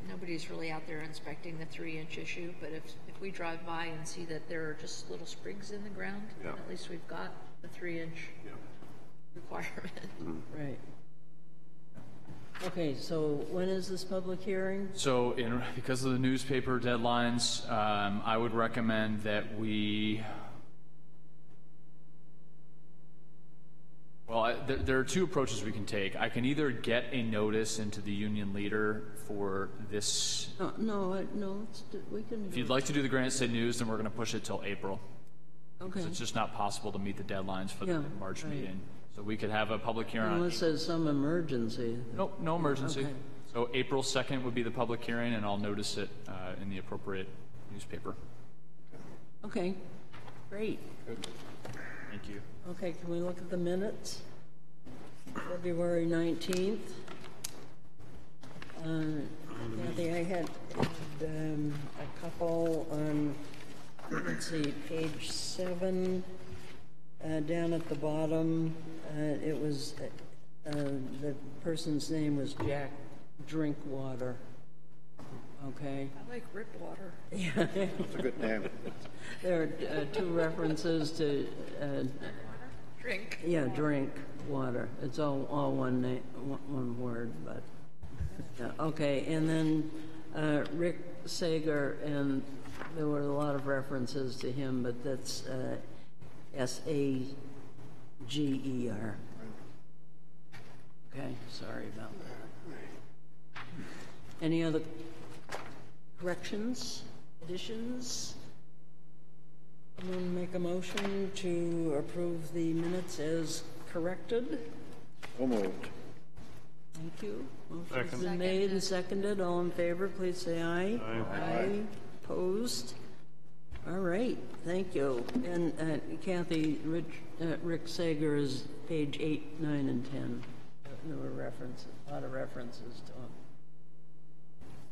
nobody's really out there inspecting the 3-inch issue, but if we drive by and see that there are just little sprigs in the ground, then at least we've got the 3-inch requirement. Right. Okay, so when is this public hearing? So because of the newspaper deadlines, I would recommend that we... Well, there are two approaches we can take. I can either get a notice into the union leader for this. No, we can If do you'd like to do the Granite State News, then we're going to push it till April. Okay. It's just not possible to meet the deadlines for Yeah, the March right. meeting. So we could have a public hearing on. Unless there's some emergency. Nope, no emergency. Okay. So April 2nd would be the public hearing, and I'll notice it in the appropriate newspaper. Okay, great. Thank you. Okay, can we look at the minutes? February 19th. Kathy, I had a couple on, let's see, page 7, down at the bottom. It was, the person's name was Jack Drinkwater. Okay. I like Ripwater. Yeah. That's a good name. There are two references to, Drink. yeah, drink water. It's all one name, one word, but, yeah, okay. And then Rick Sager, and there were a lot of references to him, but that's Sager. Okay, sorry about that. Any other corrections, additions? Someone make a motion to approve the minutes as corrected? So moved. Thank you. Motion's been made and seconded. All in favor, please say aye. Aye. Opposed? All right, thank you. And Kathy, Rick Sager is page 8, 9, and 10. There were references, a lot of references to him.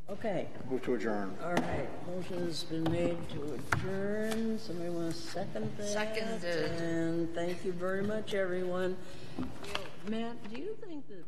Okay. Move to adjourn. All right, motion has been made to adjourn. Somebody want to second that? Seconded. And thank you very much, everyone. Matt, do you think that